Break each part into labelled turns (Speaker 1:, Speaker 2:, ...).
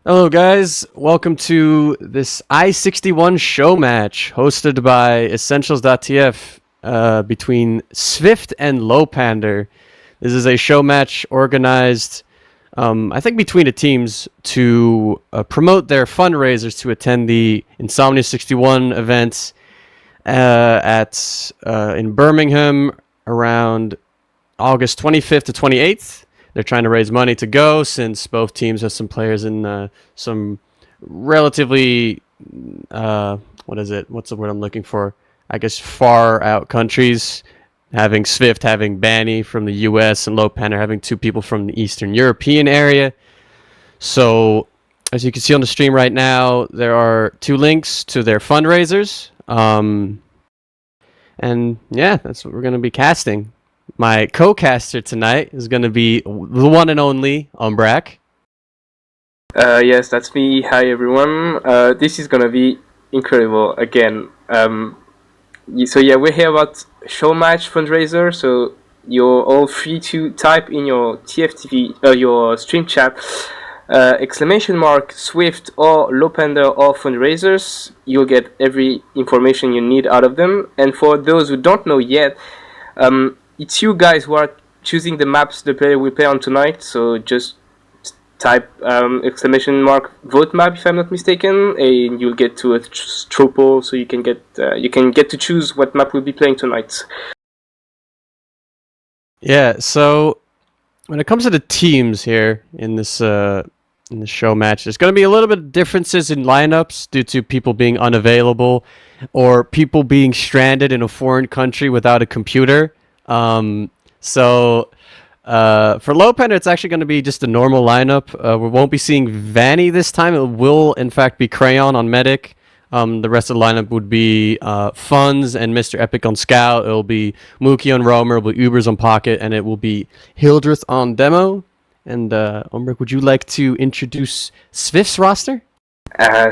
Speaker 1: Hello, guys. Welcome to this i61 show match hosted by Essentials.tf between SVIFT and Lowpander. This is a show match organized, I think, between the teams to promote their fundraisers to attend the Insomnia 61 event at in Birmingham around August 25th to 28th. They're trying to raise money to go since both teams have some players in some relatively what is it? What's the word I'm looking for? I guess far out countries. Having Swift, having Banny from the U.S. and Lowpander having two people from the Eastern European area. So, as you can see on the stream right now, there are two links to their fundraisers. And yeah, that's what we're going to be casting. My co-caster tonight is going to be the one and only Ombrack.
Speaker 2: Yes, that's me. Hi, everyone. This is gonna be incredible again. So yeah, we're here about Showmatch Fundraiser. So you're all free to type in your TFTV, your stream chat, exclamation mark Swift or Lowpander or fundraisers. You'll get every information you need out of them. And for those who don't know yet, it's you guys who are choosing the maps the player will play on tonight. So just type exclamation mark vote map if I'm not mistaken, and you'll get to a straw poll, so you can get to choose what map we'll be playing tonight.
Speaker 1: Yeah, so when it comes to the teams here in this show match, there's going to be a little bit of differences in lineups due to people being unavailable or people being stranded in a foreign country without a computer. For Lowpander, it's actually going to be just a normal lineup. We won't be seeing Vanny this time. It will, in fact, be Crayon on Medic. The rest of the lineup would be Funds and Mr. Epic on Scout. It will be Mookie on Roamer. It will be Ubers on Pocket. And it will be Hildreth on Demo. And Ombrack, would you like to introduce Swift's roster?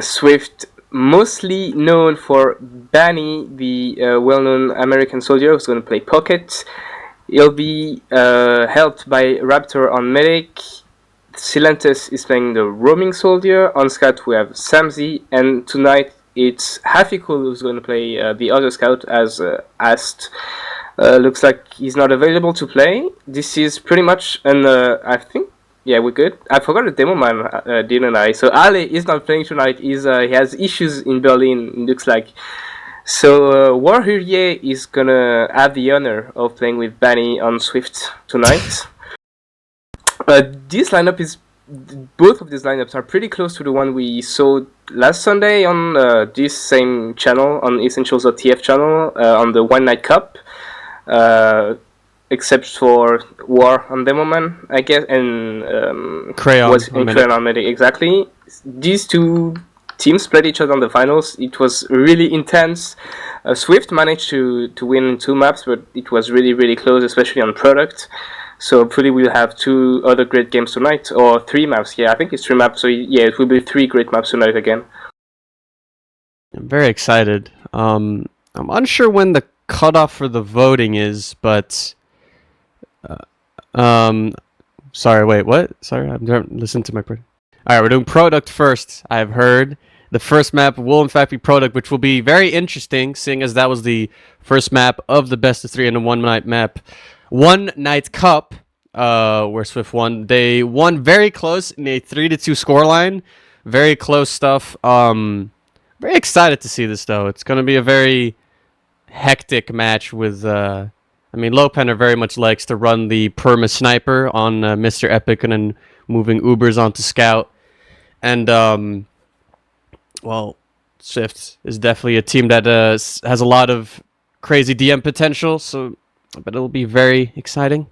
Speaker 2: Swift, mostly known for Banny, the well-known American soldier who's going to play Pocket. He'll be helped by Raptor on Medic. Silentus is playing the roaming soldier. On Scout we have Samzi, and tonight it's Hafikul who's going to play the other Scout as asked. Looks like he's not available to play. This is pretty much I think, yeah, we're good. I forgot the demo man, didn't I? So Ali is not playing tonight. He has issues in Berlin, it looks like. So Warhurye is gonna have the honor of playing with Banny on Swift tonight. This lineup both of these lineups are pretty close to the one we saw last Sunday on this same channel, on Essentials.tf channel, on the One Night Cup, except for War on Demoman, I guess, and
Speaker 1: Crayon
Speaker 2: on Medic, exactly. These two teams played each other on the finals. It was really intense. Swift managed to win in two maps, but it was really, really close, especially on product. So hopefully we'll have two other great games tonight, or three maps. Yeah, I think it's three maps. So yeah, it will be three great maps tonight again.
Speaker 1: I'm very excited. I'm unsure when the cutoff for the voting is, but sorry, wait, what? Sorry, I'm listening to my All right, we're doing product first. I've heard the first map will in fact be product, which will be very interesting, seeing as that was the first map of the best of three in a one-night map, one-night cup, where Swift won. They won very close in a 3-2 scoreline. Very close stuff. Very excited to see this though. It's going to be a very hectic match with. Lowpander very much likes to run the perma sniper on Mr. Epic and then moving Ubers onto Scout. And, Swift is definitely a team that has a lot of crazy DM potential, so I bet it'll be very exciting.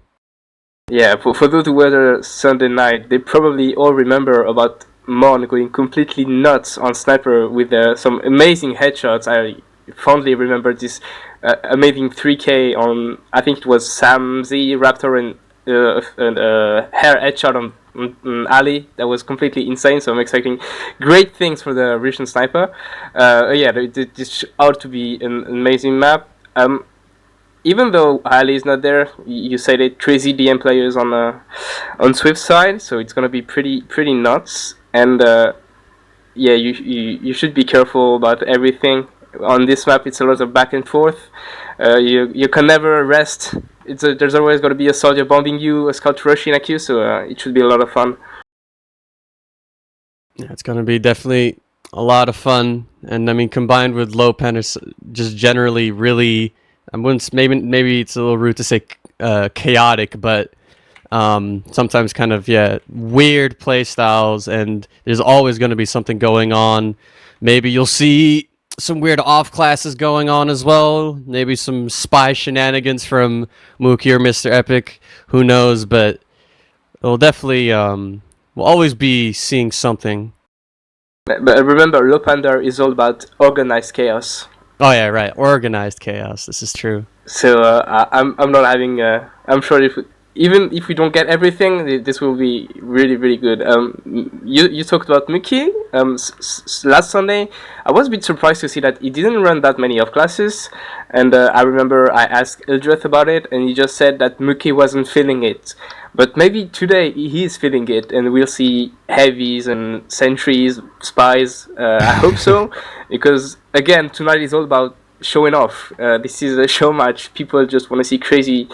Speaker 2: Yeah, for those who were there Sunday night, they probably all remember about Mon going completely nuts on Sniper with some amazing headshots. I fondly remember this amazing 3K on, I think it was Samzi, Raptor, and hair headshot on Ali. That was completely insane, so I'm expecting great things for the Russian Sniper. This ought to be an amazing map. Even though Ali is not there, you said it, crazy DM players on Swift side, so it's gonna be pretty nuts. and yeah, you should be careful about everything. On this map, it's a lot of back and forth. You can never rest. There's always going to be a soldier bombing you, a scout rushing at you, so it should be a lot of fun.
Speaker 1: Yeah, it's going to be definitely a lot of fun, and I mean, combined with Lowpander, just generally really, I wouldn't, maybe it's a little rude to say chaotic, but sometimes kind of, yeah, weird play styles, and there's always going to be something going on. Maybe you'll see some weird off classes going on as well. Maybe some spy shenanigans from Mookie or Mr. Epic. Who knows? But it'll definitely we'll always be seeing something.
Speaker 2: But remember, Lowpander is all about organized chaos.
Speaker 1: Oh yeah, right. Organized chaos. This is true.
Speaker 2: So I'm not having. I'm sure even if we don't get everything, this will be really, really good. You talked about Mookie. Last Sunday, I was a bit surprised to see that he didn't run that many off classes, and I remember I asked Hildreth about it, and he just said that Mookie wasn't feeling it. But maybe today he is feeling it, and we'll see heavies and sentries, spies. I hope so, because again, tonight is all about showing off. This is a show match. People just want to see crazy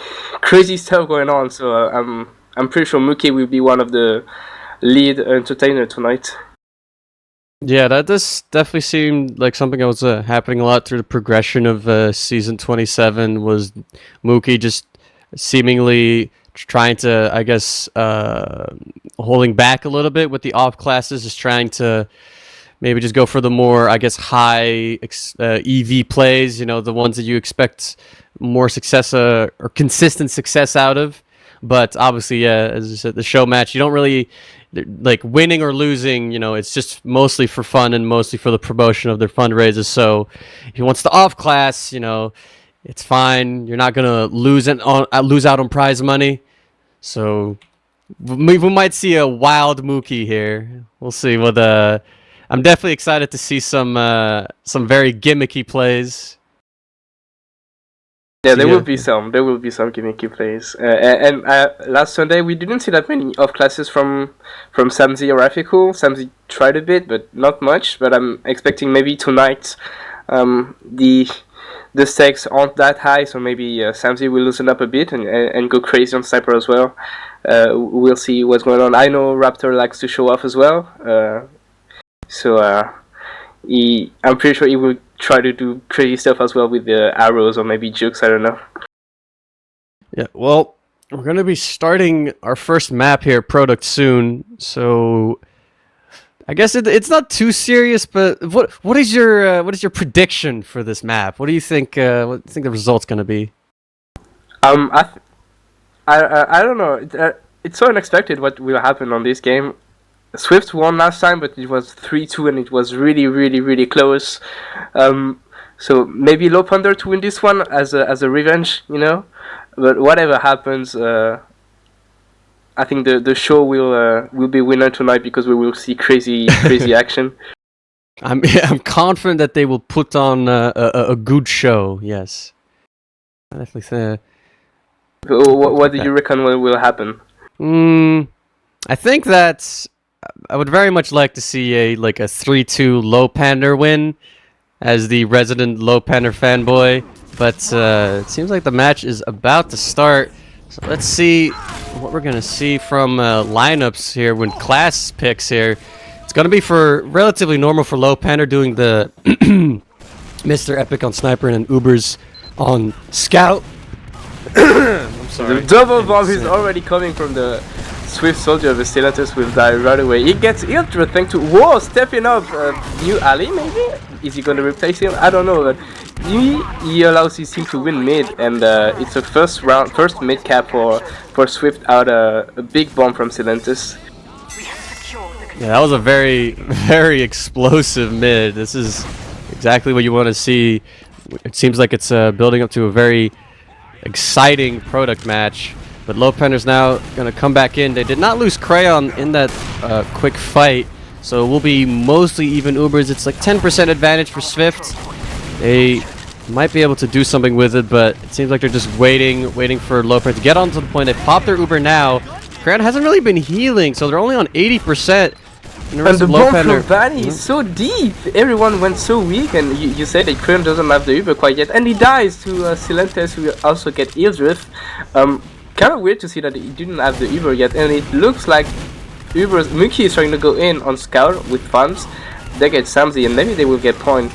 Speaker 2: stuff going on. So I'm pretty sure Mookie will be one of the lead entertainer tonight.
Speaker 1: Yeah, that does definitely seem like something that was happening a lot through the progression of season 27. Was Mookie just seemingly trying to, I guess, holding back a little bit with the off classes, just trying to maybe just go for the more, I guess, high EV plays, the ones that you expect more success or consistent success out of. But obviously, yeah, as I said, the show match, you don't really, like, winning or losing, it's just mostly for fun and mostly for the promotion of their fundraisers. So if he wants to off class, it's fine. You're not going to lose out on prize money. So we might see a wild Mookie here. We'll see what I'm definitely excited to see some very gimmicky plays.
Speaker 2: Yeah, there will be some gimmicky plays. And last Sunday we didn't see that many off classes from Samzi or Rafiqul. Samzi tried a bit, but not much. But I'm expecting maybe tonight the stakes aren't that high, so maybe Samzi will loosen up a bit and go crazy on Sniper as well. We'll see what's going on. I know Raptor likes to show off as well. So I'm pretty sure he will try to do crazy stuff as well with the arrows or maybe jukes, I don't know.
Speaker 1: Yeah, well, we're going to be starting our first map here, Product, soon. So I guess it's not too serious, but what is your prediction for this map? What do you think? What do you think the result's going to be?
Speaker 2: I don't know. It's so unexpected what will happen on this game. SWIFT won last time, but it was 3-2 and it was really, really, really close. So maybe Lowpander to win this one as a revenge, But whatever happens, I think the show will be winner tonight because we will see crazy action.
Speaker 1: I'm confident that they will put on a good show. Yes, I definitely think.
Speaker 2: What do you reckon will happen?
Speaker 1: I think that I would very much like to see a 3-2 Lowpander win as the resident Lowpander fanboy, but it seems like the match is about to start. So let's see what we're gonna see from lineups here when class picks here. It's gonna be for relatively normal for Lowpander, doing the Mr. Epic on Sniper and Ubers on Scout. I'm sorry.
Speaker 2: The double bomb is already coming from the Swift soldier. The Stellantis will die right away. He gets Hildreth thanks to stepping up. New Ali maybe? Is he gonna replace him? I don't know, but he allows his team to win mid, and it's a first mid cap for Swift out a big bomb from Stellantis.
Speaker 1: Yeah, that was a very, very explosive mid. This is exactly what you want to see. It seems like it's building up to a very exciting product match. But Lowpander's now going to come back in. They did not lose Crayon in that quick fight, so it will be mostly even Ubers. It's like 10% advantage for Swift. They might be able to do something with it, but it seems like they're just waiting for Lowpander to get onto the point. They pop their Uber now. Crayon hasn't really been healing, so they're only on 80%.
Speaker 2: And the bomb from Bunny is so deep. Everyone went so weak, and you said that Crayon doesn't have the Uber quite yet, and he dies to Silentes, who also get Hildreth. Kind of weird to see that he didn't have the Uber yet, and it looks like Mookie is trying to go in on Scout with funds. They get Samzy, and maybe they will get point.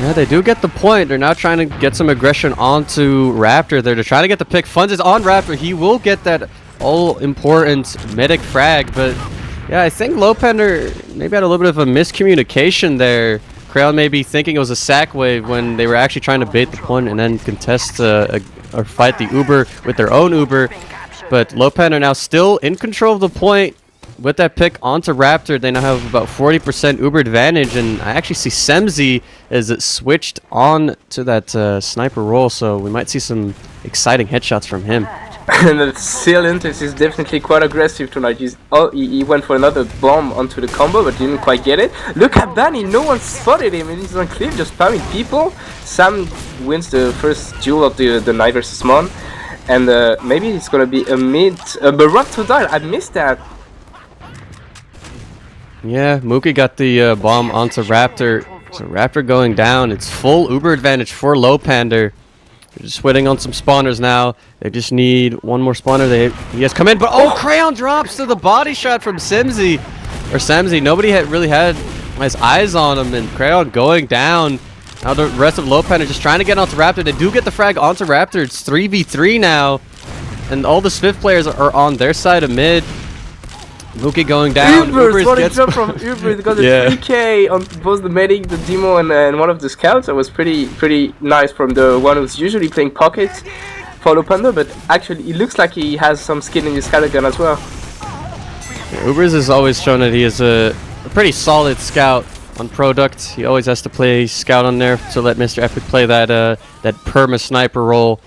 Speaker 1: Yeah, they do get the point. They're now trying to get some aggression onto Raptor. They're trying to get the pick. Funds is on Raptor. He will get that all-important medic frag, but yeah, I think Lowpander maybe had a little bit of a miscommunication there. Crayon may be thinking it was a sack wave when they were actually trying to bait the point and then contest or fight the Uber with their own Uber. But Lowpander now still in control of the point. With that pick onto Raptor, they now have about 40% Uber advantage, and I actually see Semzy as it switched on to that sniper role, so we might see some exciting headshots from him.
Speaker 2: And Silentes is definitely quite aggressive tonight. He went for another bomb onto the combo, but didn't quite get it. Look at Bunny, no one spotted him, and he's on cliff just spamming people. Sam wins the first duel of the night versus Mon, and maybe it's gonna be a mid. But Raptor died, I missed that.
Speaker 1: Yeah, Mookie got the bomb onto Raptor. So Raptor going down. It's full Uber advantage for Lowpander. They're just waiting on some spawners now. They just need one more spawner. He has come in, but Crayon drops to the body shot from Samzy. Nobody really had his eyes on him, and Crayon going down. Now the rest of Lowpander just trying to get onto Raptor. They do get the frag onto Raptor. It's 3v3 now, and all the SVIFT players are on their side of mid. Mookie going down.
Speaker 2: What a jump from Uber. It got a 3k on both the medic, the demo, and one of the scouts. That was pretty nice from the one who's usually playing pockets for Lowpander, but actually it looks like he has some skill in his scatter gun as well.
Speaker 1: Yeah, Ubers has always shown that he is a pretty solid scout on product. He always has to play scout on there to let Mr. Epic play that perma sniper role.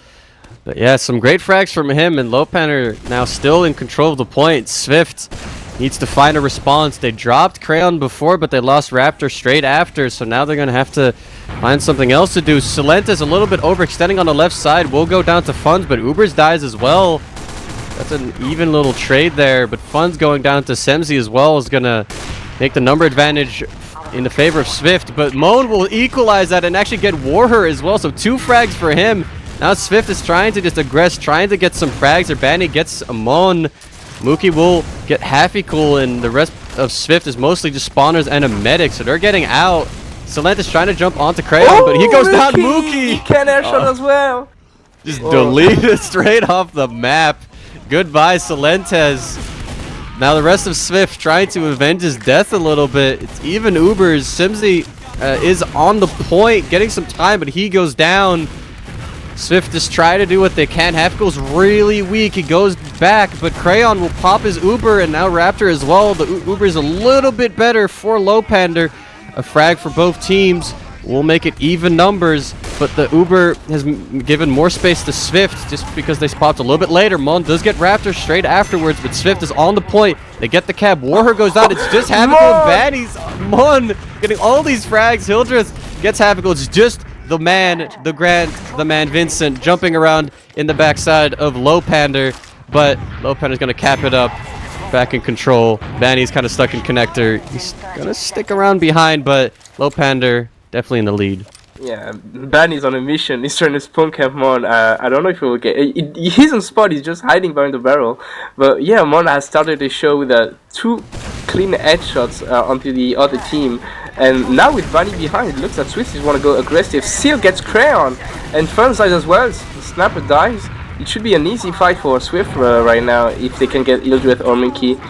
Speaker 1: But yeah, some great frags from him, and Lowpander now still in control of the point. SVIFT needs to find a response. They dropped Crayon before, but they lost Raptor straight after, so now they're going to have to find something else to do. Silentes a little bit overextending on the left side. Will go down to Funds, but Ubers dies as well. That's an even little trade there, but Funds going down to Semzy as well is going to make the number advantage in the favor of SVIFT, but Moan will equalize that and actually get Warher as well, so 2 frags for him. Now SVIFT is trying to just aggress, trying to get some frags, or Banny gets a Mon. Mookie will get Happy Cool, and the rest of SVIFT is mostly just spawners and a medic, so they're getting out. Silentes trying to jump onto Crayon, but he goes down. Mookie!
Speaker 2: He can airshot as well!
Speaker 1: Just deleted straight off the map. Goodbye, Silentes. Now the rest of SVIFT trying to avenge his death a little bit. It's even Ubers. Semzy is on the point, getting some time, but he goes down. SVIFT just try to do what they can. Half goes really weak. He goes back, but Crayon will pop his Uber, and now Raptor as well. The Uber is a little bit better for Lowpander. A frag for both teams will make it even numbers, but the Uber has given more space to SVIFT just because they popped a little bit later. Mon does get Raptor straight afterwards, but SVIFT is on the point. They get the cab. Warher goes down. It's just Happy and Baddies. Mon getting all these frags. Hildreth gets Happy. It's just the man, the man Vincent jumping around in the backside of Lowpander, but Lowpander's going to cap it up. Back in control. Banny's kind of stuck in connector. He's going to stick around behind, but Lowpander definitely in the lead.
Speaker 2: Yeah, Banny's on a mission. He's trying to spawn camp Mon. I don't know if he will get... He's on spot. He's just hiding behind the barrel. But yeah, Mon has started the show with 2 clean headshots onto the other team. And now with Banny behind, it looks like Swifties want to go aggressive. Seal gets Crayon. And Fundraiser as well. The Snapper dies. It should be an easy fight for Swift right now if they can get Hildreth or Mookie.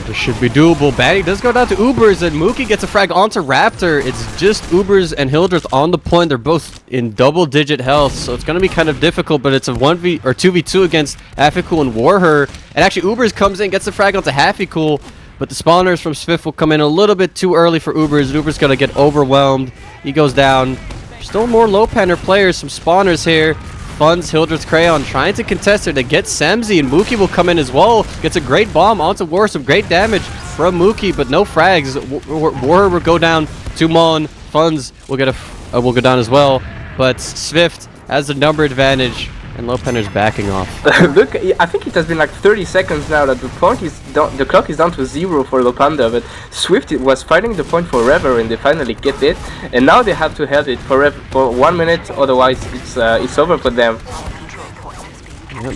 Speaker 1: This should be doable. Banny does go down to Ubers, and Mookie gets a frag onto Raptor. It's just Ubers and Hildreth on the point. They're both in double-digit health, so it's going to be kind of difficult, but it's a 1v or 2v2 against Happy-Cool and Warher. And actually, Ubers comes in, gets the frag onto Happy-Cool, but the spawners from SVIFT will come in a little bit too early for Ubers. Ubers going to get overwhelmed. He goes down. Still more Lowpander players, some spawners here. Funds, Hildreth, Crayon trying to contest her. They get Semzy, and Mookie will come in as well. Gets a great bomb onto War, some great damage from Mookie, but no frags. War will go down to Mon. Funds will get will go down as well, but SVIFT has the number advantage, and Lowpander's backing off.
Speaker 2: Look, I think it has been like 30 seconds now that the point is down, the clock is down to 0 for Lowpander, but Swift was fighting the point forever and they finally get it, and now they have to hold it forever for 1 minute, otherwise it's over for them.
Speaker 1: Yep.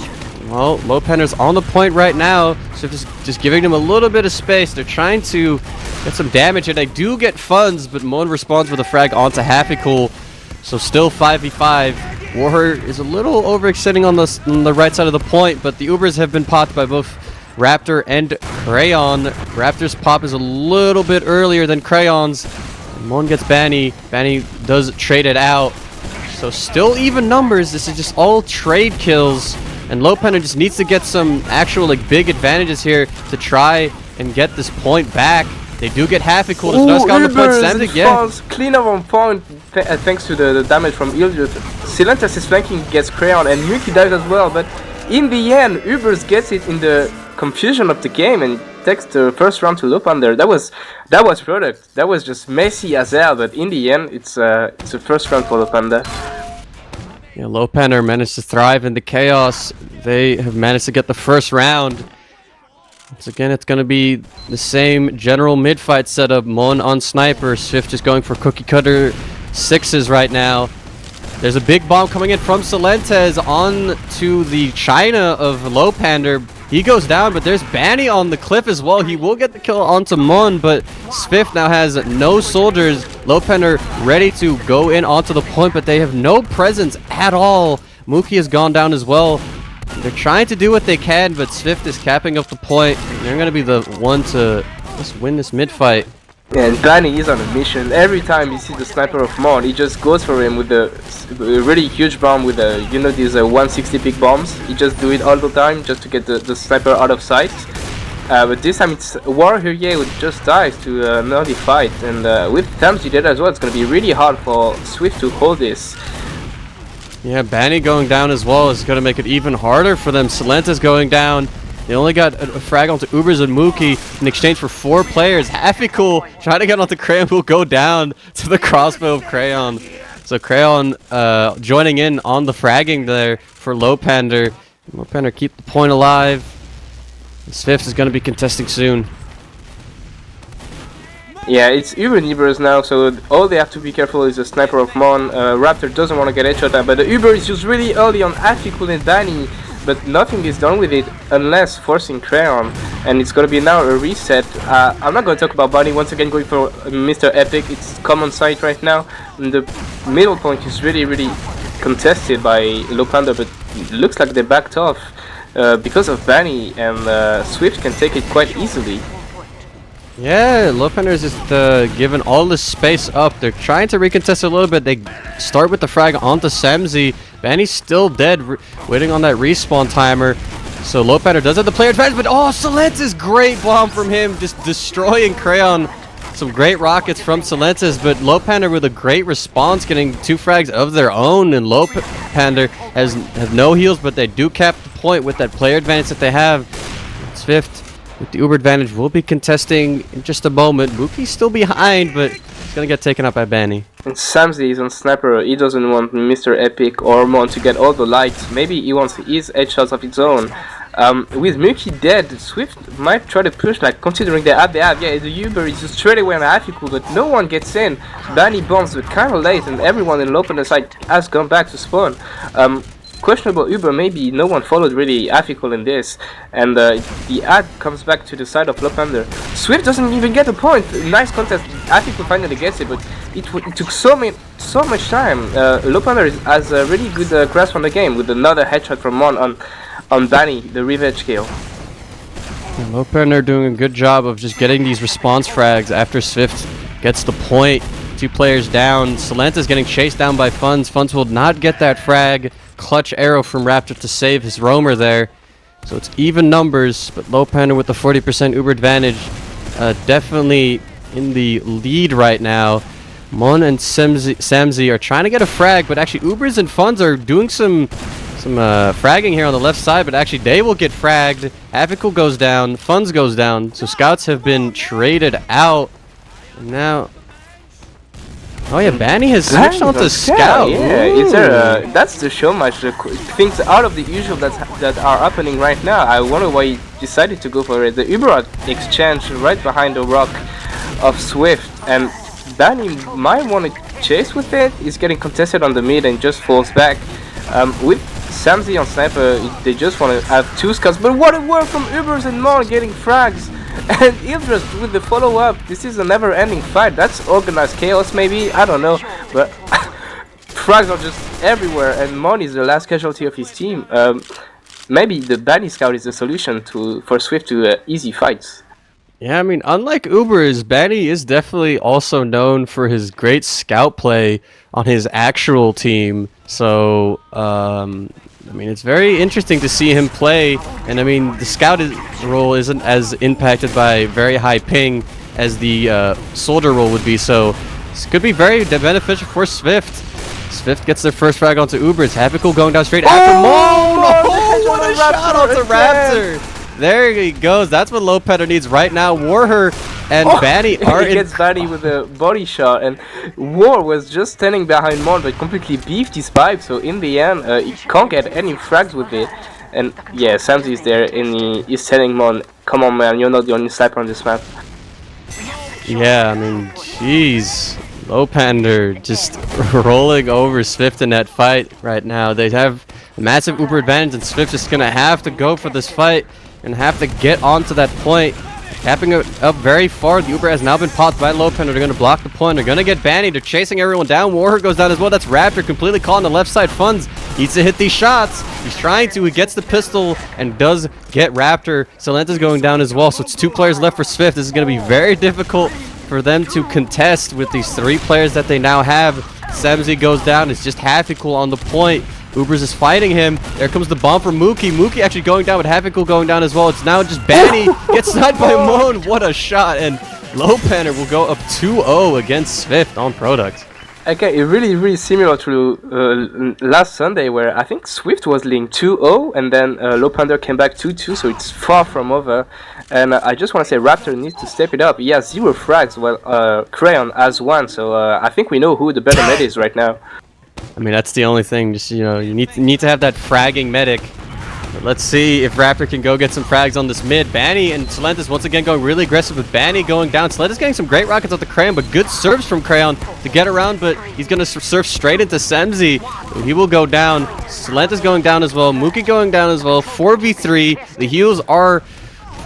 Speaker 1: Well, Lowpander's on the point right now, so just giving them a little bit of space. They're trying to get some damage, and they do get funds, but Møn responds with a frag onto Hiipfire, so still 5v5. Warher is a little overextending on the right side of the point, but the Ubers have been popped by both Raptor and Crayon. Raptor's pop is a little bit earlier than Crayon's. Møn gets Banny. Banny does trade it out. So still even numbers. This is just all trade kills. And Lowpander just needs to get some actual like big advantages here to try and get this point back. They do get Hiipfire. There's no scout on the point. Samzik, yeah.
Speaker 2: Clean up on point thanks to the damage from Hildreth. Silentas is flanking, gets Crayon, and Muki dies as well. But in the end, Ubers gets it in the confusion of the game and takes the first round to Lowpander. That was product. That was just messy as hell. But in the end, it's a first round for Lowpander.
Speaker 1: Yeah, Lowpander managed to thrive in the chaos. They have managed to get the first round. Once again, it's going to be the same general mid-fight setup. Møn on sniper. SVIFT is going for cookie cutter 6s right now. There's a big bomb coming in from Silentes on to the China of Lowpander. He goes down, but there's Banny on the cliff as well. He will get the kill onto Møn, but SVIFT now has no soldiers. Lowpander ready to go in onto the point, but they have no presence at all. Muki has gone down as well. They're trying to do what they can, but SVIFT is capping up the point. They're going to be the one to just win this mid-fight.
Speaker 2: Yeah, and Banny is on a mission. Every time you see the sniper of Møn, he just goes for him with a really huge bomb with you know, these 160 big bombs. He just do it all the time just to get the sniper out of sight. But this time it's Warrior who just dies to an early fight, and with Samzik dead as well, it's going to be really hard for Swift to hold this.
Speaker 1: Yeah, Banny going down as well is going to make it even harder for them. Silentes going down. They only got a frag onto Ubers and Muki in exchange for 4 players. Hiipfire trying to get onto Crayon, will go down to the crossbow of Crayon. So Crayon joining in on the fragging there for Lowpander. Lowpander keep the point alive. SVIFT is going to be contesting soon.
Speaker 2: Yeah, it's Ubers now, so all they have to be careful is the sniper of Møn. Raptor doesn't want to get headshot, but the Uber is just really early on Hiipfire and Banny. But nothing is done with it unless forcing Crayon, and it's gonna be now a reset. I'm not gonna talk about Banny once again going for Mr. Epic. It's common sight right now, and the middle point is really contested by Lowpander, but it looks like they backed off because of Banny, and Swift can take it quite easily.
Speaker 1: Yeah, Lowpander is just giving all the space up. They're trying to recontest a little bit. They start with the frag onto Samzik. Banny's still dead, waiting on that respawn timer. So Lowpander does have the player advantage, but oh, Silentes, great bomb from him, just destroying Crayon. Some great rockets from Silentes, but Lowpander with a great response, getting 2 frags of their own, and Lowpander has no heals, but they do cap the point with that player advantage that they have. SVIFT with the Uber advantage will be contesting in just a moment. Muki's still behind, but he's going to get taken up by Banny.
Speaker 2: And Samzik is on sniper. He doesn't want Mr. Epic or Møn to get all the lights. Maybe he wants his headshots of its own. With Muki dead, Swift might try to push, like, considering yeah, the Uber is just straight away on Hiipfire, but no one gets in. Banny bombs, but kind of late, and everyone in Lowpander side has gone back to spawn. Questionable Uber, maybe no one followed really Hiipfire in this, and the ad comes back to the side of Lowpander. Swift doesn't even get a point. Nice contest. Hiipfire finally gets it, but it took so much time. Lowpander has a really good grasp on the game with another headshot from Møn on Banny, the revenge kill.
Speaker 1: Lowpander doing a good job of just getting these response frags after SVIFT gets the point. 2 players down. Silentes getting chased down by Funds. Funds will not get that frag. Clutch arrow from Raptor to save his roamer there. So it's even numbers, but Lowpander with the 40% Uber advantage. Definitely in the lead right now. Møn and Samzik are trying to get a frag, but actually Ubers and Funds are doing some fragging here on the left side, but actually they will get fragged. Hiipfire goes down, Funds goes down, so scouts have been traded out. And now Oh yeah, Banny has switched on to Scout.
Speaker 2: Yeah, it's that's the show match. Things out of the usual that are happening right now. I wonder why he decided to go for it. The Uber exchange right behind the rock of Swift, and Banny might want to chase with it. He's getting contested on the mid and just falls back. With Samzy on Sniper, they just want to have 2 scouts, but what a work from Ubers and Mon getting frags. And Hildreth with the follow-up. This is a never-ending fight. That's organized chaos, maybe, I don't know, but frags are just everywhere, and Mon is the last casualty of his team. Maybe the Banny Scout is the solution for Swift to easy fights.
Speaker 1: Yeah, I mean, unlike Ubers, Banny is definitely also known for his great scout play on his actual team. So, I mean, it's very interesting to see him play. And I mean, the scout role isn't as impacted by very high ping as the soldier role would be. So, this could be very beneficial for Swift. Swift gets their first frag onto Ubers. Happy going down straight after Mon. Oh, what a shot onto Raptor! There he goes. That's what Lowpander needs right now. Warher and Banny are
Speaker 2: he gets Banny with a body shot, and War was just standing behind Mon, but completely beefed his pipe. So in the end, he can't get any frags with it. And yeah, Samzy is there, and he's telling Mon, "Come on, man, you're not the only sniper on this map."
Speaker 1: Yeah, I mean, jeez. Lowpander just rolling over Swift in that fight right now. They have a massive Uber advantage, and Swift is gonna have to go for this fight and have to get onto that point. Capping it up very far. The Uber has now been popped by Lowpander. They're going to block the point. They're going to get Banny. They're chasing everyone down. Warher goes down as well. That's Raptor completely caught on the left side. Funds needs to hit these shots. He's trying to. He gets the pistol and does get Raptor. Silenta's going down as well. So it's 2 players left for Swift. This is going to be very difficult for them to contest with these 3 players that they now have. Samzy goes down. It's just Happy on the point. Ubers is fighting him. There comes the bomb from Mookie. Mookie actually going down with Havikul going down as well. It's now just Banny gets sniped by Mon. What a shot. And Lowpander will go up 2-0 against Swift on product.
Speaker 2: Okay, it really similar to last Sunday, where I think Swift was leading 2-0 and then Lowpander came back 2-2, so it's far from over. And I just want to say Raptor needs to step it up. He has 0 frags while Crayon has 1, so I think we know who the better med is right now.
Speaker 1: I mean, that's the only thing. Just, you know, you need to have that fragging medic. But let's see if Raptor can go get some frags on this mid. Banny and Silenta's once again going really aggressive with Banny going down. Silenta's getting some great rockets off the Crayon, but good serves from Crayon to get around, but he's going to surf straight into Samzy. He will go down. Silenta's going down as well. Mookie going down as well. 4v3. The heals are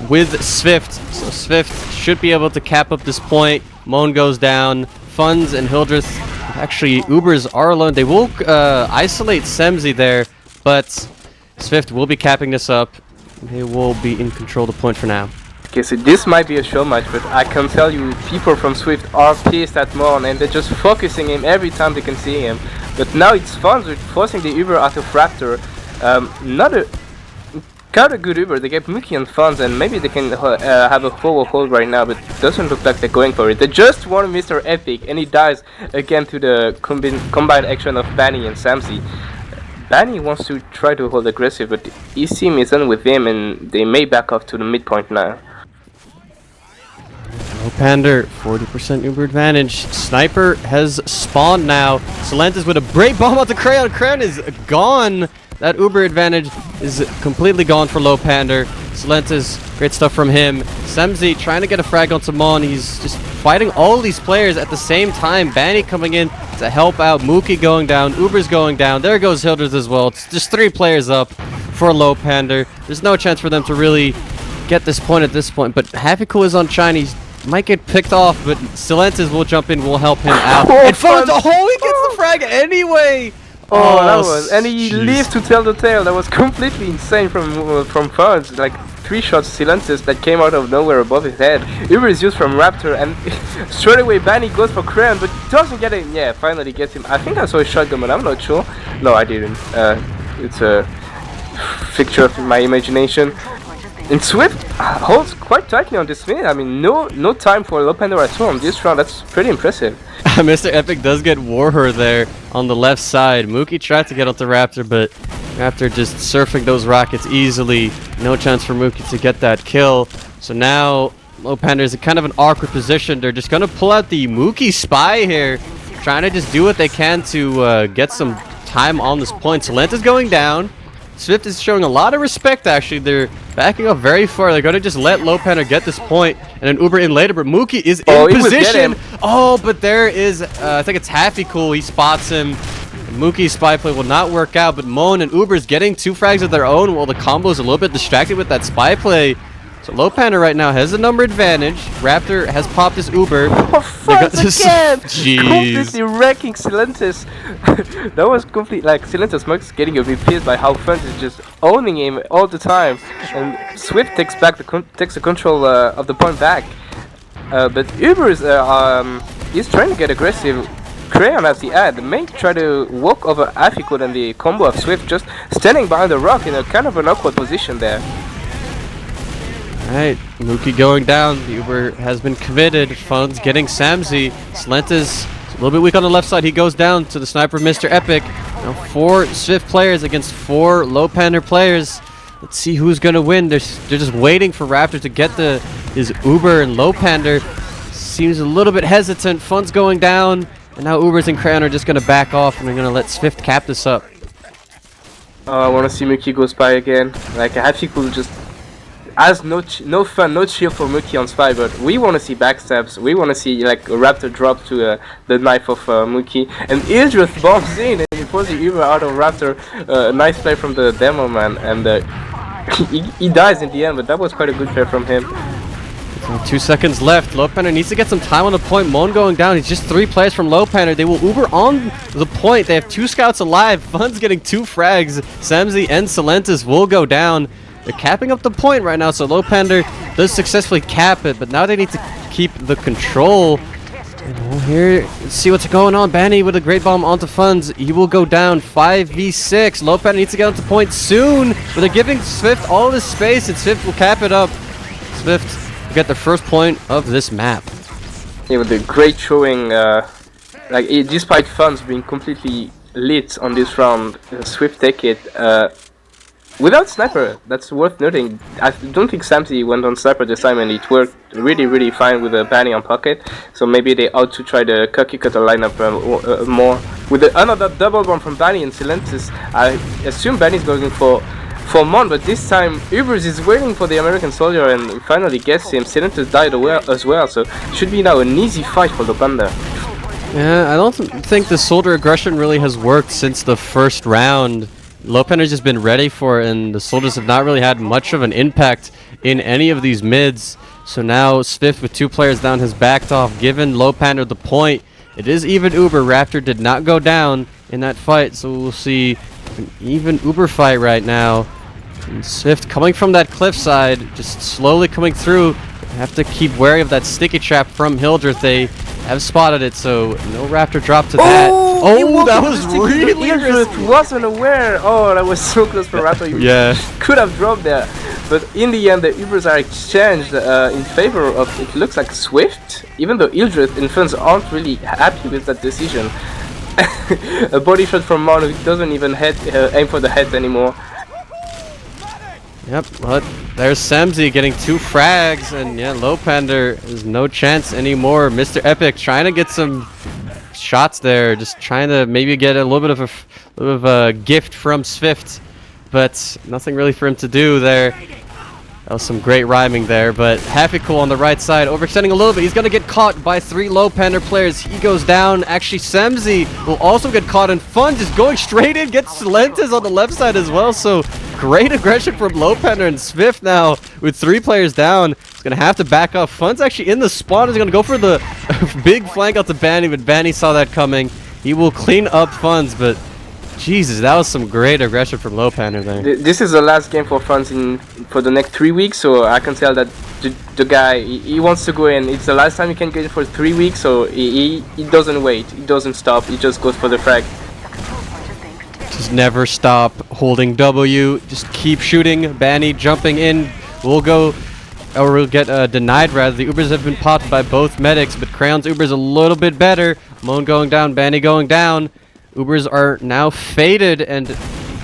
Speaker 1: with Swift, so Swift should be able to cap up this point. Mon goes down. Funds and Hildreth, actually Ubers are alone. They will isolate Samzy there, but Swift will be capping this up. They will be in control of the point for now.
Speaker 2: Okay, so this might be a show match, but I can tell you people from Swift are pissed at Mon, and they're just focusing him every time they can see him. But now it's Funds with forcing the Uber out of Raptor. Not a kind of good Uber. They get Mookie and Funds, and maybe they can have a forward hold right now, but it doesn't look like they're going for it. They just want Mr. Epic, and he dies again to the combined action of Banny and Samzy. Banny wants to try to hold aggressive, but his team isn't with him, and they may back off to the midpoint now.
Speaker 1: Lowpander, 40% Uber advantage. Sniper has spawned now. Silenta's with a break bomb out the Crayon. Crayon is gone. That Uber advantage is completely gone for Lowpander. Silenta's great stuff from him. Samzy trying to get a frag onto Mon. He's just fighting all these players at the same time. Banny coming in to help out. Mookie going down. Uber's going down. There goes Hildreth as well. It's just 3 players up for Lowpander. There's no chance for them to really get this point at this point. But Happy is on Chinese. Might get picked off, but Silenta's will jump in, will help him out. And Funds, he gets the frag anyway!
Speaker 2: Oh, that was, and he lived to tell the tale. That was completely insane from Funds. Like 3 shots Silenta's that came out of nowhere above his head. Uber is used from Raptor, and straight away Banny goes for Crayon, but doesn't get it. Yeah, finally gets him. I think I saw a shotgun, but I'm not sure. No, I didn't. It's a picture of my imagination. And Swift holds quite tightly on this mid. I mean, no time for Lowpander at all on this round. That's pretty impressive.
Speaker 1: Mr. Epic does get Warher there on the left side. Mookie tried to get onto Raptor, but Raptor just surfing those rockets easily. No chance for Mookie to get that kill. So now Lowpander is in kind of an awkward position. They're just going to pull out the Mookie spy here. trying to just do what they can to get some time on this point. Silenta's going down. SVIFT is showing a lot of respect, actually. They're backing up very far. They're going to just let Lowpander get this point and then Uber in later. But Mookie is in position. Oh, but there is, I think it's Happy-Cool. He spots him. Mookie's spy play will not work out, but Møn and Uber's getting 2 frags of their own while the combo is a little bit distracted with that spy play. So Lowpander right now has a number advantage. Raptor has popped his Uber.
Speaker 2: Oh, fuck again! Completely wrecking Silentis. That was complete, like, Silentis Mug's getting a bit pissed by how Funds is just owning him all the time. And SVIFT takes the control of the point back. But Uber is trying to get aggressive. Crayon has the ad, may try to walk over Afiko and the combo of SVIFT just standing behind the rock in a kind of an awkward position there.
Speaker 1: Alright, Mookie going down. The Uber has been committed. Fun's getting Samzy. Silenta's a little bit weak on the left side. He goes down to the sniper of Mr. Epic. Now 4 SVIFT players against 4 Lowpander players. Let's see who's going to win. They're just waiting for Raptor to get his Uber, and Lowpander seems a little bit hesitant. Fun's going down. And now Ubers and Crayon are just going to back off, and they're going to let SVIFT cap this up.
Speaker 2: Oh, I want to see Mookie go spy again. Like, Happy cool just has no fun, no chill for Mookie on spy, but we want to see backstabs. We want to see, like, a Raptor drop to the knife of Mookie. And Hildreth bombs in, and he pulls the Uber out of Raptor. Nice play from the demo man, and he dies in the end, but that was quite a good play from him.
Speaker 1: 2 seconds left. Lowpander needs to get some time on the point. Møn going down. He's just 3 players from Lowpander. They will Uber on the point. They have 2 scouts alive. Fun's getting 2 frags. Samzy and Silentis will go down. They're capping up the point right now, so Lowpander does successfully cap it, but now they need to keep the control. And here, let's see what's going on. Banny with a great bomb onto Funds. He will go down 5v6. Lowpander needs to get onto point soon, but they're giving SVIFT all this space, and SVIFT will cap it up. SVIFT get the first point of this map. Yeah, with a great showing, despite Funds being completely lit on this round, SVIFT take it without sniper. That's worth noting. I don't think Samzy went on sniper this time, and it worked really fine with a Banny on pocket. So maybe they ought to try the cookie cutter lineup more. With another double bomb from Banny and Silentis, I assume Banny's going for Møn, but this time Ubers is waiting for the American soldier and finally gets him. Silentis died as well, so it should be now an easy fight for Lowpander. Yeah, I don't think the soldier aggression really has worked since the first round. Lowpander's just been ready for it, and the soldiers have not really had much of an impact in any of these mids. So now SVIFT with 2 players down has backed off, given Lowpander the point. It is even Uber. Raptor did not go down in that fight, so we'll see an even Uber fight right now. And SVIFT coming from that cliffside, just slowly coming through. Have to keep wary of that sticky trap from Hildreth. They have spotted it, so no Raptor drop to that. Oh, that was really
Speaker 2: Hildreth wasn't aware. Oh, that was so close for Raptor.
Speaker 1: Yeah,
Speaker 2: could have dropped there. But in the end, the Ubers are exchanged in favor of, it looks like SVIFT, even though Hildreth and Funds aren't really happy with that decision. A body shot from Møn who doesn't even aim for the head anymore.
Speaker 1: Yep, but there's Samzy getting 2 frags, and yeah, Lowpander has no chance anymore. Mr. Epic trying to get some shots there, just trying to maybe get a little bit of a gift from SVIFT, but nothing really for him to do there. That was some great rhyming there, but Happy-Cool on the right side, overextending a little bit. He's going to get caught by 3 Lowpander players. He goes down. Actually, Samzy will also get caught, and Fun just going straight in, gets Silentis on the left side as well, so great aggression from Lowpander, and SVIFT now with 3 players down. He's going to have to back off. Fun's actually in the spawn. He's going to go for the big flank out to Banny, but Banny saw that coming. He will clean up Funds, but Jesus, that was some great aggression from Lowpander there.
Speaker 2: This is the last game for Funds for the next 3 weeks, so I can tell that the guy, he wants to go in. It's the last time he can get it for 3 weeks, so he doesn't wait, he doesn't stop, he just goes for the frag.
Speaker 1: Just never stop holding W, just keep shooting. Banny jumping in, we'll get denied rather. The Ubers have been popped by both medics, but Crayon's Uber's a little bit better. Møn going down, Banny going down. Ubers are now faded, and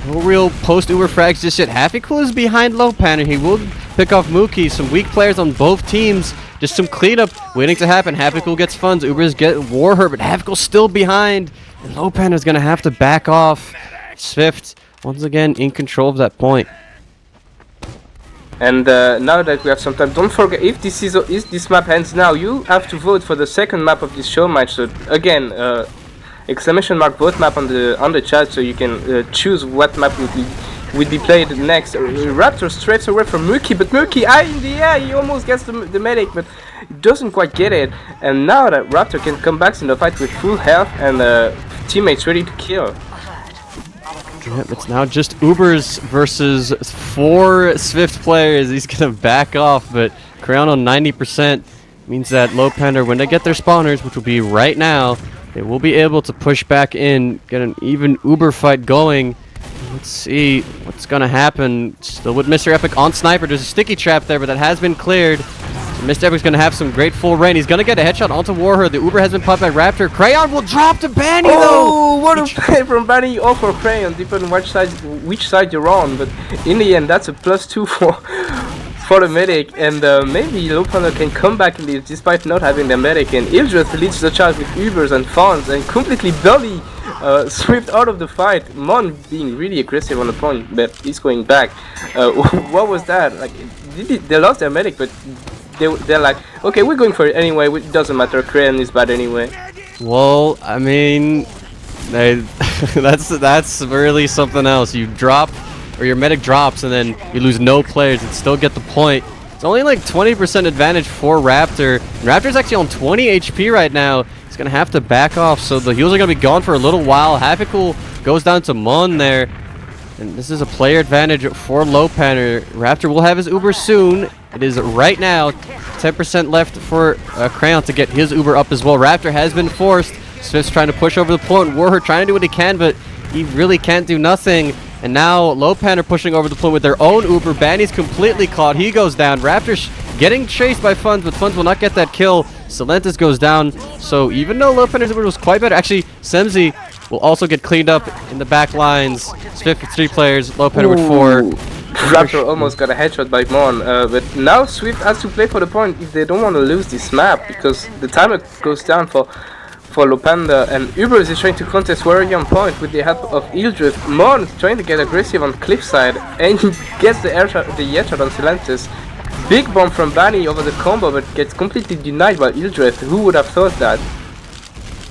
Speaker 1: No real post-Uber frags just yet. Happycool is behind Lowpander. He will pick off Mookie. Some weak players on both teams. Just some cleanup waiting to happen. Happycool gets funds. Ubers get Warher, but Happycool still behind. And Lowpander's going to have to back off. SVIFT, once again, in control of that point.
Speaker 2: And now that we have some time, don't forget, if this map ends now, you have to vote for the second map of this show match. So again, exclamation mark vote map on the chat, so you can choose what map would be played next. Raptor straight away from Mookie, but Mookie in the air, he almost gets the medic, but doesn't quite get it. And now that Raptor can come back in the fight with full health and teammates ready to kill.
Speaker 1: Yep, it's now just Ubers versus 4 SVIFT players. He's gonna back off, but Crayon on 90% means that Lowpander, when they get their spawners, which will be right now, they will be able to push back in, get an even Uber fight going. Let's see what's gonna happen. Still with Mr. Epic on Sniper. There's a sticky trap there, but that has been cleared. Mr. Epic's gonna have some great full rain. He's gonna get a headshot onto Warher. The Uber has been popped by Raptor. Crayon will drop to Banny though!
Speaker 2: Oh, what a play from Banny or for Crayon, depending which side you're on. But in the end, that's a +2 for the medic, and maybe Lowpander can come back in this despite not having the medic. And Hildreth leads the charge with Ubers and funds and completely bully SVIFT out of the fight. Mon being really aggressive on the point, but he's going back. What was that? Like, they lost their medic, but they're like, okay, we're going for it anyway. It doesn't matter. Crayon is bad anyway.
Speaker 1: Well, I mean, that's really something else. You drop, or your medic drops, and then you lose no players and still get the point. It's only like 20% advantage for Raptor. Raptor's actually on 20 HP right now. He's gonna have to back off, so the heals are gonna be gone for a little while. Happycool goes down to Mon there. And this is a player advantage for Lowpander. Raptor will have his Uber soon. It is right now. 10% left for Crayon to get his Uber up as well. Raptor has been forced. SVIFT's trying to push over the point. Warher trying to do what he can, but he really can't do nothing. And now Lowpander pushing over the point with their own Uber. Banny's completely caught. He goes down. Raptor's getting chased by Funds, but Funds will not get that kill. Silentis goes down. So even though Lowpander's Uber was quite better, actually, Semzi will also get cleaned up in the back lines. SVIFT with 3 players, Lowpander with 4.
Speaker 2: Raptor almost got a headshot by Mon, but now SVIFT has to play for the point if they don't want to lose this map, because the timer goes down for Lowpander, and Ubers is trying to contest very on point with the help of Hildreth. Mon trying to get aggressive on cliffside, and he gets the headshot on Silentis. Big bomb from Banny over the combo, but gets completely denied by Hildreth. Who would have thought that?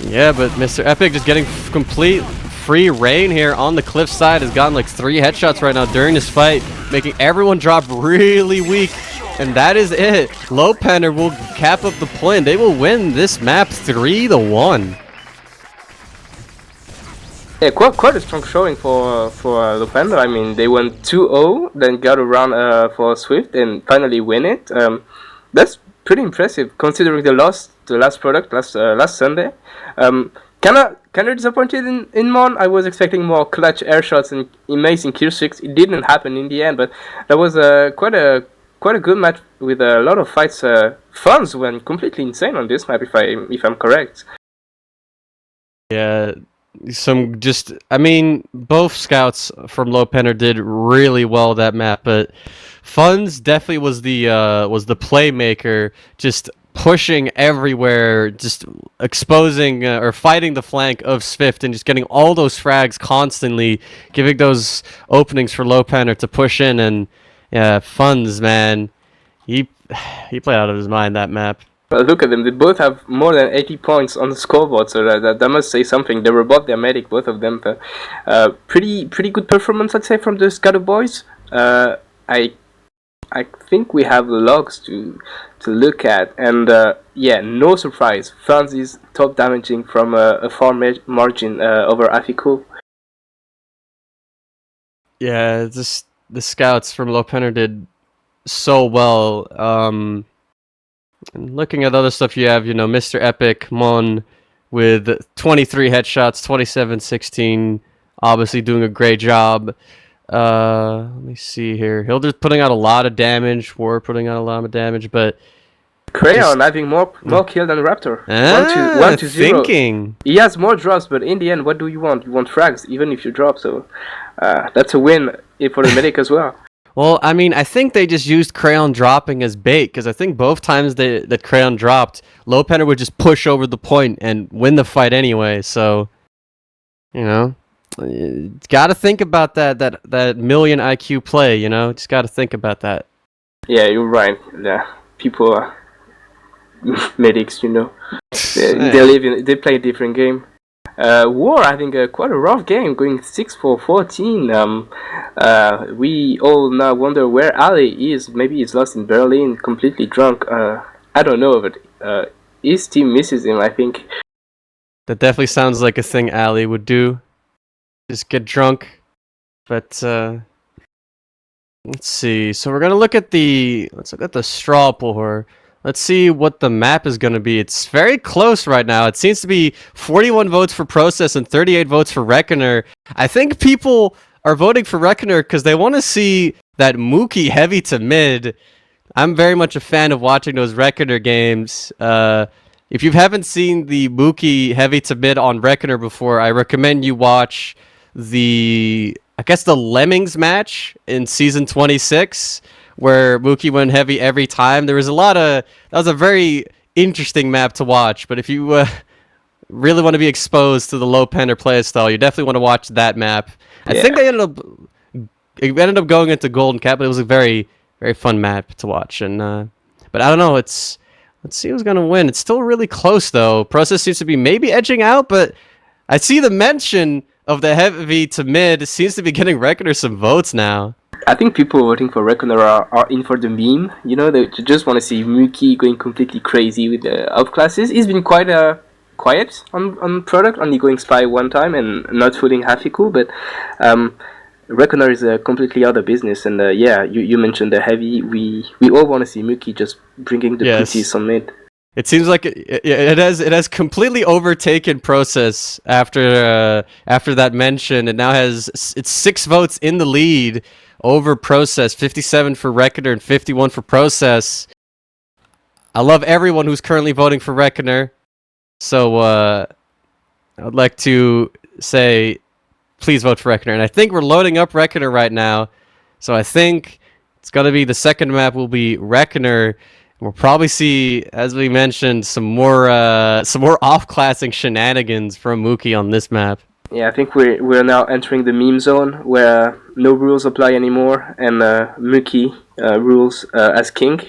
Speaker 1: Yeah, but Mr. Epic just getting complete free reign here on the cliffside. Has gotten like 3 headshots right now during this fight, making everyone drop really weak. And that is it. Lowpander will cap up the point. They will win this map 3-1.
Speaker 2: Yeah, quite a strong showing for Lowpander. I mean, they went 2-0, then got around for SVIFT and finally win it. That's pretty impressive considering the last product last Sunday. Kinda disappointed in Mon. I was expecting more clutch air shots and amazing kill streaks. It didn't happen in the end, but that was quite a good match with a lot of fights. Funds went completely insane on this map, if I'm correct.
Speaker 1: Yeah, I mean, both scouts from Lowpander did really well that map, but Funds definitely was the playmaker, just pushing everywhere, just exposing or fighting the flank of SVIFT and just getting all those frags constantly, giving those openings for Lowpander to push in. And yeah, Funds, man, he played out of his mind that map.
Speaker 2: Well, look at them. They both have more than 80 points on the scoreboard, so that must say something. They were both their medic, both of them. Pretty good performance, I'd say, from the Scatter boys. I think we have logs to look at, and yeah, no surprise. Funds is top damaging from a far margin over Happycool.
Speaker 1: Yeah, just the scouts from Lowpander did so well. And looking at other stuff, you have, Mr. Epic, Mon with 23 headshots, 27-16, obviously doing a great job. Let me see here. Hildreth putting out a lot of damage. War putting out a lot of damage, but
Speaker 2: Crayon having more kill than Raptor. 1-0.
Speaker 1: Thinking.
Speaker 2: He has more drops, but in the end, what do you want? You want frags, even if you drop. So that's a win for the medic as well.
Speaker 1: Well, I mean, I think they just used Crayon dropping as bait, because I think both times that Crayon dropped, Lowpander would just push over the point and win the fight anyway. So, you know, got to think about that million IQ play. You know, just got to think about that.
Speaker 2: Yeah, you're right. Yeah, people are medics. You know, they play a different game. War, I think, quite a rough game, going 6-14. We all now wonder where Ali is. Maybe he's lost in Berlin, completely drunk. I don't know, but his team misses him, I think.
Speaker 1: That definitely sounds like a thing Ali would do. Just get drunk. But let's see. So we're gonna look at the straw poll here. Let's see what the map is going to be. It's very close right now. It seems to be 41 votes for Process and 38 votes for Reckoner. I think people are voting for Reckoner because they want to see that Mookie heavy to mid. I'm very much a fan of watching those Reckoner games. If you haven't seen the Mookie heavy to mid on Reckoner before, I recommend you watch the Lemmings match in season 26. Where Mookie went heavy every time. That was a very interesting map to watch, but if you really want to be exposed to the Lowpander playstyle, you definitely want to watch that map. I think they ended up going into Golden Cap, but it was a very, very fun map to watch. And but I don't know, let's see who's gonna win. It's still really close though. Process seems to be maybe edging out, but I see the mention of the heavy to mid seems to be getting Reckoner some votes now.
Speaker 2: I think people voting for Reckoner are in for the meme. You know, they just want to see Mookie going completely crazy with the outclasses. He's been quite quiet on product, only going spy one time and not fooling Hafiku, but Reckoner is a completely other business. And you mentioned the heavy. We all want to see Mookie just bringing the putties on mid.
Speaker 1: It seems like it has completely overtaken Process after that mention. It now it's 6 votes in the lead over Process, 57 for Reckoner and 51 for Process. I love everyone who's currently voting for Reckoner. So I would like to say, please vote for Reckoner. And I think we're loading up Reckoner right now. So I think it's going to be the second map will be Reckoner. We'll probably see, as we mentioned, some more off-classing shenanigans from Mookie on this map.
Speaker 2: Yeah, I think we're now entering the meme zone where no rules apply anymore, and Mookie rules as king.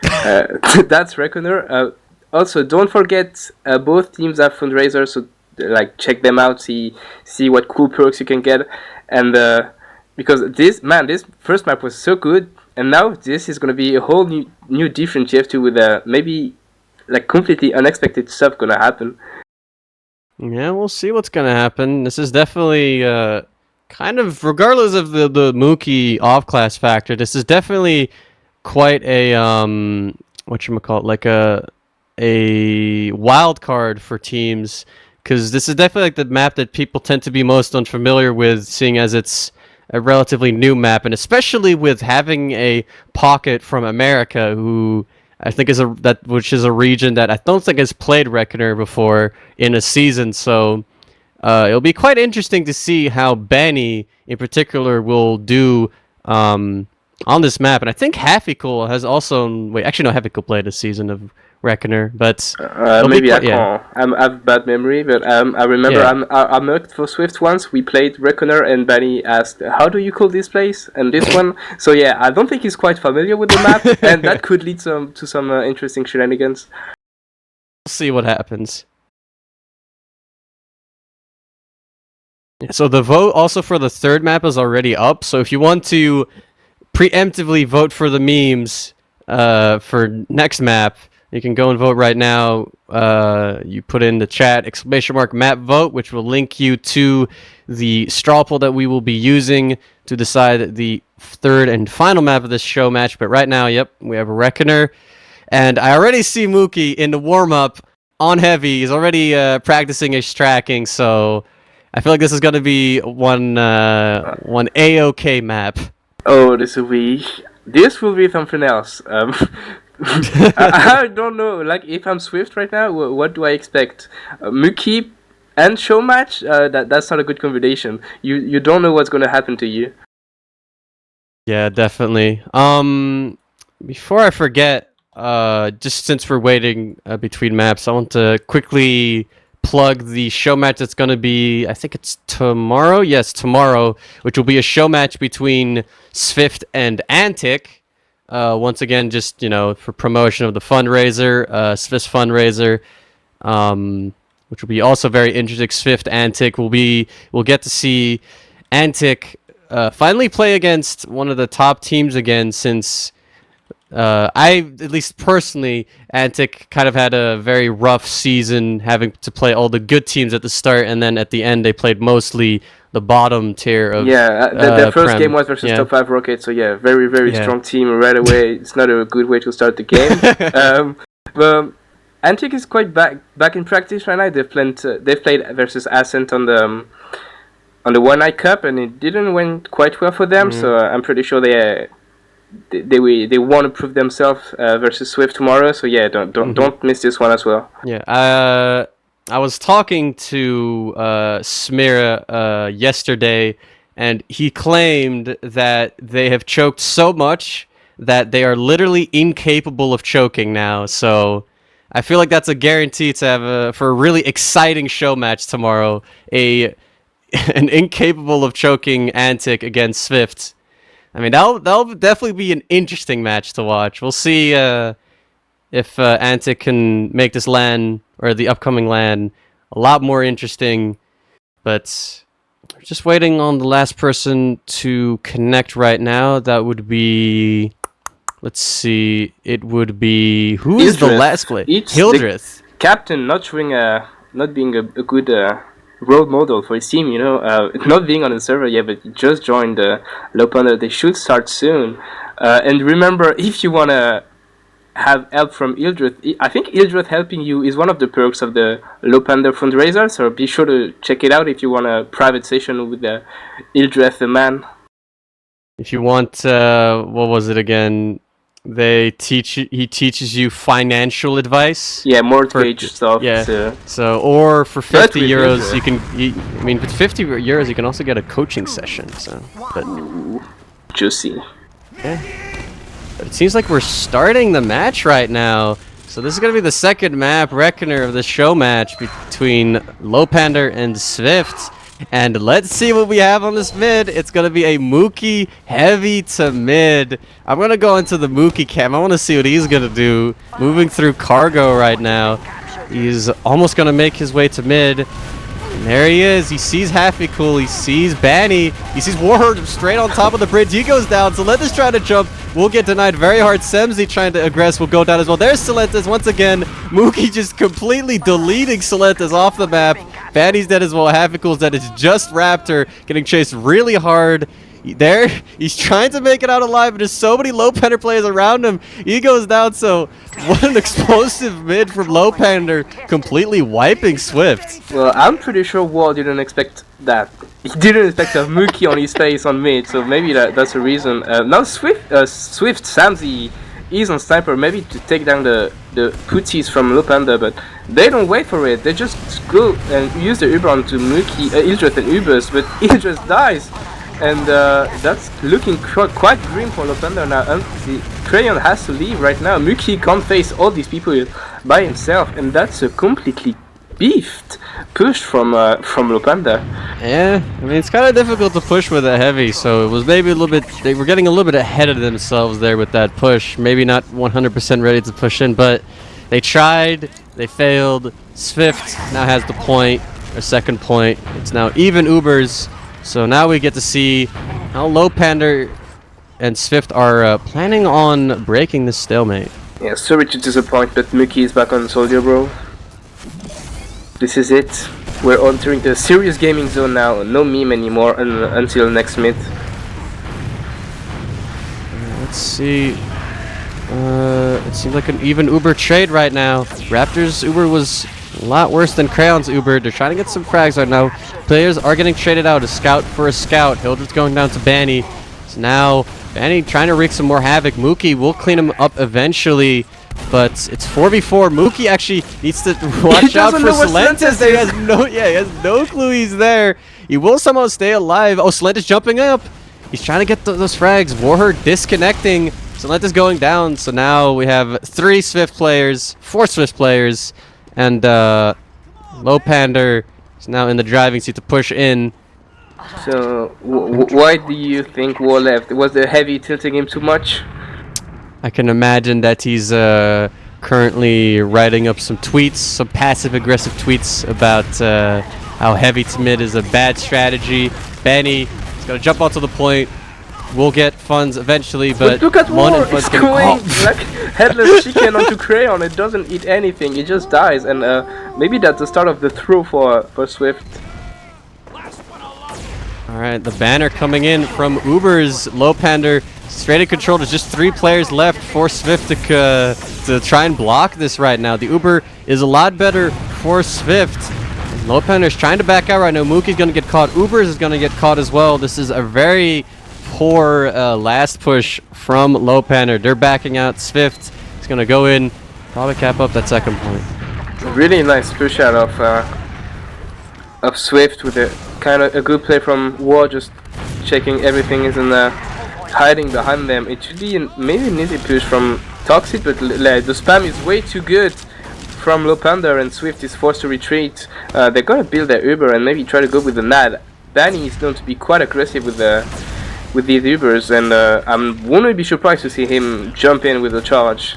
Speaker 2: That's Reckoner. Also, don't forget both teams have Fundraiser, so check them out, see what cool perks you can get, and because this first map was so good, and now this is gonna be a whole new different GF2 with maybe completely unexpected stuff gonna happen.
Speaker 1: Yeah, we'll see what's gonna happen. This is definitely kind of, regardless of the Mookie off-class factor, this is definitely quite a a wild card for teams, because this is definitely the map that people tend to be most unfamiliar with, seeing as it's a relatively new map, and especially with having a pocket from America, who I think which is a region that I don't think has played Reckoner before in a season. So it'll be quite interesting to see how Benny in particular will do on this map. And I think Hafikul has also Hafikul played a season of Reckoner, but
Speaker 2: maybe I can't. I have bad memory, but I remember I worked for SWIFT once. We played Reckoner, and Benny asked, "How do you call this place and this one?" So yeah, I don't think he's quite familiar with the map, and that could lead to some interesting shenanigans.
Speaker 1: We'll see what happens. So the vote also for the third map is already up. So if you want to preemptively vote for the memes for next map, you can go and vote right now. You put in the chat !map vote, which will link you to the straw poll that we will be using to decide the third and final map of this show match. But right now, we have a Reckoner. And I already see Mookie in the warm-up on heavy. He's already practicing his tracking, so I feel like this is going to be one A-OK map.
Speaker 2: Oh, this will be something else. I don't know. Like, if I'm Swift right now, what do I expect? Mookie and Showmatch? That's not a good combination. You don't know what's going to happen to you.
Speaker 1: Yeah, definitely. Before I forget, just since we're waiting between maps, I want to quickly plug the show match that's going to be, I think it's tomorrow? Yes, tomorrow, which will be a show match between SVIFT and Antic. Once again, just, for promotion of the fundraiser, SVIFT's fundraiser, which will be also very interesting. SVIFT, Antic, we'll get to see Antic finally play against one of the top teams again since at least personally, Antic kind of had a very rough season, having to play all the good teams at the start, and then at the end they played mostly the bottom tier of
Speaker 2: their first
Speaker 1: Prem.
Speaker 2: game was versus top 5 Rockets, so very, very strong team right away. It's not a good way to start the game. But Antic is quite back in practice right now. They've played versus Ascent on the One Night Cup, and it didn't went quite well for them. So I'm pretty sure they want to prove themselves versus Swift tomorrow. So don't miss this one as well.
Speaker 1: Yeah, I was talking to Smira yesterday, and he claimed that they have choked so much that they are literally incapable of choking now. So I feel like that's a guarantee to have for a really exciting show match tomorrow. An incapable of choking Antic against Swift. I mean, that'll definitely be an interesting match to watch. We'll see if Antic can make this LAN, or the upcoming LAN, a lot more interesting. But we're just waiting on the last person to connect right now. That would be... Let's see. It would be... Who is the last player? Hildreth.
Speaker 2: Captain not being a good... role model for his team, not being on the server yet, but he just joined Lowpander. They should start soon. And remember, if you want to have help from Hildreth, I think Hildreth helping you is one of the perks of the Lowpander fundraiser, so be sure to check it out if you want a private session with Hildreth Møn.
Speaker 1: If you want, what was it again? He teaches you financial advice.
Speaker 2: Yeah, mortgage stuff.
Speaker 1: Yeah. So, or for 50 euros, you can. With 50 euros, you can also get a coaching session. So, but
Speaker 2: juicy.
Speaker 1: Yeah. But it seems like we're starting the match right now. So this is gonna be the second map, Reckoner, of the show match between Lowpander and SVIFT. And let's see what we have on this mid. It's going to be a Mookie heavy to mid. I'm going to go into the Mookie cam. I want to see what he's going to do. Moving through cargo right now. He's almost going to make his way to mid. And there he is. He sees Happy Cool. He sees Banny. He sees Warherd straight on top of the bridge. He goes down. Solentis trying to jump. Will get denied very hard. Semzi trying to aggress will go down as well. There's Solentis once again. Mookie just completely deleting Solentis off the map. Banny's dead as well. Happy Cool's dead. It's just Raptor getting chased really hard. There, he's trying to make it out alive, but there's so many Lowpander players around him. He goes down, so what an explosive mid from Lowpander, completely wiping Swift.
Speaker 2: Well, I'm pretty sure Wall didn't expect that. He didn't expect a Mookie on his face on mid, so maybe that's the reason. Now Swift Samzi is on Sniper, maybe to take down the putties from Lowpander, but they don't wait for it. They just go and use the Uber onto Mookie, Hildreth and Ubers, but Hildreth dies. And that's looking quite grim for Lowpander now. Crayon has to leave right now. Mookie can't face all these people by himself, and that's a completely beefed push from Lowpander.
Speaker 1: Yeah, I mean, it's kind of difficult to push with a heavy, so it was maybe a little bit... They were getting a little bit ahead of themselves there with that push. Maybe not 100% ready to push in, but they tried, they failed. SVIFT now has the point, or second point. It's now even Ubers. So now we get to see how Lowpander and SVIFT are planning on breaking this stalemate.
Speaker 2: Yeah, sorry to disappoint, but Mookie is back on Soldier, bro. This is it. We're entering the serious gaming zone now. No meme anymore until next mid.
Speaker 1: Let's see. It seems like an even Uber trade right now. Raptors' Uber was a lot worse than Crayon's Uber. They're trying to get some frags right now. Players are getting traded out. A scout for a scout. Hildreth's going down to Banny. So now Benny trying to wreak some more havoc. Mookie will clean him up eventually, but it's 4v4. Mookie actually needs to watch out for Celentes. He has no clue he's there. He will somehow stay alive. Oh, Celentes jumping up. He's trying to get those frags. Warher disconnecting. Celentes going down. So now we have 4 Swift players, and Lowpander is now in the driving seat to push in.
Speaker 2: So, why do you think War left? Was the heavy tilting him too much?
Speaker 1: I can imagine that he's currently writing up some tweets, some passive-aggressive tweets about how heavy to mid is a bad strategy. Benny is going to jump onto the point. We'll get funds eventually, but
Speaker 2: look at
Speaker 1: Mon
Speaker 2: War!
Speaker 1: and Fun's
Speaker 2: It's
Speaker 1: gonna
Speaker 2: going like headless chicken onto Crayon. It doesn't eat anything. It just dies, and maybe that's the start of the throw for Swift.
Speaker 1: Alright, the banner coming in from Uber's Lowpander. Straight in control. There's just 3 players left for Swift to try and block this right now. The Uber is a lot better for Swift. Lowpander's trying to back out right now. Mookie's going to get caught. Uber's is going to get caught as well. This is a very poor last push from Lowpander. They're backing out. Swift is going to go in. Probably cap up that second point.
Speaker 2: Really nice push out of Swift with a kind of a good play from War, just checking everything isn't hiding behind them. It should be maybe an easy push from Toxic, but the spam is way too good from Lowpander, and Swift is forced to retreat. They're gonna build their Uber and maybe try to go with the NAD. Danny is known to be quite aggressive with these Ubers, and I wouldn't be surprised to see him jump in with a charge.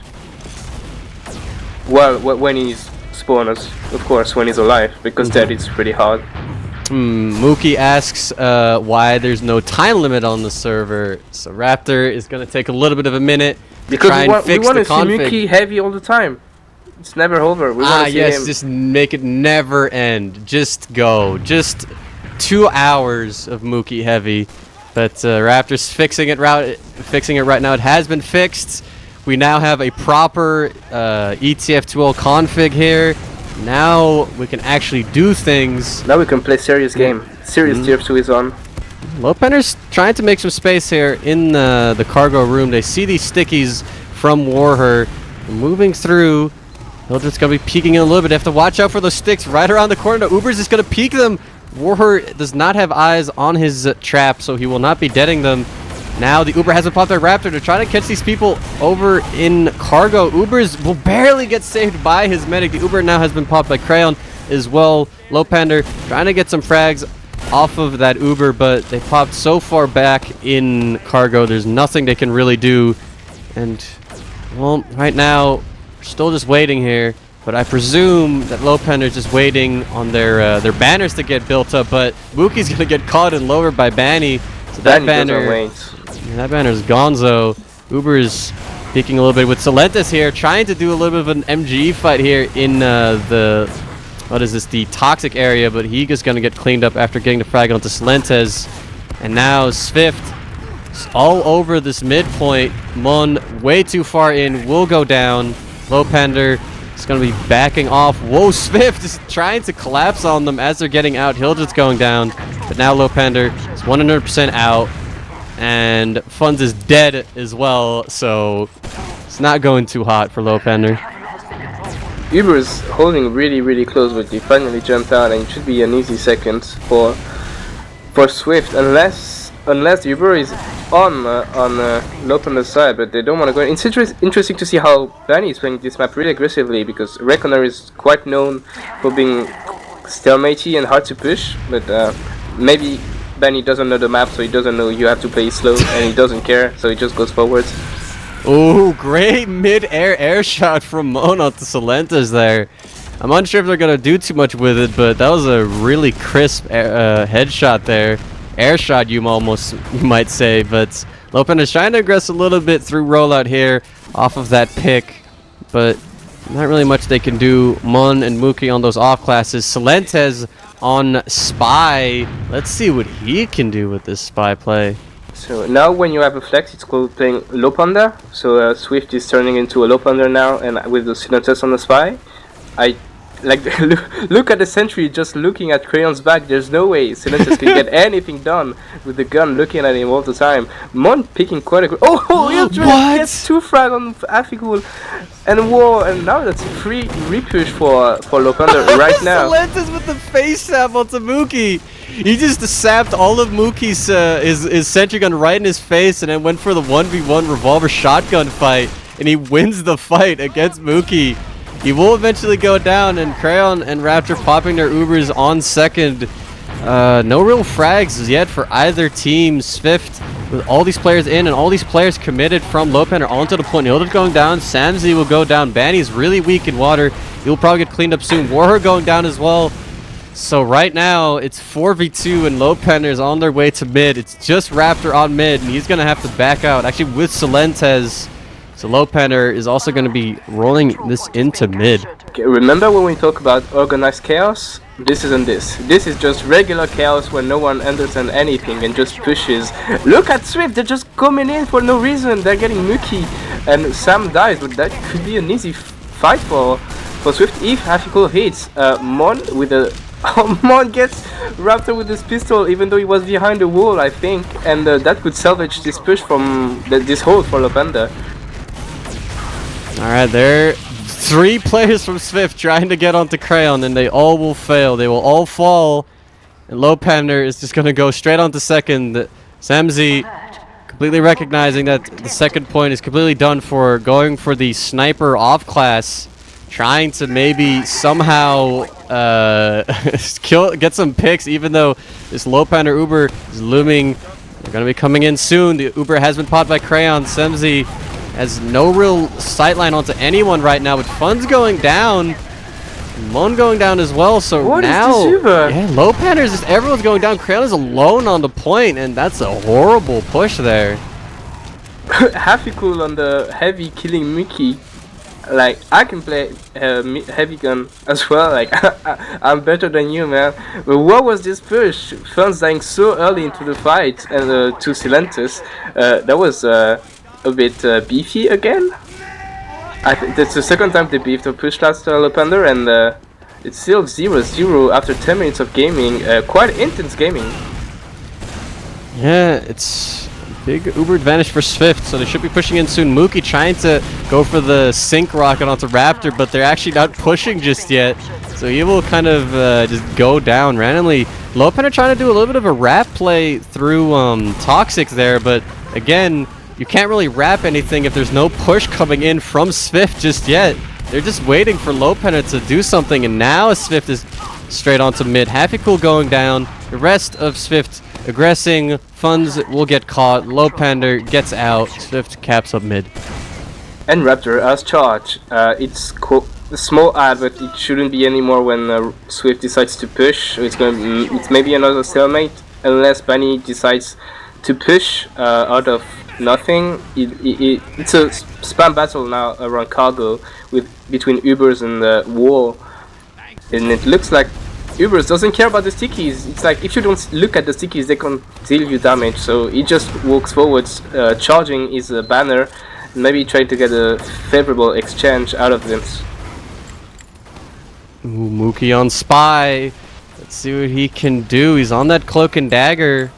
Speaker 2: Well, when he's spawners, of course, when he's alive, because that is pretty hard.
Speaker 1: Mookie asks why there's no time limit on the server. So Raptor is going to take a little bit of a minute to try and fix the config.
Speaker 2: We want to see Mookie heavy all the time. It's never over. We want to see him.
Speaker 1: Just make it never end. Just go. Just 2 hours of Mookie heavy. But Raptor's fixing it right now. It has been fixed. We now have a proper ETF2L config here. Now we can actually do things.
Speaker 2: Now we can play serious game. Serious TF2 is on.
Speaker 1: Lowpander's trying to make some space here in the cargo room. They see these stickies from Warher moving through. Hildreth's going to be peeking in a little bit. They have to watch out for those sticks right around the corner. The Uber's just going to peek them. Warher does not have eyes on his trap, so he will not be deading them. Now the Uber hasn't popped their Raptor. They're trying to catch these people over in cargo. Ubers will barely get saved by his medic. The Uber now has been popped by Crayon as well. Lowpander trying to get some frags off of that Uber, but they popped so far back in cargo. There's nothing they can really do. And, well, right now, we're still just waiting here. But I presume that Lowpander's just waiting on their banners to get built up. But Mookie's going to get caught and lowered by Banny. So that banner's gonzo. Uber's peeking a little bit with Celentes here, trying to do a little bit of an MGE fight here in the toxic area, but he is going to get cleaned up after getting the frag onto Celentes. And now Swift is all over this midpoint. Mon way too far in, will go down. Lowpander is going to be backing off. Whoa, Swift is trying to collapse on them as they're getting out. Hildreth's going down, but now Lowpander is 100% out. And Funds is dead as well, so it's not going too hot for Lowpander.
Speaker 2: Uber is holding really close, but he finally jumped out, and it should be an easy second for Swift, unless Uber is on Lowpander's side, but they don't want to go in. It's interesting to see how Banny is playing this map really aggressively, because Reckoner is quite known for being stalemate-y and hard to push, but maybe Benny doesn't know the map, so he doesn't know you have to play slow, and he doesn't care, so he just goes forwards.
Speaker 1: Oh, great mid-air air shot from Mon onto Celentes there. I'm unsure if they're going to do too much with it, but that was a really crisp headshot there. Air shot, you might say, but Lowpander's trying to aggress a little bit through rollout here off of that pick, but not really much they can do. Mon and Mookie on those off classes. Celentes on Spy. Let's see what he can do with this Spy play.
Speaker 2: So now when you have a flex, it's called playing Lowpander. So Swift is turning into a Lowpander now, and with the Celentes on the Spy. I like look at the sentry just looking at Crayon's back. There's no way Silentus can get anything done with the gun looking at him all the time. Mon picking quite a good. Oh, Hildreth gets 2 frag on Afikul and War, and now that's 3 repush for Lowpander right now.
Speaker 1: Silentus with the face sap onto Mookie. He just sapped all of Mookie's his sentry gun right in his face, and then went for the 1v1 revolver shotgun fight, and he wins the fight against Mookie. He will eventually go down, and Crayon and Raptor popping their Ubers on second. No real frags yet for either team. SVIFT with all these players in and all these players committed from Lowpander onto the point. Hildreth going down. Samzy will go down. Banny's really weak in water. He'll probably get cleaned up soon. Warher going down as well. So right now, it's 4v2 and Lowpander's on their way to mid. It's just Raptor on mid, and he's going to have to back out. Actually, with Silentes. So Lowpander is also going to be rolling this into mid.
Speaker 2: Okay, remember when we talk about organized chaos? This isn't this. This is just regular chaos where no one understands anything and just pushes. Look at SVIFT, they're just coming in for no reason. They're getting Mookie and Sam dies, but that could be an easy fight for SVIFT if Afikul hits. Mon with a... Mon gets Raptor with his pistol even though he was behind the wall, I think. And that could salvage this push from this hold for Lowpander.
Speaker 1: Alright, there are 3 players from SVIFT trying to get onto Crayon, and they all will fail. They will all fall, and Lowpander is just going to go straight onto second. Samzy completely recognizing that the second point is completely done for, going for the sniper off class, trying to maybe somehow get some picks, even though this Lowpander Uber is looming. They're going to be coming in soon. The Uber has been popped by Crayon. Samzy has no real sightline onto anyone right now, with Fun's going down, Mon going down as well. So
Speaker 2: what
Speaker 1: now,
Speaker 2: is this Uber?
Speaker 1: yeah, Lowpander's just everyone's going down. Crayon is alone on the point, and that's a horrible push there.
Speaker 2: Afikul on the heavy killing Mookie. Like, I can play heavy gun as well. Like, I'm better than you, man. But what was this push? Fun's dying so early into the fight, and to Silentus, that was a bit beefy again. That's the second time they beefed or pushed last Lowpander, and it's still 0-0 after 10 minutes of gaming. Quite intense gaming.
Speaker 1: Yeah, it's a big Uber advantage for SVIFT, so they should be pushing in soon. Mookie trying to go for the sync rocket onto Raptor, but they're actually not pushing just yet. So he will kind of just go down randomly. Lowpander trying to do a little bit of a wrap play through Toxic there, but again, you can't really wrap anything if there's no push coming in from SVIFT just yet. They're just waiting for Lowpander to do something, and now SVIFT is straight onto mid. Happycool going down. The rest of SVIFT aggressing. Funds will get caught. Lowpander gets out. SVIFT caps up mid.
Speaker 2: And Raptor as charge. It's a small ad, but it shouldn't be anymore when SVIFT decides to push. It's maybe another stalemate unless Bunny decides to push out of nothing. It's a spam battle now around cargo between Ubers and the wall, and it looks like Ubers doesn't care about the stickies. It's like if you don't look at the stickies, they can deal you damage. So he just walks forwards, charging his banner, and maybe trying to get a favorable exchange out of them.
Speaker 1: Ooh, Mookie on spy. Let's see what he can do. He's on that cloak and dagger.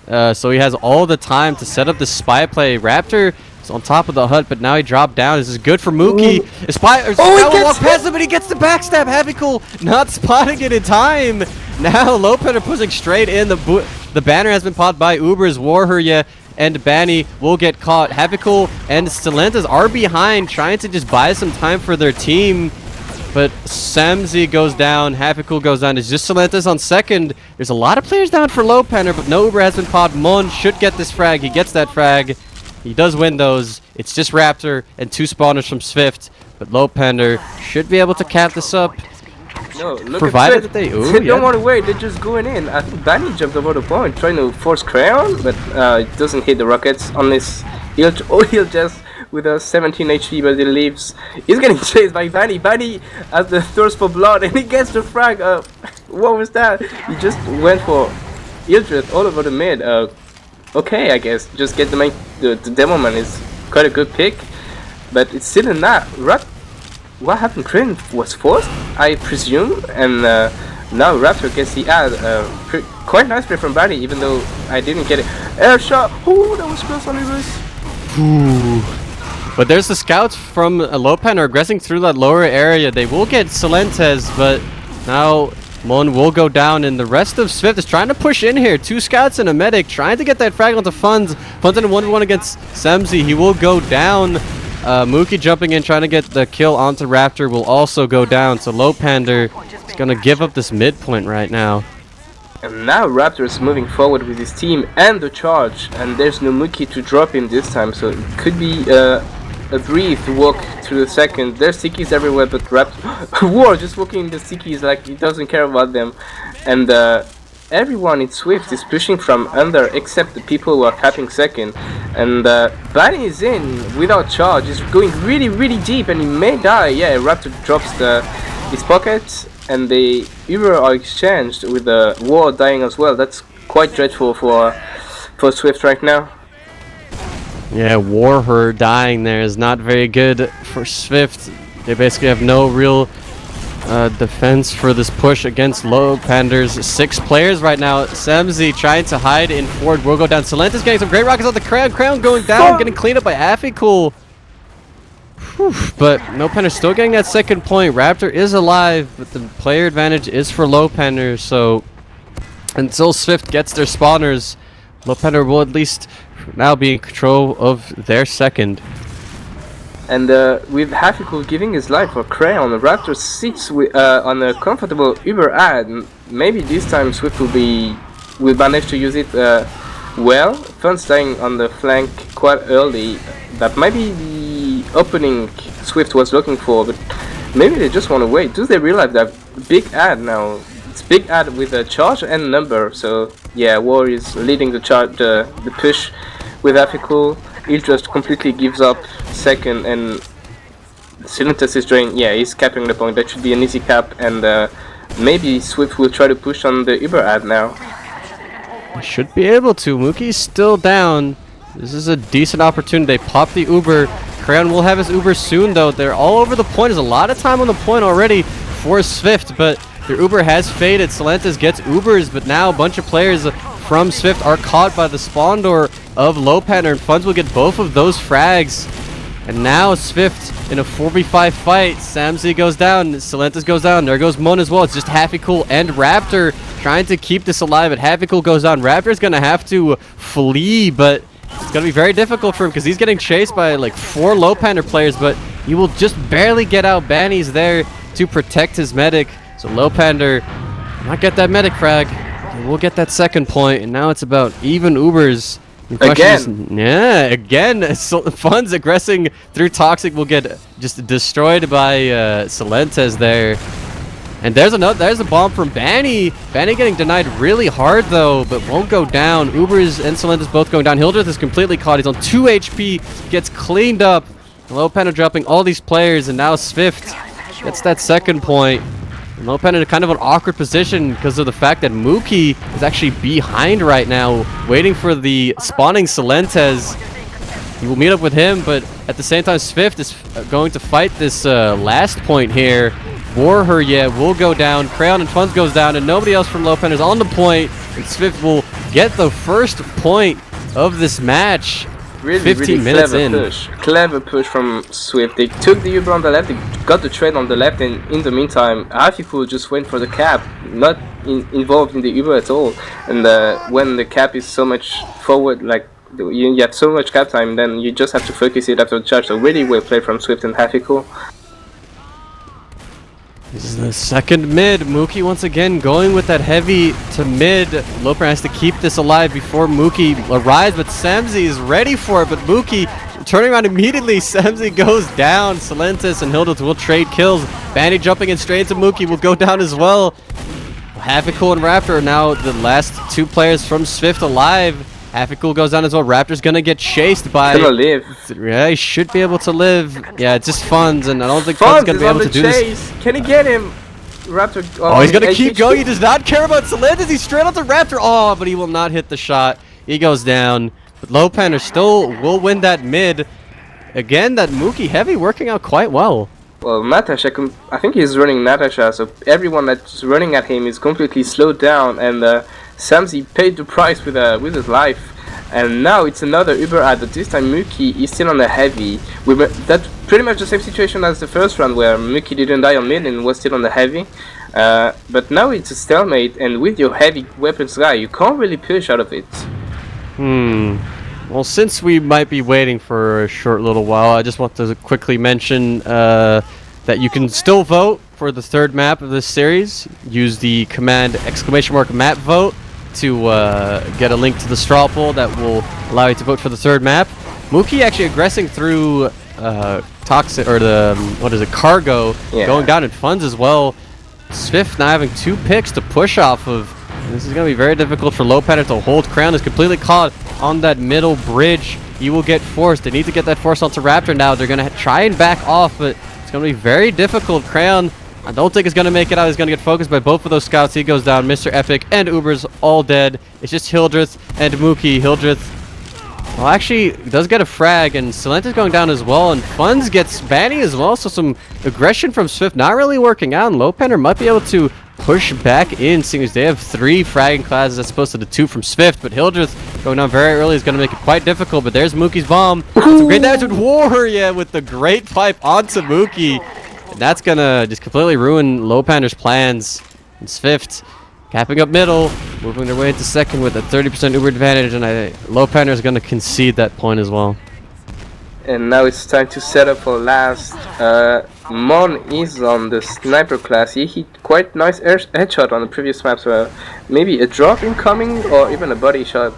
Speaker 1: So he has all the time to set up the spy play. Raptor is on top of the hut, but now he dropped down. This is good for Mookie. Spy will walk past him, but he gets the backstab. Happycool not spotting it in time. Now Lowpander pushing straight in. The banner has been popped by Ubers. Warherya and Banny will get caught. Happycool and Stellantis are behind, trying to just buy some time for their team. But Samzy goes down, Happycool goes down. It's just Stellantis on second. There's a lot of players down for Lowpander, but no Uber has been popped. Mon should get this frag. He gets that frag. He does win those. It's just Raptor and 2 spawners from SVIFT. But Lowpander should be able to cap this up.
Speaker 2: No, look
Speaker 1: provided
Speaker 2: at
Speaker 1: that they
Speaker 2: don't want to wait. They're just going in. I think Banny jumped over the point, trying to force Crayon, but it doesn't hit the rockets unless he'll just with a 17 HP, but he leaves. He's getting chased by Banny. Banny has the thirst for blood, and he gets the frag. What was that? He just went for Hildreth all over the mid. Okay, I guess just get the demo man is quite a good pick, but it's still in that. what happened? Crane was forced, I presume, and now Raptor gets the ad. Quite nice play from Barry, even though I didn't get it. Air shot! Oh, that was close on reverse.
Speaker 1: Ooh. But there's the scouts from Lowpander aggressing through that lower area. They will get Silentes, but now Møn will go down, and the rest of Swift is trying to push in here. 2 scouts and a medic, trying to get that frag onto Funds. Funds in a 1v1 against Semzi. He will go down. Mookie jumping in, trying to get the kill onto Raptor, will also go down. So Lowpander is going to give up this midpoint right now.
Speaker 2: And now Raptor is moving forward with his team and the charge, and there's no Mookie to drop him this time, so it could be a breathe to walk through the second. There's stickies everywhere, but Raptor War just walking in the stickies like he doesn't care about them. And everyone in Swift is pushing from under except the people who are capping second. And Bunny is in without charge. He's going really, really deep, and he may die. Yeah, Raptor drops his pocket, and the Uber are exchanged with the War dying as well. That's quite dreadful for Swift right now.
Speaker 1: Yeah, Warher dying there is not very good for Swift. They basically have no real defense for this push against Lowpander's 6 players right now. Semzi trying to hide in forward. Will go down. Silentes getting some great rockets on the Crown. Crown going down, getting cleaned up by Affycool. But Lowpander still getting that second point. Raptor is alive, but the player advantage is for Lowpander. So until Swift gets their spawners, Lowpander will at least now be in control of their second.
Speaker 2: And with Affycool giving his life for Crayon, Raptor sits on a comfortable Uber ad. Maybe this time Swift will manage to use it well. Fun's dying on the flank quite early. That might be the opening Swift was looking for, but maybe they just want to wait. Do they realize that big ad now? It's big ad with a charge and number. So yeah, War is leading the push with Affycool. Hildreth completely gives up second, and Silentes is drained. Yeah, he's capping the point. That should be an easy cap, and maybe Swift will try to push on the Uber ad now.
Speaker 1: Should be able to. Mookie's still down. This is a decent opportunity. They pop the Uber. Crayon will have his Uber soon, though. They're all over the point. There's a lot of time on the point already for Swift, but their Uber has faded. Silentes gets Ubers, but now a bunch of players from Swift are caught by the spawn door of Lowpander, and Funds will get both of those frags. And now Swift in a 4v5 fight. Samzi goes down, Silentes goes down, there goes Møn as well. It's just Affycool and Raptor trying to keep this alive, but Affycool goes down. Raptor's gonna have to flee, but it's gonna be very difficult for him because he's getting chased by like 4 Lowpander players, but he will just barely get out. Banny's there to protect his medic, so Lowpander not get that medic frag. We'll get that second point, and now it's about even Ubers. Again, Funds aggressing through Toxic will get just destroyed by Silentes there. And there's a bomb from Banny. Banny getting denied really hard though, but won't go down. Ubers and Silentes both going down. Hildreth is completely caught. He's on 2 HP, gets cleaned up. Lowpander dropping all these players, and now Swift gets that second point. Lowpander in kind of an awkward position because of the fact that Mookie is actually behind right now, waiting for the spawning Silentes. He will meet up with him, but at the same time, Swift is going to fight this last point here. Warher, yeah, will go down. Crayon and Funds goes down, and nobody else from Lowpander is on the point. And Swift will get the first point of this match.
Speaker 2: Really,
Speaker 1: 15 minutes in.
Speaker 2: Clever push from Swift. They took the Uber on the left, they got the trade on the left, and in the meantime, Affycool just went for the cap, not involved in the Uber at all. And when the cap is so much forward, like you have so much cap time, then you just have to focus it after the charge. So really well played from Swift and Affycool.
Speaker 1: This is the second mid. Mookie once again going with that heavy to mid. Lowpander has to keep this alive before Mookie arrives, but Samzi is ready for it. But Mookie turning around immediately. Samzi goes down. Silentes and Hildreth will trade kills. Bandy jumping in straight into Mookie will go down as well. Affycool and Raptor are now the last 2 players from Swift alive. Affycool goes down as well. Raptor's gonna get chased by...
Speaker 2: He's gonna live.
Speaker 1: Yeah, he should be able to live. Yeah, it's just Funds, and I don't think Funds gonna be able to do this.
Speaker 2: Can he get him? Raptor...
Speaker 1: Oh, he's gonna keep going. He does not care about Silentes. He's straight onto Raptor. Oh, but he will not hit the shot. He goes down. But Lowpander still will win that mid. Again, that Mookie heavy working out quite well.
Speaker 2: Well, Natasha, I think he's running Natasha, so everyone that's running at him is completely slowed down, and Samzy paid the price with his life. And now it's another Uber ad, but this time Mookie is still on the heavy. That's pretty much the same situation as the first round, where Mookie didn't die on mid and was still on the heavy. But now it's a stalemate, and with your heavy weapons guy, you can't really push out of it.
Speaker 1: Well, since we might be waiting for a short little while, I just want to quickly mention that you can still vote for the third map of this series. Use the command !map vote to get a link to the straw poll that will allow you to vote for the third map. Mookie actually aggressing through toxic, or the cargo, going down in funds as well. SVIFT now having 2 picks to push off of. This is going to be very difficult for Lowpander to hold. Crayon is completely caught on that middle bridge. He will get forced. They need to get that force onto Raptor now. They're going to try and back off, but it's going to be very difficult. Crayon, I don't think he's going to make it out. He's going to get focused by both of those scouts. He goes down. Mr. Epic and Uber's all dead. It's just Hildreth and Mookie. Hildreth, well, actually, does get a frag, and Silenta's going down as well, and Funds gets Banny as well, so some aggression from SVIFT not really working out, and Lowpander might be able to push back in, seeing as they have 3 fragging classes as opposed to the 2 from SVIFT, but Hildreth going down very early is going to make it quite difficult, but there's Mookie's bomb. Some great damage with Warrior with the great pipe onto Mookie. And that's going to just completely ruin Lowpander's plans. And SVIFT capping up middle, moving their way into second with a 30% Uber advantage, and Lowpander is going to concede that point as well.
Speaker 2: And now it's time to set up for last. Mon is on the sniper class. He hit quite nice headshot on the previous map, so maybe a drop incoming or even a body shot.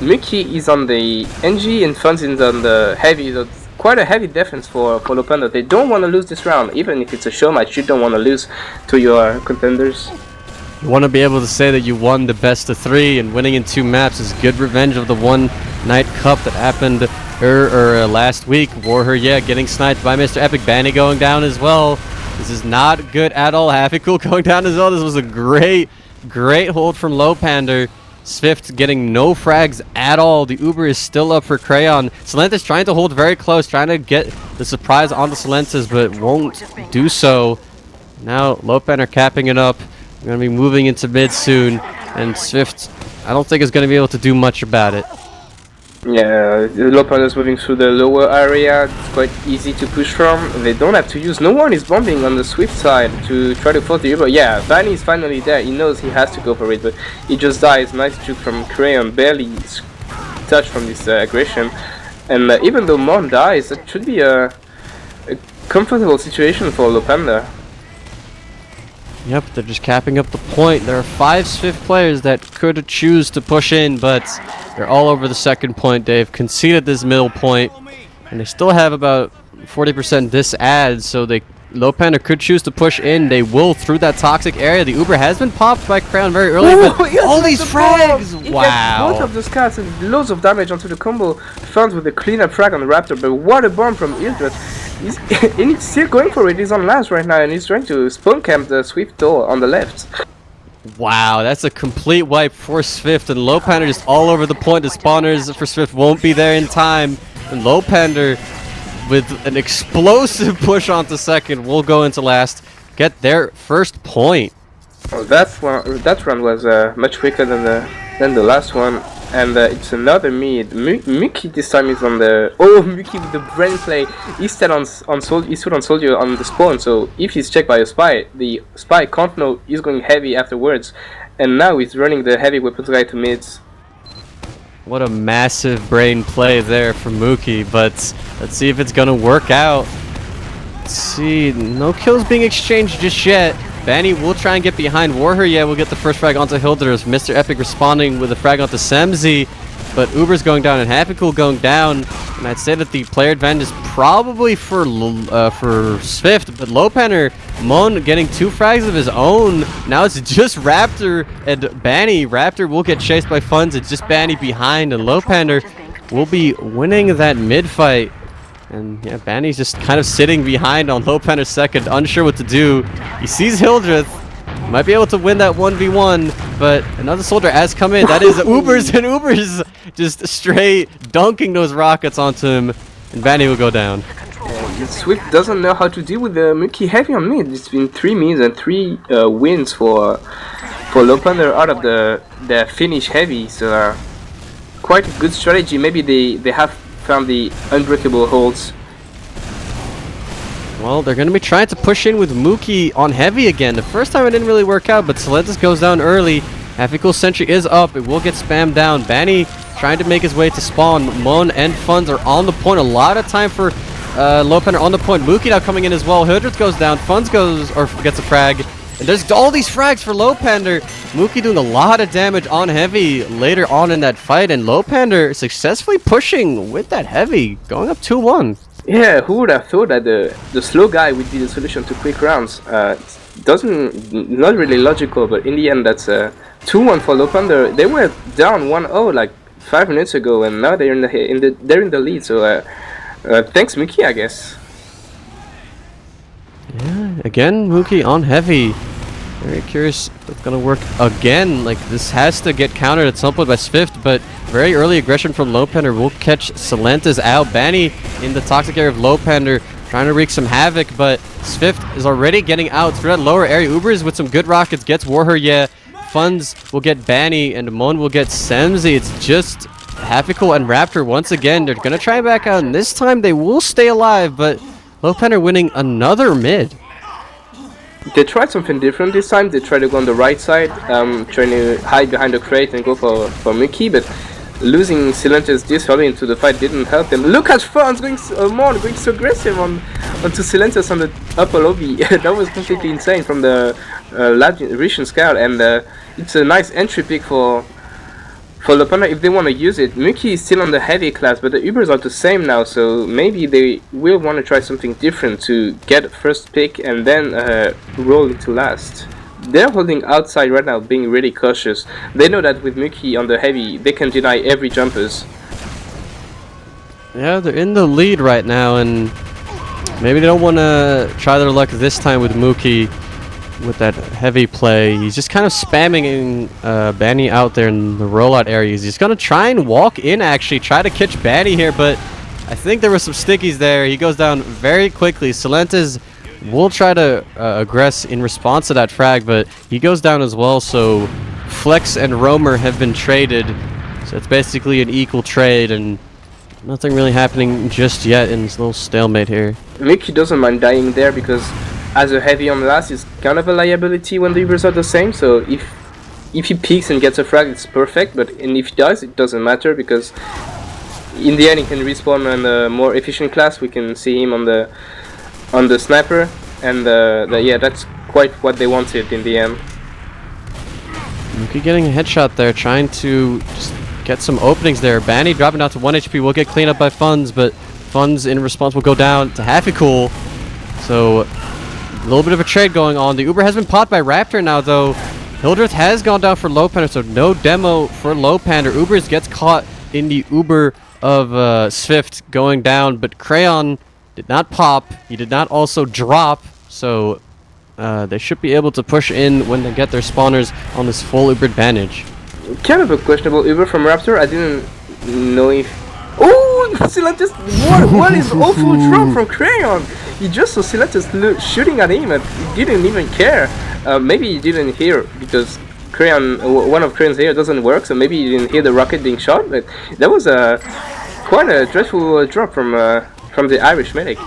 Speaker 2: Mookie is on the NG and Funds is on the heavy. So it's quite a heavy defense for Lowpander. They don't want to lose this round, even if it's a show match. You don't want to lose to your contenders.
Speaker 1: You want to be able to say that you won the best of 3, and winning in 2 maps is good revenge of the one night cup that happened last week. Warrior getting sniped by Mr. Epic. Banny going down as well. This is not good at all. Happy Cool going down as well. This was a great hold from Lowpander. SVIFT getting no frags at all. The Uber is still up for Crayon. Silenta's trying to hold very close, trying to get the surprise on the Silentas, but won't do so. Now Lowpander capping it up. We're going to be moving into mid soon, and SVIFT, I don't think is going to be able to do much about it.
Speaker 2: Yeah, the Lowpander is moving through the lower area. It's quite easy to push from. They don't have to use. No one is bombing on the SVIFT side to try to force the Uber. Yeah, Banny is finally there. He knows he has to go for it, but he just dies. Nice juke from Crayon. Barely touched from this aggression. And even though Mon dies, it should be a comfortable situation for Lowpander.
Speaker 1: Yep, they're just capping up the point. There are 5 SVIFT players that could choose to push in, but they're all over the second point. They've conceded this middle point, and they still have about 40% this ad, so Lowpander could choose to push in. They will through that toxic area. The Uber has been popped by Crown very early, but all these frags! Wow!
Speaker 2: Both of the scouts and loads of damage onto the combo. Funds with a cleanup frag on the Raptor, but what a bomb from Hildreth. And he's still going for it. He's on last right now, and he's trying to spawn camp the SVIFT door on the left.
Speaker 1: Wow, that's a complete wipe for SVIFT, and Lowpander just all over the point. The spawners for SVIFT won't be there in time, and Lowpander with an explosive push onto second will go into last, get their first point.
Speaker 2: Oh, that run was much quicker than the last one. And it's another mid. Mookie this time is on the... Oh, Mookie with the brain play. He stood on Soldier on the spawn, so if he's checked by a spy, the spy can't know he's going heavy afterwards. And now he's running the heavy weapons guy to mids.
Speaker 1: What a massive brain play there from Mookie, but let's see if it's going to work out. Let's see, no kills being exchanged just yet. Banny will try and get behind Warrior. Yeah, we'll get the first frag onto Hildreth. Mr. Epic responding with a frag onto Samzy, but Uber's going down and Happy Cool going down. And I'd say that the player advantage is probably for SVIFT, but Lowpander, Mon getting 2 frags of his own. Now it's just Raptor and Banny. Raptor will get chased by Funds. It's just Banny behind, and Lowpander will be winning that mid fight. And yeah, Banny's just kind of sitting behind on Lowpander's second, unsure what to do. He sees Hildreth, might be able to win that 1v1, but another soldier has come in. That is Ubers, and Ubers just straight dunking those rockets onto him, and Banny will go down.
Speaker 2: Swift doesn't know how to deal with the Mookie heavy on mid. It's been 3 mids and 3 wins for Lowpander out of the Finnish heavy, so quite a good strategy. Maybe they have found the unbreakable holds.
Speaker 1: Well, they're going to be trying to push in with Mookie on heavy again. The first time it didn't really work out, but Silentis goes down early. Happy Cool Sentry is up. It will get spammed down. Banny trying to make his way to spawn. Møn and Funds are on the point. A lot of time for Lowpander on the point. Mookie now coming in as well. Hildreth goes down. Funds gets a frag. And there's all these frags for Lowpander. Mookie doing a lot of damage on heavy later on in that fight. And Lowpander successfully pushing with that heavy, going up 2-1.
Speaker 2: Yeah, who would have thought that the slow guy would be the solution to quick rounds? Not really logical, but in the end, that's 2-1 for Lowpander. They were down 1-0 like 5 minutes ago, and now they're in the lead. So thanks, Mookie, I guess.
Speaker 1: Yeah, again, Mookie on heavy. Very curious if it's gonna work again. Like, this has to get countered at some point by SVIFT, but very early aggression from Lowpander will catch Silentis out. Banny in the toxic area of Lowpander, trying to wreak some havoc, but SVIFT is already getting out through that lower area. Ubers with some good rockets gets Warher, yeah. Funds will get Banny, and Møn will get Semzi. It's just Happy Cool and Raptor once again. They're gonna try back out, and this time they will stay alive, but Lowpander winning another mid.
Speaker 2: They tried something different this time. They tried to go on the right side, trying to hide behind the crate and go for Mookie, but losing Silentis this early into the fight didn't help them. Look at Funds going so aggressive onto Silentis on the upper lobby. That was completely insane from the Latin scout, and it's a nice entry pick for Lowpander if they want to use it. Mookie is still on the heavy class, but the Ubers are the same now, so maybe they will want to try something different to get first pick and then roll into last. They're holding outside right now, being really cautious. They know that with Mookie on the heavy, they can deny every jumpers.
Speaker 1: Yeah, they're in the lead right now, and maybe they don't want to try their luck this time with Mookie with that heavy play. He's just kind of spamming Banny out there in the rollout areas. He's going to try and walk in, actually, try to catch Banny here, but I think there were some stickies there. He goes down very quickly. Silentis will try to aggress in response to that frag, but he goes down as well, so Flex and Roamer have been traded. So it's basically an equal trade, and nothing really happening just yet in this little stalemate here.
Speaker 2: Mookie doesn't mind dying there because as a heavy on last is kind of a liability when the Ubers are the same, so if he peeks and gets a frag, it's perfect, but if he dies, it doesn't matter, because in the end he can respawn on a more efficient class. We can see him on the sniper, and yeah, that's quite what they wanted in the end.
Speaker 1: Mookie getting a headshot there, trying to just get some openings there. Banny dropping down to 1 HP, will get cleaned up by Funds, but Funds in response will go down to Happy Cool. So a little bit of a trade going on. The Uber has been popped by Raptor now, though. Hildreth has gone down for Lowpander, so no demo for Lowpander. Ubers gets caught in the Uber of SVIFT going down, but Crayon did not pop. He did not also drop, so they should be able to push in when they get their spawners on this full Uber advantage.
Speaker 2: Kind of a questionable Uber from Raptor. I didn't know if... Oh, Silentis! What is awful drop from Crayon? He just saw Silentis shooting at him and he didn't even care. Maybe he didn't hear because one of Crayon's hair doesn't work, so maybe he didn't hear the rocket being shot. But that was quite a dreadful drop from the Irish medic.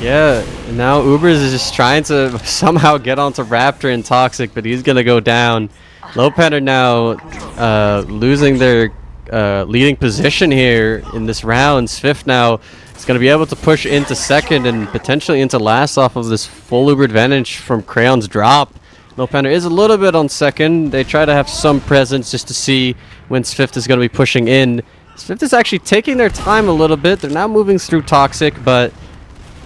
Speaker 1: Yeah, and now Ubers is just trying to somehow get onto Raptor and Toxic, but he's gonna go down. Lowpander now losing their leading position here in this round. SVIFT now is going to be able to push into second and potentially into last off of this full Uber advantage from Crayon's drop. Lowpander is a little bit on second. They try to have some presence just to see when SVIFT is going to be pushing in. SVIFT is actually taking their time a little bit. They're now moving through Toxic, but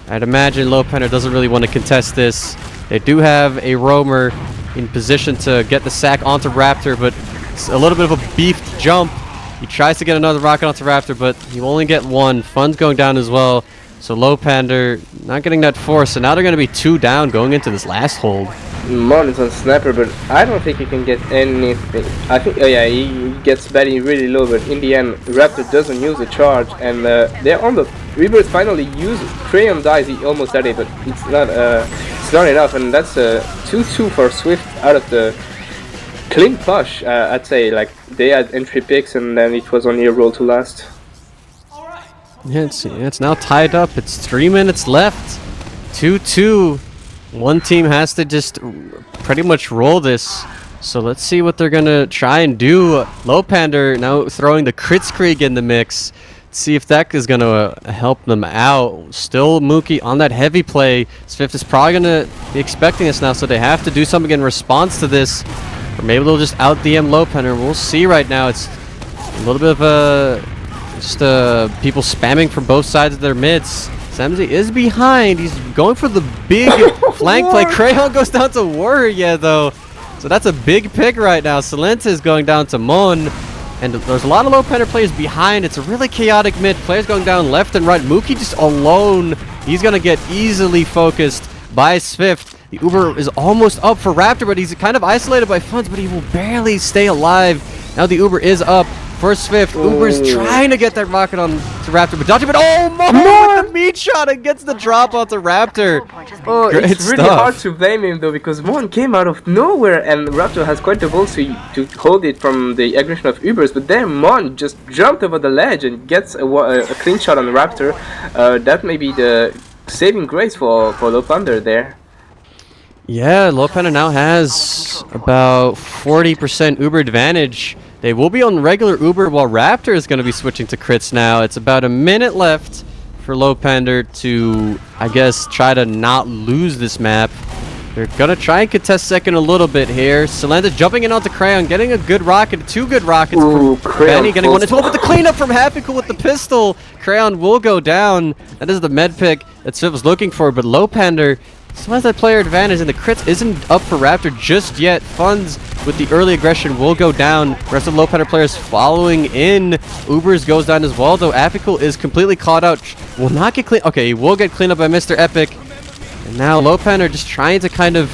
Speaker 1: I'd imagine Lowpander doesn't really want to contest this. They do have a roamer in position to get the sack onto Raptor, but it's a little bit of a beefed jump. He tries to get another rocket onto Raptor, but he will only get one. Fun's going down as well. So Lowpander not getting that force, so now they're going to be 2 down going into this last hold.
Speaker 2: Møn is on sniper, but I don't think he can get anything. I think, oh yeah, he gets batting really low, but in the end, Raptor doesn't use the charge, and they're on the Rebirth finally used Crayon dice. He almost had it, but it's not enough, and that's a 2-2 for Swift out of the clean push. I'd say, like, they had entry picks, and then it was only a roll to last.
Speaker 1: Yeah, it's now tied up. It's 3 minutes left. 2-2. One team has to just pretty much roll this. So let's see what they're gonna try and do. Lowpander now throwing the Kritzkrieg in the mix. See if that is gonna help them out. Still Mookie on that heavy play. SVIFT is probably gonna be expecting this now, so they have to do something in response to this. Or maybe they'll just out DM Lowpander. We'll see right now. It's a little bit of just people spamming from both sides of their mids. Semzi is behind. He's going for the big flank play. Crayon goes down to Warrior though. So that's a big pick right now. Silenta is going down to Mon. And there's a lot of Lowpander players behind. It's a really chaotic mid. Players going down left and right. Mookie just alone. He's going to get easily focused by SVIFT. The Uber is almost up for Raptor, but he's kind of isolated by Funds, but he will barely stay alive. Now the Uber is up for SVIFT. Uber's trying to get that rocket on to Raptor, but dodging it. Oh, Mon with the meat shot and gets the drop onto Raptor.
Speaker 2: Oh,
Speaker 1: Great
Speaker 2: it's really hard to blame him though, because Mon came out of nowhere and Raptor has quite the balls to hold it from the aggression of Ubers, but then Mon just jumped over the ledge and gets a clean shot on Raptor. That may be the saving grace for Lowpander there.
Speaker 1: Yeah, Lowpander now has about 40% Uber advantage. They will be on regular Uber while Raptor is going to be switching to crits now. It's about a minute left for Lowpander to, I guess, try to not lose this map. They're going to try and contest second a little bit here. Silenta jumping in onto Crayon, getting a good rocket, 2 good rockets from Benny, getting one as well, but the cleanup from Happy Cool with the pistol. Crayon will go down. That is the med pick that Swift was looking for, but Lowpander still has that player advantage, and the crits isn't up for Raptor just yet. Funds with the early aggression will go down. Rest of Lowpander players following in. Ubers goes down as well, though Apical is completely caught out. Will not get clean. Okay, he will get cleaned up by Mr. Epic. And now Lowpander just trying to kind of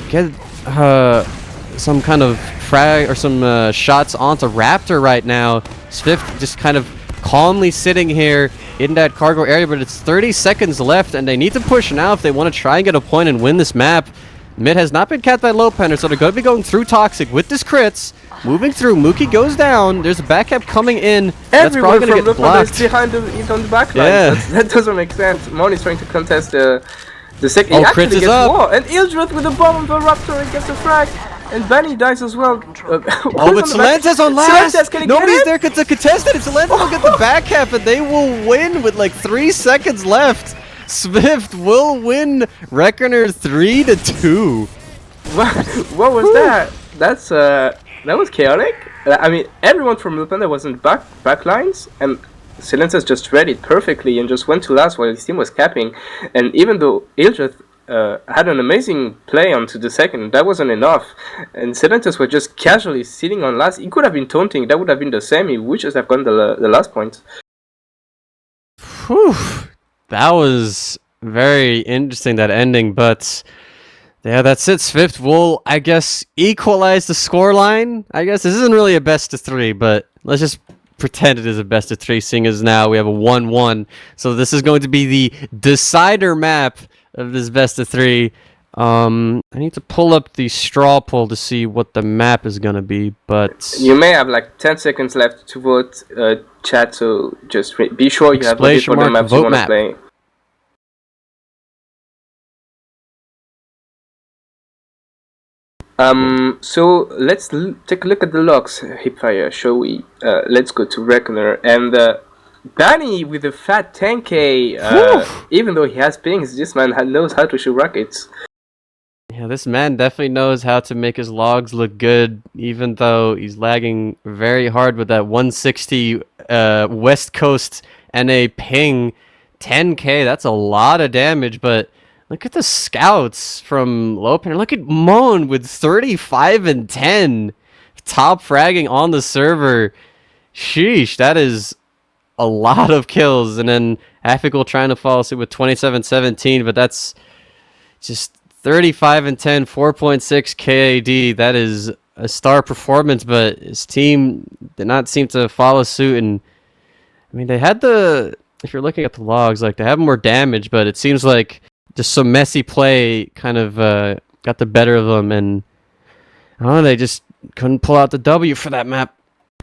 Speaker 1: get some kind of frag or some shots onto Raptor right now. SVIFT just kind of calmly sitting here in that cargo area, but it's 30 seconds left and they need to push now if they want to try and get a point and win this map. Mid has not been capped by Lowpander, so they're going to be going through Toxic with this crits. Moving through, Mookie goes down. There's a back cap coming in. That's probably going to get blocked.
Speaker 2: Is behind on the back line.
Speaker 1: Yeah.
Speaker 2: That doesn't make sense. Mon is trying to contest the second.
Speaker 1: Oh, crits is up.
Speaker 2: And Hildreth with the bomb on the Raptor and gets a frag. And Benny dies as well.
Speaker 1: Oh, but Silenta's on last. Nobody's there to contest it. Silenta will get the back cap, and they will win with like 3 seconds left. SVIFT will win Reckoner 3-2.
Speaker 2: What was that? That was chaotic. I mean, everyone from Lowpander was in back lines, and Silenta's just read it perfectly and just went to last while his team was capping. And even though Hildreth had an amazing play onto the second, that wasn't enough, and Silentus were just casually sitting on last. He could have been taunting, that would have been the same. He would just have gotten the last point.
Speaker 1: Whew. That was very interesting, that ending, but yeah, that's it. SVIFT will, I guess, equalize the scoreline. I guess this isn't really a best of 3, but let's just pretend it is a best of 3, seeing as now we have a 1-1. So this is going to be the decider map of this best of 3. I need to pull up the straw poll to see what the map is gonna be, but
Speaker 2: you may have like 10 seconds left to vote. Chat, so just be sure you have voted for the maps you want to play. So let's take a look at the logs, Hiipfire, shall we? Let's go to Reckoner, and Danny with a fat 10k, even though he has pings, this man knows how to shoot rockets.
Speaker 1: Yeah, this man definitely knows how to make his logs look good, even though he's lagging very hard with that 160 West Coast NA ping. 10k, that's a lot of damage, but look at the scouts from Lowpander. Look at Moan with 35 and 10. Top fragging on the server. Sheesh, that is a lot of kills. And then Afical trying to follow suit with 27-17, but that's just 35 and 10, 4.6 KAD. That is a star performance, but his team did not seem to follow suit. And I mean, they had the if you're looking at the logs, like they have more damage, but it seems like just some messy play kind of got the better of them, and I don't know, they just couldn't pull out the W for that map.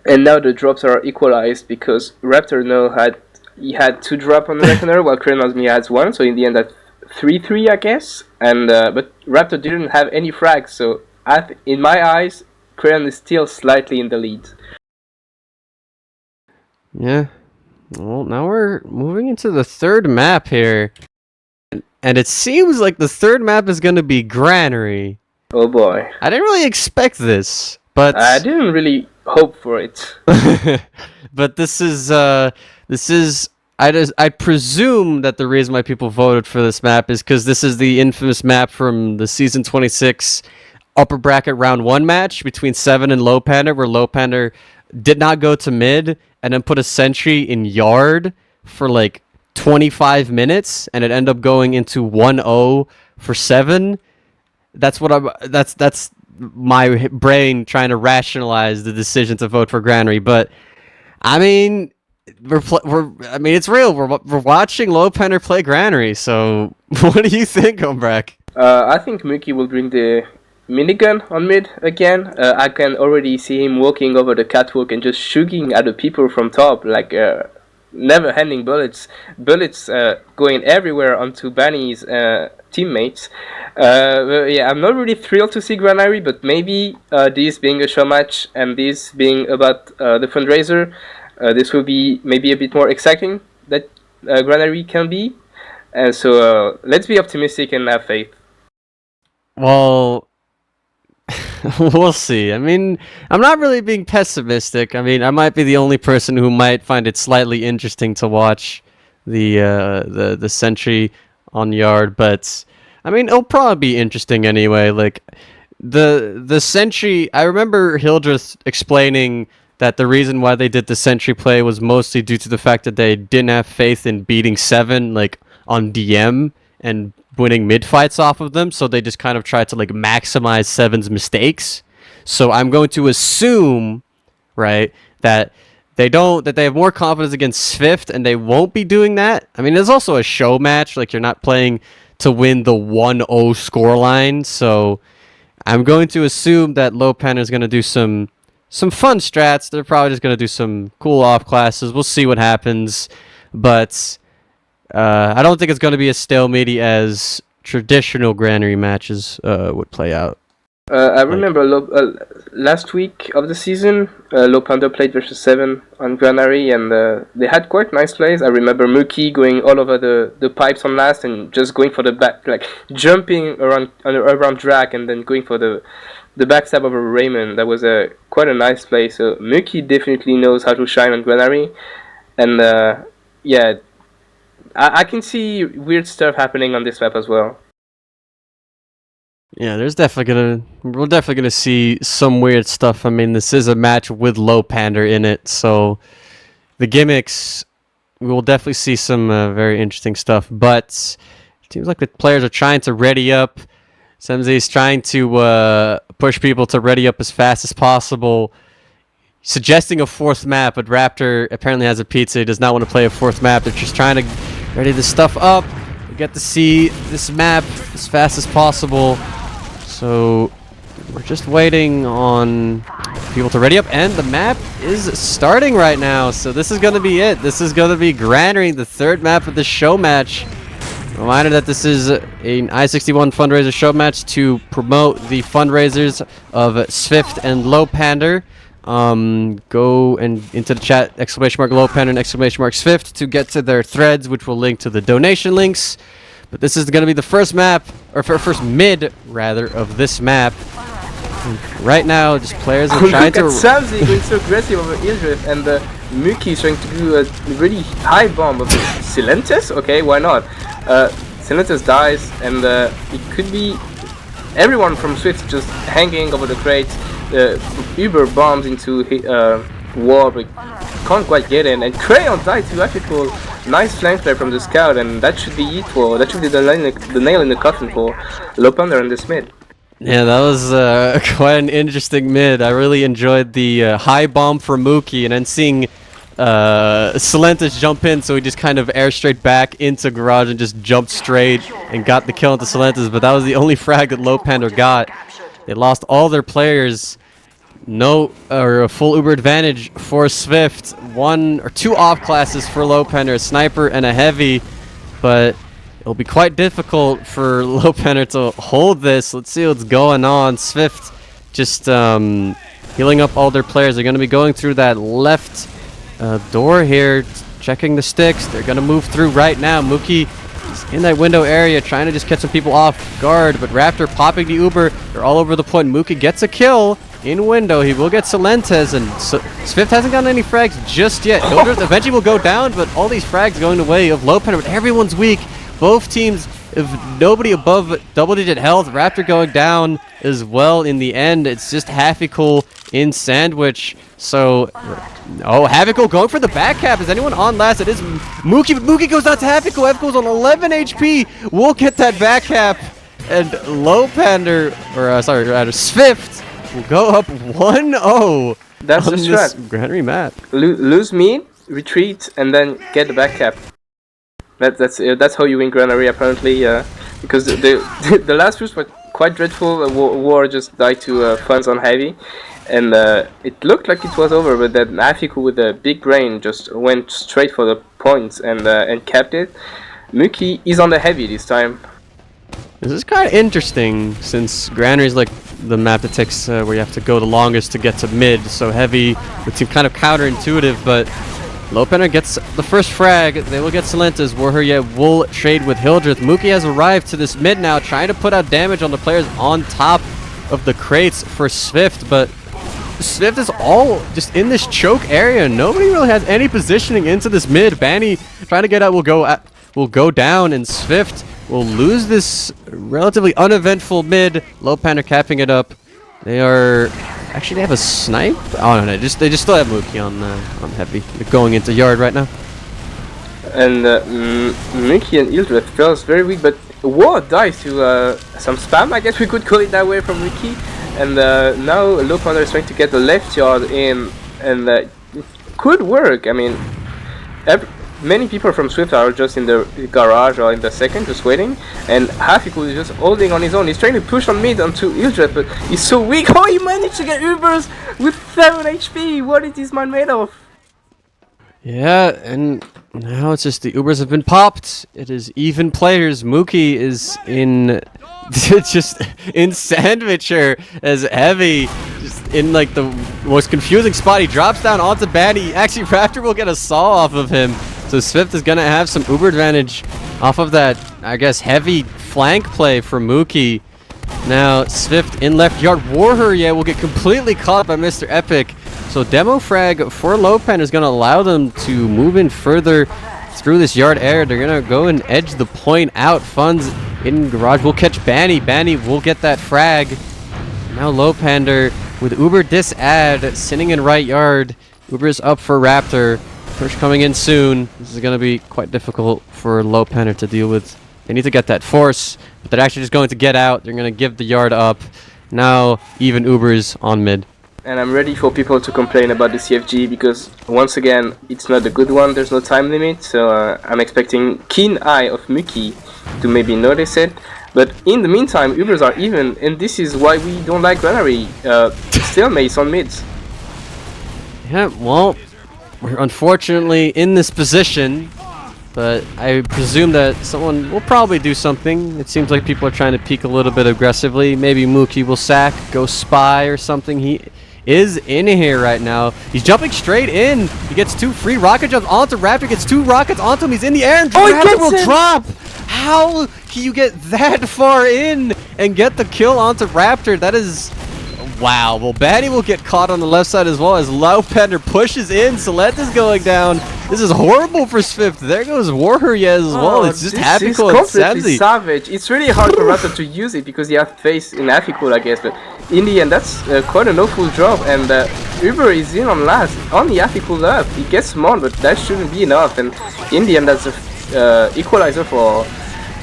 Speaker 2: And now the drops are equalized because Raptor now had 2 drop on the Reckoner while Korean only has 1, so in the end that's 3-3 I guess. And but Raptor didn't have any frags, so in my eyes, Korean is still slightly in the lead.
Speaker 1: Yeah. Well, now we're moving into the third map here. And it seems like the third map is going to be Granary.
Speaker 2: Oh boy.
Speaker 1: I didn't really expect this, but
Speaker 2: I didn't really hope for it.
Speaker 1: but this is I presume that the reason why people voted for this map is because this is the infamous map from the season 26 upper bracket round 1 match between Seven and Lowpander, where Lowpander did not go to mid and then put a sentry in yard for like 25 minutes, and it ended up going into 1-0 for Seven. That's my brain trying to rationalize the decision to vote for Granary. But I mean, it's real. We're watching Lowpander play Granary. So what do you think, Ombrack?
Speaker 2: I think Mookie will bring the minigun on mid again. I can already see him walking over the catwalk and just shooting at the people from top, like never handing bullets going everywhere onto Banny's teammates. Yeah, I'm not really thrilled to see Granary, but maybe this being a show match and this being about the fundraiser, this will be maybe a bit more exciting that Granary can be. And so let's be optimistic and have faith.
Speaker 1: Well, we'll see. I mean, I'm not really being pessimistic. I mean, I might be the only person who might find it slightly interesting to watch the sentry on yard, but I mean, it'll probably be interesting anyway. Like the sentry, I remember Hildreth explaining that the reason why they did the sentry play was mostly due to the fact that they didn't have faith in beating Seven like on DM and winning mid fights off of them, so they just kind of tried to like maximize Seven's mistakes. So I'm going to assume, right, that they have more confidence against SVIFT and they won't be doing that. I mean, there's also a show match, like you're not playing to win the 1-0 scoreline, so I'm going to assume that Lowpander is going to do some fun strats. They're probably just going to do some cool off classes. We'll see what happens, but I don't think it's going to be as stalemate as traditional Granary matches would play out.
Speaker 2: I remember last week of the season, Lowpander played versus Seven on Granary, and they had quite nice plays. I remember Mookie going all over the pipes on last and just going for the back, like jumping around drag and then going for the backstab over Raymond. That was quite a nice play. So Mookie definitely knows how to shine on Granary, and yeah, I can see weird stuff happening on this map as well.
Speaker 1: Yeah, we're definitely gonna see some weird stuff. I mean, this is a match with Lowpander in it, so the gimmicks, we will definitely see some very interesting stuff. But it seems like the players are trying to ready up. Semze is trying to push people to ready up as fast as possible, suggesting a fourth map, but Raptor apparently has a pizza. He does not want to play a fourth map. They're just trying to ready this stuff up. We get to see this map as fast as possible. So we're just waiting on people to ready up, and the map is starting right now. So this is going to be it. This is going to be Granary, the third map of the show match. Reminder that this is an i61 fundraiser show match to promote the fundraisers of SVIFT and Lowpander. Go and into the chat, ! Lowpander and ! SVIFT to get to their threads, which will link to the donation links. But this is going to be the first map, or first mid, rather, of this map. And right now, just players are trying to...
Speaker 2: Look at Semze going so aggressive over Hildreth, and Mookie is trying to do a really high bomb of Silentes? Okay, why not? Silentes dies, and it could be everyone from SVIFT just hanging over the crates. Uber bombs into wall, but can't quite get in. And Crayon died to actually nice flank flare from the scout, and that should be it for. That should be the nail in the coffin for Lowpander and this mid.
Speaker 1: Yeah, that was quite an interesting mid. I really enjoyed the high bomb for Mookie, and then seeing Salentis jump in, so he just kind of air straight back into garage and just jumped straight and got the kill into Salentis, but that was the only frag that Lowpander got. They lost all their players. A full Uber advantage for SVIFT. 1 or 2 off classes for Lowpander, a sniper and a heavy, but it'll be quite difficult for Lowpander to hold this. Let's see what's going on. SVIFT just healing up all their players. They're going to be going through that left door here, checking the sticks. They're going to move through right now. Mookie is in that window area, trying to just catch some people off guard, but Raptor popping the Uber. They're all over the point. Mookie gets a kill in window. He will get Salentis, and SVIFT hasn't gotten any frags just yet. Hildreth eventually will go down, but all these frags going the way of Lowpander, but everyone's weak. Both teams, if nobody above double-digit health. Raptor going down as well in the end. It's just Hafikool in sandwich. So, Hafikool going for the back cap. Is anyone on last? It is Mookie, but Mookie goes down to Hafikool. Hafikool's on 11 HP. We'll get that back cap. And Lowpander, SVIFT will go up 1-0.
Speaker 2: That's the
Speaker 1: on
Speaker 2: strat.
Speaker 1: this Granary map.
Speaker 2: Lose mid, retreat, and then get the back cap. That's how you win Granary apparently. Because the last push was quite dreadful. War just died to funds on heavy, and it looked like it was over. But then Hafikool with a big brain just went straight for the points and kept it. Mookie is on the heavy this time.
Speaker 1: This is kind of interesting, since Granary is like the map that takes where you have to go the longest to get to mid. So heavy would seem kind of counterintuitive, but Lowpander gets the first frag. They will get Salentis. Warrior will trade with Hildreth. Mookie has arrived to this mid now, trying to put out damage on the players on top of the crates for SVIFT, but SVIFT is all just in this choke area. Nobody really has any positioning into this mid. Banny trying to get out will go down, and SVIFT will lose this relatively uneventful mid. Lowpander capping it up. They have a snipe. Oh no, they just still have Mookie on heavy. They're going into yard right now.
Speaker 2: And Mookie and Hildreth feels very weak, but War dies to some spam, I guess we could call it that way, from Mookie. And now Lowpander is trying to get the left yard in, and it could work. I mean, many people from SVIFT are just in the garage or in the second, just waiting, and Hafikool is just holding on his own. He's trying to push on mid onto Hildreth, but he's so weak. Oh, he managed to get Ubers with 7 HP! What is this man made of?
Speaker 1: Yeah, and now it's just the Ubers have been popped. It is even players. Mookie is in just in sandwicher as heavy, just in like the most confusing spot. He drops down onto Banny. Actually, Raptor will get a saw off of him. So SVIFT is going to have some Uber advantage off of that, I guess, heavy flank play for Mookie. Now, SVIFT in left yard. Warrior will get completely caught by Mr. Epic. So demo frag for Lowpander is going to allow them to move in further through this yard area. They're going to go and edge the point out. Funds in garage will catch Banny. Banny will get that frag. Now Lowpander with Uber disad sitting in right yard. Uber is up for Raptor. Push coming in soon. This is going to be quite difficult for Lowpander to deal with. They need to get that force, but they're actually just going to get out. They're going to give the yard up. Now even Ubers on mid.
Speaker 2: And I'm ready for people to complain about the CFG, because once again it's not a good one. There's no time limit, so I'm expecting keen eye of Mookie to maybe notice it. But in the meantime, Ubers are even, and this is why we don't like Granary. Stalemates on mids.
Speaker 1: Yeah, well, we're unfortunately in this position, but I presume that someone will probably do something. It seems like people are trying to peek a little bit aggressively. Maybe Mookie will sack, go spy or something. He is in here right now. He's jumping straight in. He gets 2 free rocket jumps onto Raptor, gets 2 rockets onto him. He's in the air, and Raptor will drop. How can you get that far in and get the kill onto Raptor? That is... wow. Well, Banny will get caught on the left side as well as Lowpander pushes in. Salentis going down. This is horrible for SVIFT. There goes Warrior as well. It's just Hafikool and
Speaker 2: completely savage. It's really hard for Raptor to use it because he has face in Hafikool, I guess. But in the end, that's quite an awful job. And Uber is in on last. Only Hafikool left. He gets more, but that shouldn't be enough. And in the end, that's the equalizer for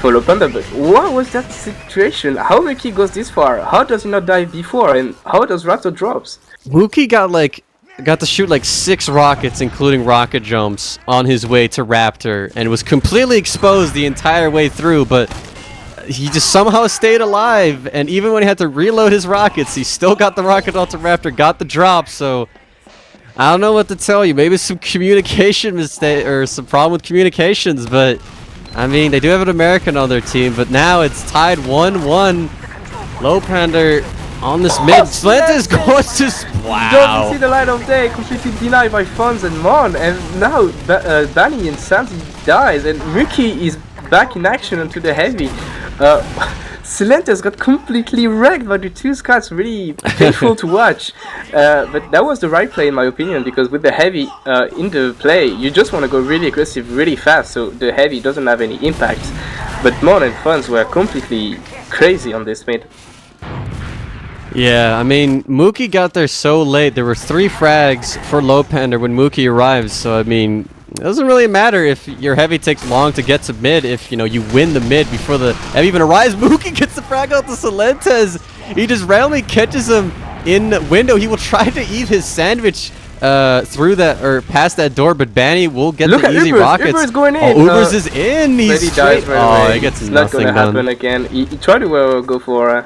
Speaker 2: Lowpander. But what was that situation? How Mookie goes this far? How does he not die before? And how does Raptor drops?
Speaker 1: Mookie got like got to shoot like 6 rockets, including rocket jumps, on his way to Raptor, and was completely exposed the entire way through, but he just somehow stayed alive, and even when he had to reload his rockets, he still got the rocket onto Raptor, got the drop, so I don't know what to tell you. Maybe some communication mistake, or some problem with communications, but I mean, they do have an American on their team, but now it's tied 1-1. Lowpander on this mid. Slentis goes to... Wow.
Speaker 2: Doesn't see the light of day, completely denied by Funds and Mon, and now Danny and Samsy dies, and Muki is back in action onto the heavy. Slentis got completely wrecked by the 2 scots, really painful to watch. But that was the right play in my opinion, because with the heavy in the play, you just want to go really aggressive, really fast, so the heavy doesn't have any impact. But Mon and Funds were completely crazy on this mid.
Speaker 1: Yeah, I mean, Mookie got there so late. There were 3 frags for Lowpander when Mookie arrives, so I mean, it doesn't really matter if your heavy takes long to get to mid if, you know, you win the mid before the heavy even arrives. Mookie gets the frag out to Solentes. He just randomly catches him in the window. He will try to eat his sandwich through that, or past that door, but Banny will get the easy rockets.
Speaker 2: Uber's going in.
Speaker 1: Oh, Uber's is in. He's straight. Oh, he gets
Speaker 2: it's
Speaker 1: nothing
Speaker 2: not gonna happen
Speaker 1: done.
Speaker 2: again. He tried to go for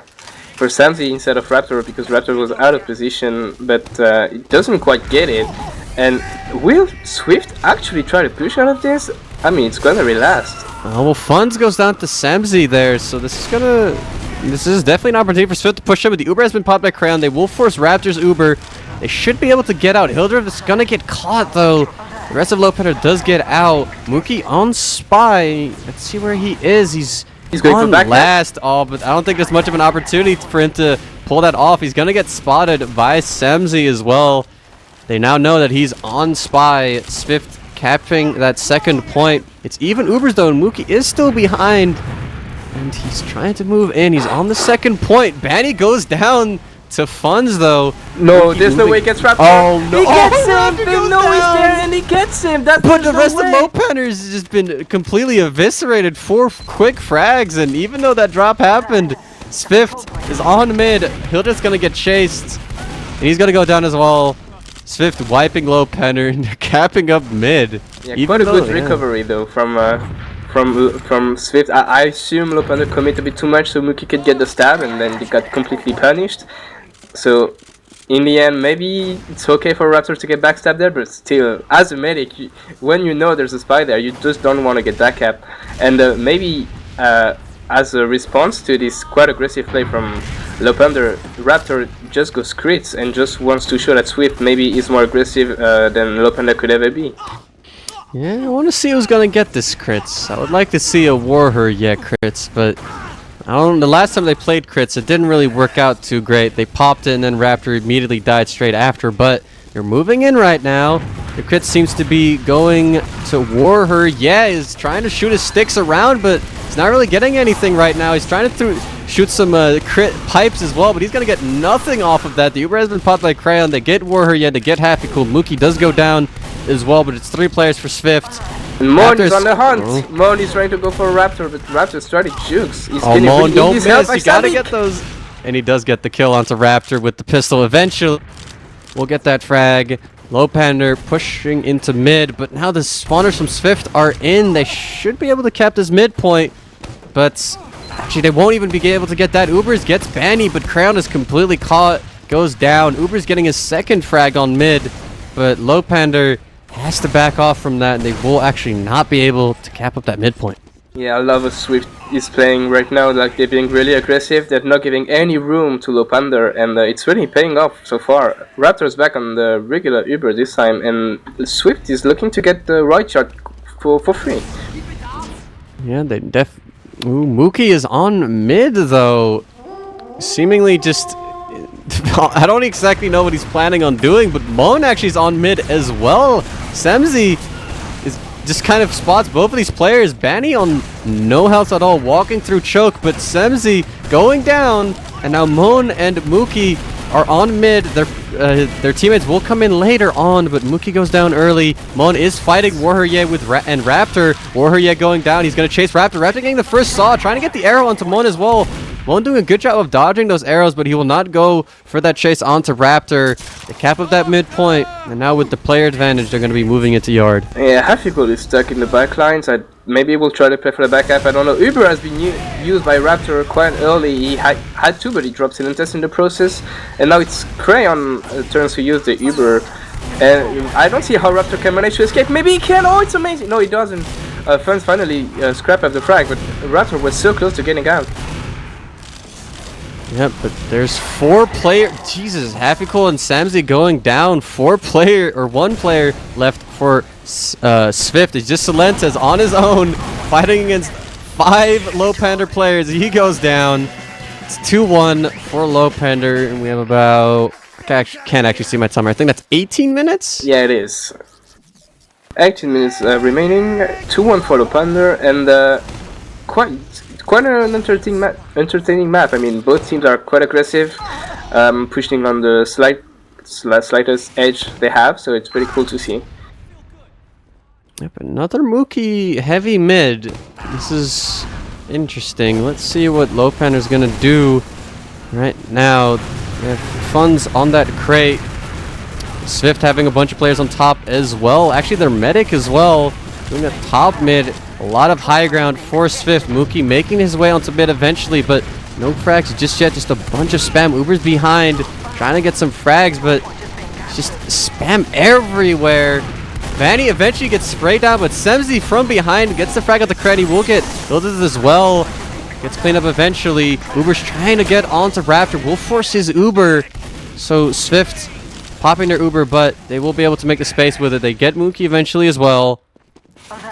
Speaker 2: Samsy instead of Raptor, because Raptor was out of position, but it doesn't quite get it. And will Swift actually try to push out of this? I mean, it's gonna last.
Speaker 1: Oh, well, Funds goes down to Samsy there, so this is definitely an opportunity for Swift to push up, but the Uber has been popped by Crayon. They will force Raptor's Uber. They should be able to get out. Hildreth is gonna get caught, though. The rest of Lowpander does get out. Mookie on Spy. Let's see where he is. He's
Speaker 2: going
Speaker 1: on
Speaker 2: for back
Speaker 1: last. Oh, but I don't think there's much of an opportunity for him to pull that off. He's gonna get spotted by Samsy as well. They now know that he's on Spy. Swift capturing that second point. It's even Ubers though, and Mookie is still behind. And he's trying to move in. He's on the second point. Banny goes down to Funds though.
Speaker 2: No, there's no way he gets Raptor.
Speaker 1: Oh no.
Speaker 2: He gets him!
Speaker 1: Raptor
Speaker 2: They
Speaker 1: goes
Speaker 2: know he's
Speaker 1: down.
Speaker 2: there and he gets him! But
Speaker 1: The rest of Lowpander's has just been completely eviscerated. 4 quick frags, and even though that drop happened, Swift is on mid. Hildreth's gonna get chased, and he's gonna go down as well. Swift wiping Lowpander and capping up mid.
Speaker 2: Yeah, quite a good recovery though from Swift. I assume Lowpander commit a bit too much so Mookie could get the stab, and then they got completely punished. So in the end, maybe it's okay for Raptor to get backstabbed there, but still, as a medic, when you know there's a spy there, you just don't want to get that cap. And maybe as a response to this quite aggressive play from Lowpander, Raptor just goes crits and just wants to show that Swift maybe is more aggressive than Lowpander could ever be.
Speaker 1: Yeah, I want to see who's gonna get this crits. I would like to see a Warher crits, but I don't. The last time they played crits, it didn't really work out too great. They popped it, and then Raptor immediately died straight after. But they're moving in right now. The crit seems to be going to Warher. Yeah, he's trying to shoot his sticks around, but he's not really getting anything right now. He's trying to shoot some crit pipes as well, but he's gonna get nothing off of that. The Uber has been popped by Crayon. They get Warher. Yeah, they get Happy Cool. Mookie does go down as well, but it's 3 players for Swift.
Speaker 2: And Mon is on the hunt. Oh. Mon is trying to go for Raptor, but Raptor started jukes. He's
Speaker 1: Mon, don't miss. You gotta get those. And he does get the kill onto Raptor with the pistol. Eventually, we'll get that frag. Lowpander pushing into mid, but now the spawners from Swift are in. They should be able to cap this midpoint, but actually they won't even be able to get that. Ubers gets Banny, but Crayon is completely caught. Goes down. Ubers getting his second frag on mid, but Lowpander has to back off from that, and they will actually not be able to cap up that midpoint.
Speaker 2: Yeah, I love what Swift is playing right now. Like, they're being really aggressive. They're not giving any room to Lowpander, and it's really paying off so far. Raptor's back on the regular Uber this time, and Swift is looking to get the right shot for free.
Speaker 1: Yeah, they Mookie is on mid though, seemingly just. I don't exactly know what he's planning on doing, but Mon actually is on mid as well. Samsy is just kind of spots both of these players. Banny on no health at all, walking through choke, but Samsy going down, and now Mon and Mookie are on mid. Their teammates will come in later on, but Mookie goes down early. Mon is fighting Warher with Raptor. Warher going down. He's going to chase Raptor. Raptor getting the first saw, trying to get the arrow onto Mon as well. Møn doing a good job of dodging those arrows, but he will not go for that chase onto Raptor. They cap up that midpoint, and now with the player advantage, they're going to be moving into yard.
Speaker 2: Yeah, Hafikul is stuck in the backlines. Maybe we'll try to play for the backup. I don't know. Uber has been used by Raptor quite early. He had to, but he dropped Silentes in the process. And now it's Crayon turns to use the Uber. And I don't see how Raptor can manage to escape. Maybe he can. Oh, it's amazing. No, he doesn't. Funds finally scrap up the frag, but Raptor was so close to getting out.
Speaker 1: Yep, but there's 4 players. Jesus, Hafikul and Samzy going down. 1 player left for SVIFT. It's just Silentes on his own, fighting against 5 Lowpander players. He goes down. It's 2-1 for Lowpander, and we have about... I can't actually see my timer. I think that's 18 minutes?
Speaker 2: Yeah, it is. 18 minutes remaining. 2-1 for Lowpander, and quite an entertaining map. I mean, both teams are quite aggressive, pushing on the slightest edge they have, so it's pretty cool to see.
Speaker 1: Yep, another Mookie heavy mid. This is interesting. Let's see what Lowpander's gonna do right now. They have funds on that crate. SVIFT having a bunch of players on top as well. Actually, their medic as well. Doing a top mid. A lot of high ground for SVIFT. Mookie making his way onto mid eventually, but no frags just yet. Just a bunch of spam. Uber's behind, trying to get some frags, but just spam everywhere. Vanny eventually gets sprayed down, but Semzy from behind gets the frag at the credit. He will get builded as well. Gets cleaned up eventually. Uber's trying to get onto Raptor. Will force his Uber. So SVIFT popping their Uber, but they will be able to make the space with it. They get Mookie eventually as well.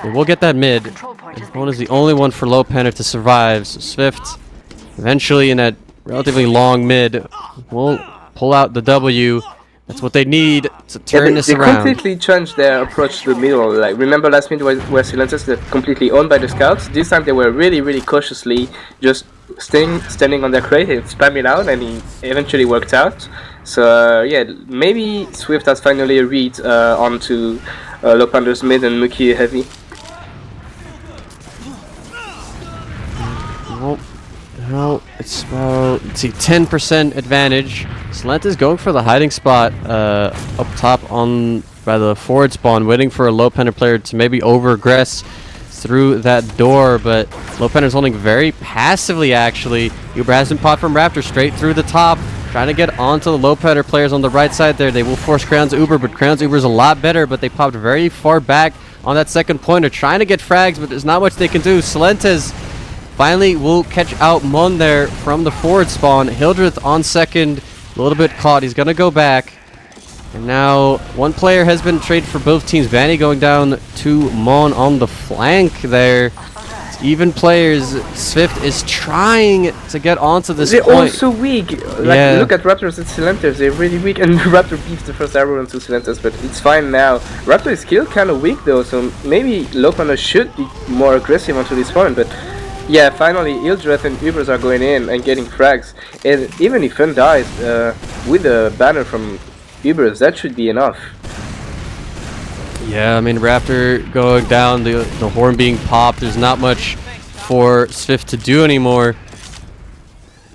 Speaker 1: They will get that mid. Møn is the only one for Lowpander to survive. So SVIFT eventually in that relatively long mid will pull out the W. That's what they need to turn this around.
Speaker 2: They completely changed their approach to the middle. Like, remember last minute where Silentes were completely owned by the scouts? This time they were really cautiously just standing on their crate and spamming out, and it eventually worked out. So yeah, maybe SVIFT has finally a read onto Lowpander's mid and Mookie heavy.
Speaker 1: Well, it's about, let's see, 10% advantage. Silentes going for the hiding spot up top by the forward spawn, waiting for a Lowpander player to maybe over-aggress through that door, but Lowpander's holding very passively, actually. Uber has been popped from Raptor straight through the top, trying to get onto the Lowpander players on the right side there. They will force Crown's Uber, but Crown's Uber is a lot better, but they popped very far back on that second pointer, trying to get frags, but there's not much they can do. Silentes finally will catch out Møn there from the forward spawn. Hildreth on second, a little bit caught. He's going to go back. And now 1 player has been traded for both teams. Vanny going down to Møn on the flank there. It's even players. SVIFT is trying to get onto this point.
Speaker 2: They're also weak. Like, look at Raptors and Silentes. They're really weak. And Raptor beats the first arrow into Silentes, but it's fine now. Raptor is still kind of weak though, so maybe Lowpander should be more aggressive onto this point, but yeah, finally Hildreth and Ubers are going in and getting frags. And even if Fun dies with a banner from Ubers, that should be enough.
Speaker 1: Yeah, I mean, Raptor going down, the horn being popped. There's not much for SVIFT to do anymore.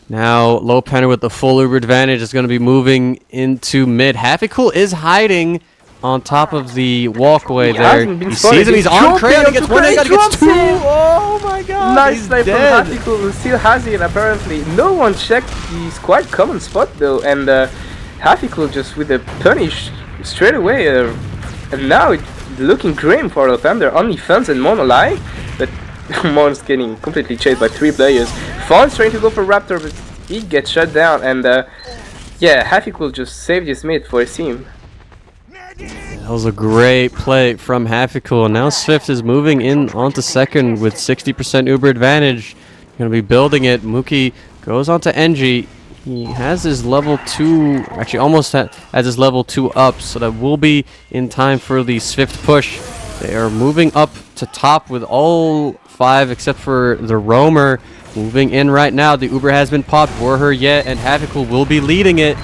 Speaker 1: Now Lowpander with the full Uber advantage is going to be moving into mid. Hafikul is hiding on top of the walkway there. He sees him, he's on Crayon, he gets 1, he gets 2! Oh my god!
Speaker 2: Nice play from Hafikul, who still has it apparently. No one checked his quite common spot though, and Hafikul just with a punish straight away. And now it's looking grim for Lowpander. Only Funds and Møn alive, but Møn's getting completely chased by 3 players. Funds trying to go for Raptor, but he gets shut down, and yeah, Hafikul just saved his mid for his team.
Speaker 1: That was a great play from Hafikul. Now SVIFT is moving in onto second with 60% Uber advantage. Going to be building it. Mookie goes onto NG. He has his level 2, actually almost has his level 2 up, so that will be in time for the SVIFT push. They are moving up to top with all 5 except for the roamer. Moving in right now. The Uber has been popped. Warher yet, and Hafikul will be leading it.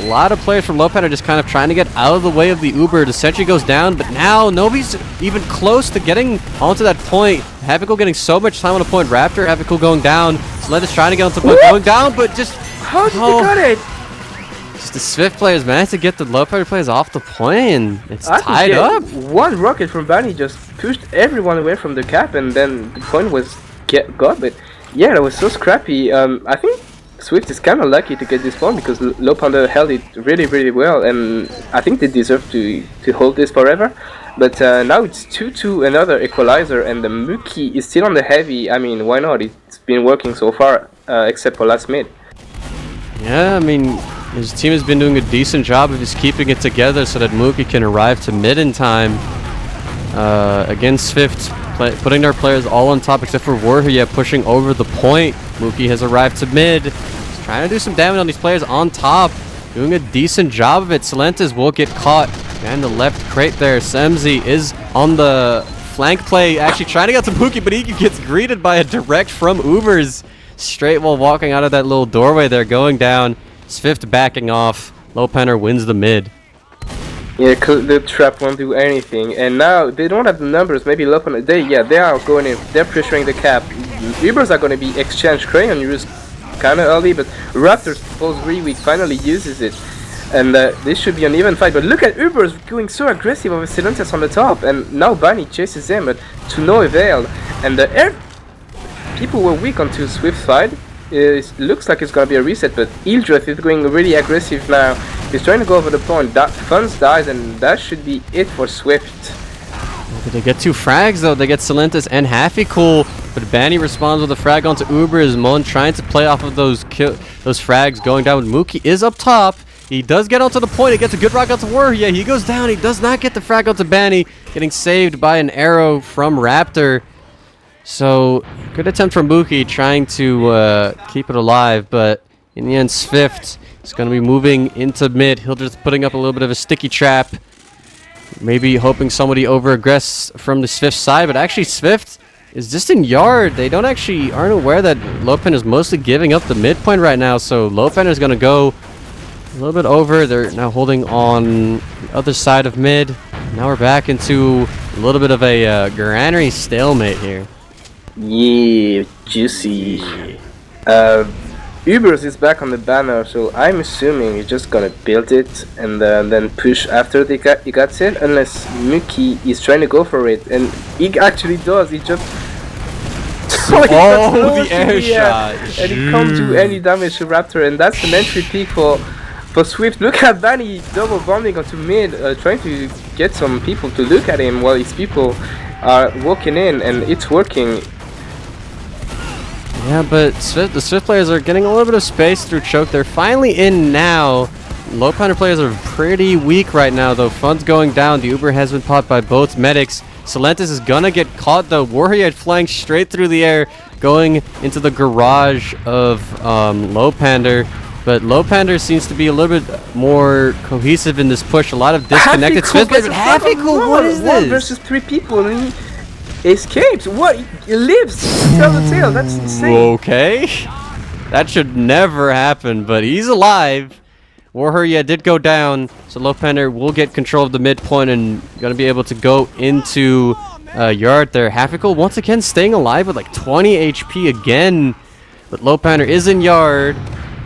Speaker 1: A lot of players from Lowpander just kind of trying to get out of the way of the Uber. The sentry goes down, but now nobody's even close to getting onto that point. Havical getting so much time on the point. Raptor, Havical going down. Sled trying to get onto the point, going down, but just...
Speaker 2: How did they got it?
Speaker 1: Just the Swift players managed to get the Lowpander players off the point, and it's tied up.
Speaker 2: One rocket from Bunny just pushed everyone away from the cap, and then the point was got. But yeah, that was so scrappy. I think Swift is kind of lucky to get this point because Lowpander held it really, really well, and I think they deserve to hold this forever. But now it's 2-2, another equalizer, and the Mookie is still on the heavy. I mean, why not? It's been working so far, except for last mid.
Speaker 1: Yeah, I mean, his team has been doing a decent job of just keeping it together so that Mookie can arrive to mid in time. Against SVIFT, putting their players all on top except for Warrior pushing over the point. Mookie has arrived to mid. He's trying to do some damage on these players on top. Doing a decent job of it. Silentes will get caught behind the left crate there. Semzi is on the flank play, actually trying to get to Mookie, but he gets greeted by a direct from Ubers. Straight while walking out of that little doorway there, going down. SVIFT backing off. Lowpander wins the mid.
Speaker 2: Yeah, the trap won't do anything, and now they don't have the numbers. Maybe Lowpander, they are going in. They're pressuring the cap. Ubers are going to be exchange crayon used kind of early, but Raptors falls really weak. Finally uses it, and this should be an even fight. But look at Ubers going so aggressive over Silentes on the top, and now Bunny chases him, but to no avail. And the people were weak onto Swift's side. It looks like it's gonna be a reset, but Hildreth is going really aggressive now. He's trying to go over the point. Funds dies, and that should be it for Swift.
Speaker 1: They get 2 frags though. They get Silentes and Happy Cool, but Banny responds with a frag onto Ubers. Mon trying to play off of those frags, going down with Mookie is up top. He does get onto the point. He gets a good rock onto Warrior. Yeah, he goes down. He does not get the frag onto Banny, getting saved by an arrow from Raptor. So, good attempt from Mookie trying to keep it alive, but in the end, SVIFT is going to be moving into mid. Hildreth putting up a little bit of a sticky trap. Maybe hoping somebody over-aggress from the SVIFT side, but actually SVIFT is just in yard. They aren't aware that Lowpander is mostly giving up the midpoint right now, so Lowpander is going to go a little bit over. They're now holding on the other side of mid. Now we're back into a little bit of a granary stalemate here.
Speaker 2: Yeah, juicy. Ubers is back on the banner, so I'm assuming he's just gonna build it and then push after he got it, unless Mookie is trying to go for it, and he actually does. He just
Speaker 1: the air shot,
Speaker 2: and he can't do any damage to Raptor, and that's an entry peak for Swift. Look at Banny double bombing onto mid, trying to get some people to look at him while his people are walking in, and it's working.
Speaker 1: Yeah, but the Swift players are getting a little bit of space through choke. They're finally in now. Lowpander players are pretty weak right now, though. Fun's going down. The Uber has been popped by both medics. Silentes is gonna get caught, though. Warrior flying straight through the air, going into the garage of Lowpander. But Lowpander seems to be a little bit more cohesive in this push. A lot of disconnected Swift players. Happy Cool, what is this?
Speaker 2: 1 versus 3 people, and he escapes. What? He lives. Tell the tale. That's insane.
Speaker 1: Okay. That should never happen, but he's alive. Warrior did go down, so Lowpander will get control of the midpoint and gonna be able to go into yard there. Hafical once again staying alive with like 20 HP again, but Lowpander is in yard.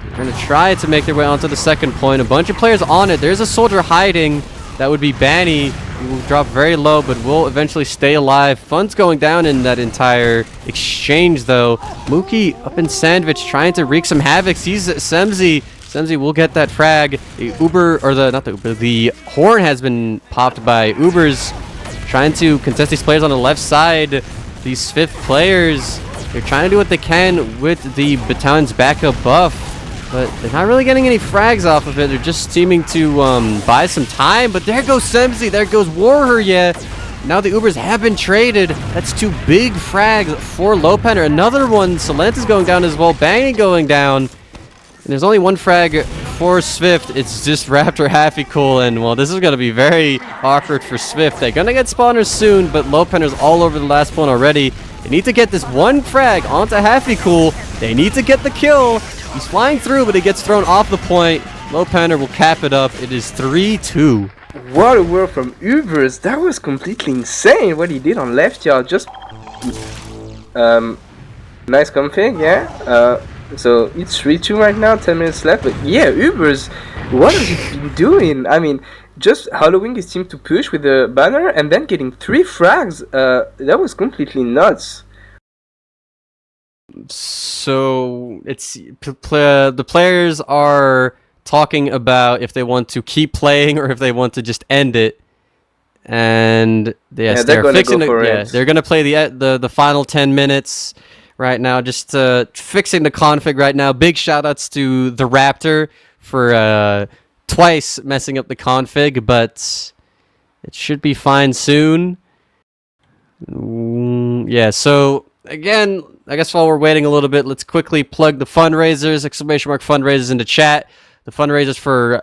Speaker 1: They're gonna try to make their way onto the second point. A bunch of players on it. There's a soldier hiding. That would be Banny. He will drop very low, but will eventually stay alive. Fun's going down in that entire exchange, though. Mookie up in Sandwich trying to wreak some havoc. Sees Semzi. Semzi will get that frag. The horn has been popped by Ubers. Trying to contest these players on the left side. These SVIFT players, they're trying to do what they can with the battalion's backup buff. But they're not really getting any frags off of it. They're just seeming to buy some time. But there goes Semzi. There goes Warrior. Now the Ubers have been traded. That's 2 big frags for Lowpander. Another one. Silentes going down as well. Banging going down. And there's only 1 frag for SVIFT. It's just Raptor Happy Cool. And, well, this is going to be very awkward for SVIFT. They're going to get spawners soon. But Lowpander's all over the last one already. They need to get this 1 frag onto Happy Cool. They need to get the kill. He's flying through, but he gets thrown off the point. Lowpander will cap it up. It is 3-2.
Speaker 2: What a work from Ubers. That was completely insane what he did on left yard. Just nice config, yeah. So it's 3-2 right now, 10 minutes left. But yeah, Ubers, what has he been doing? I mean, just allowing his team to push with the banner and then getting 3 frags. That was completely nuts.
Speaker 1: So it's the players are talking about if they want to keep playing or if they want to just end it. And yes,
Speaker 2: they're
Speaker 1: fixing
Speaker 2: go for
Speaker 1: it. They're gonna play the final 10 minutes right now. Just fixing the config right now. Big shout outs to the Raptor for twice messing up the config, but it should be fine soon. Yeah, so again, I guess while we're waiting a little bit, let's quickly plug the fundraisers, !fundraisers into chat. The fundraisers for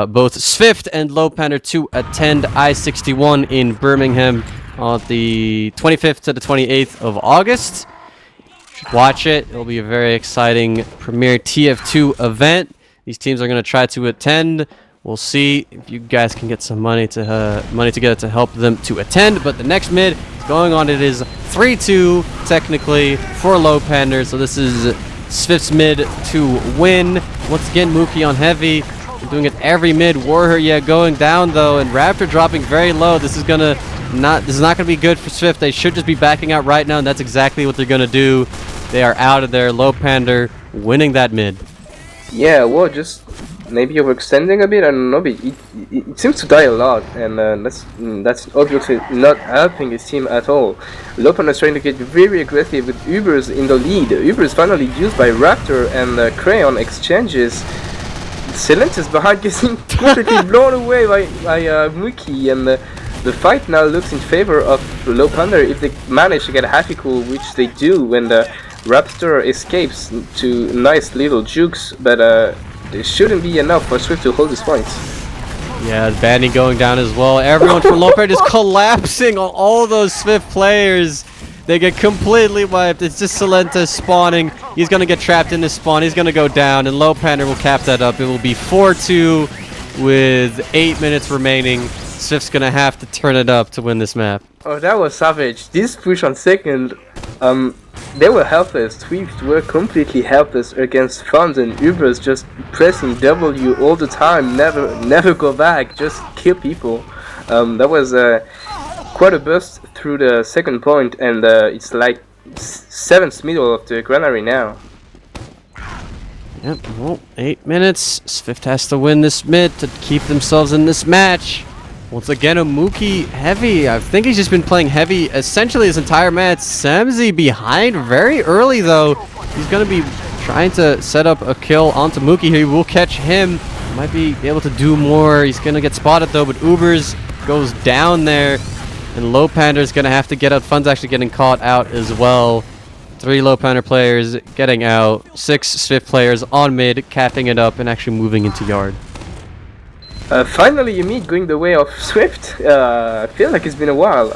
Speaker 1: both SVIFT and Lowpander to attend I61 in Birmingham on the 25th to the 28th of August. Watch it. It'll be a very exciting premier TF2 event. These teams are going to try to attend. We'll see if you guys can get some money together to help them to attend. But the next mid is going on. It is 3-2 technically for Lowpander. So this is SVIFT's mid to win. Once again, Mookie on heavy. They're doing it every mid. Warrior going down though, and Raptor dropping very low. This is not gonna be good for SVIFT. They should just be backing out right now, and that's exactly what they're gonna do. They are out of there. Lowpander winning that mid.
Speaker 2: Yeah, well, just maybe overextending a bit. I don't know, but it seems to die a lot, and that's obviously not helping his team at all. Lowpander is trying to get very aggressive with Ubers in the lead. Uber is finally used by Raptor and Crayon exchanges. Silent is behind, getting completely blown away by Mookie, and the fight now looks in favor of Lowpander if they manage to get a happy cool, which they do when the Raptor escapes to nice little jukes, but it shouldn't be enough for SVIFT to hold this point.
Speaker 1: Yeah, Banny going down as well. Everyone for Lowpander is collapsing on all those SVIFT players. They get completely wiped. It's just Silenta spawning. He's going to get trapped in this spawn. He's going to go down, and Lowpander will cap that up. It will be 4-2 with 8 minutes remaining. SVIFT's going to have to turn it up to win this map.
Speaker 2: Oh, that was savage. This push on second, they were helpless. SVIFT were completely helpless against Funds, and Ubers just pressing W all the time. Never go back. Just kill people. That was quite a burst through the second point, and it's like 7th middle of the granary now.
Speaker 1: Yep, well, 8 minutes. SVIFT has to win this mid to keep themselves in this match. Once again, a Mookie heavy. I think he's just been playing heavy essentially his entire match. Samzy behind very early though. He's going to be trying to set up a kill onto Mookie. He will catch him. Might be able to do more. He's going to get spotted though, but Ubers goes down there. And Lowpander is going to have to get out. Fun's actually getting caught out as well. 3 Lowpander players getting out. 6 SVIFT players on mid, capping it up and actually moving into yard.
Speaker 2: Finally, a meet going the way of SVIFT. I feel like it's been a while.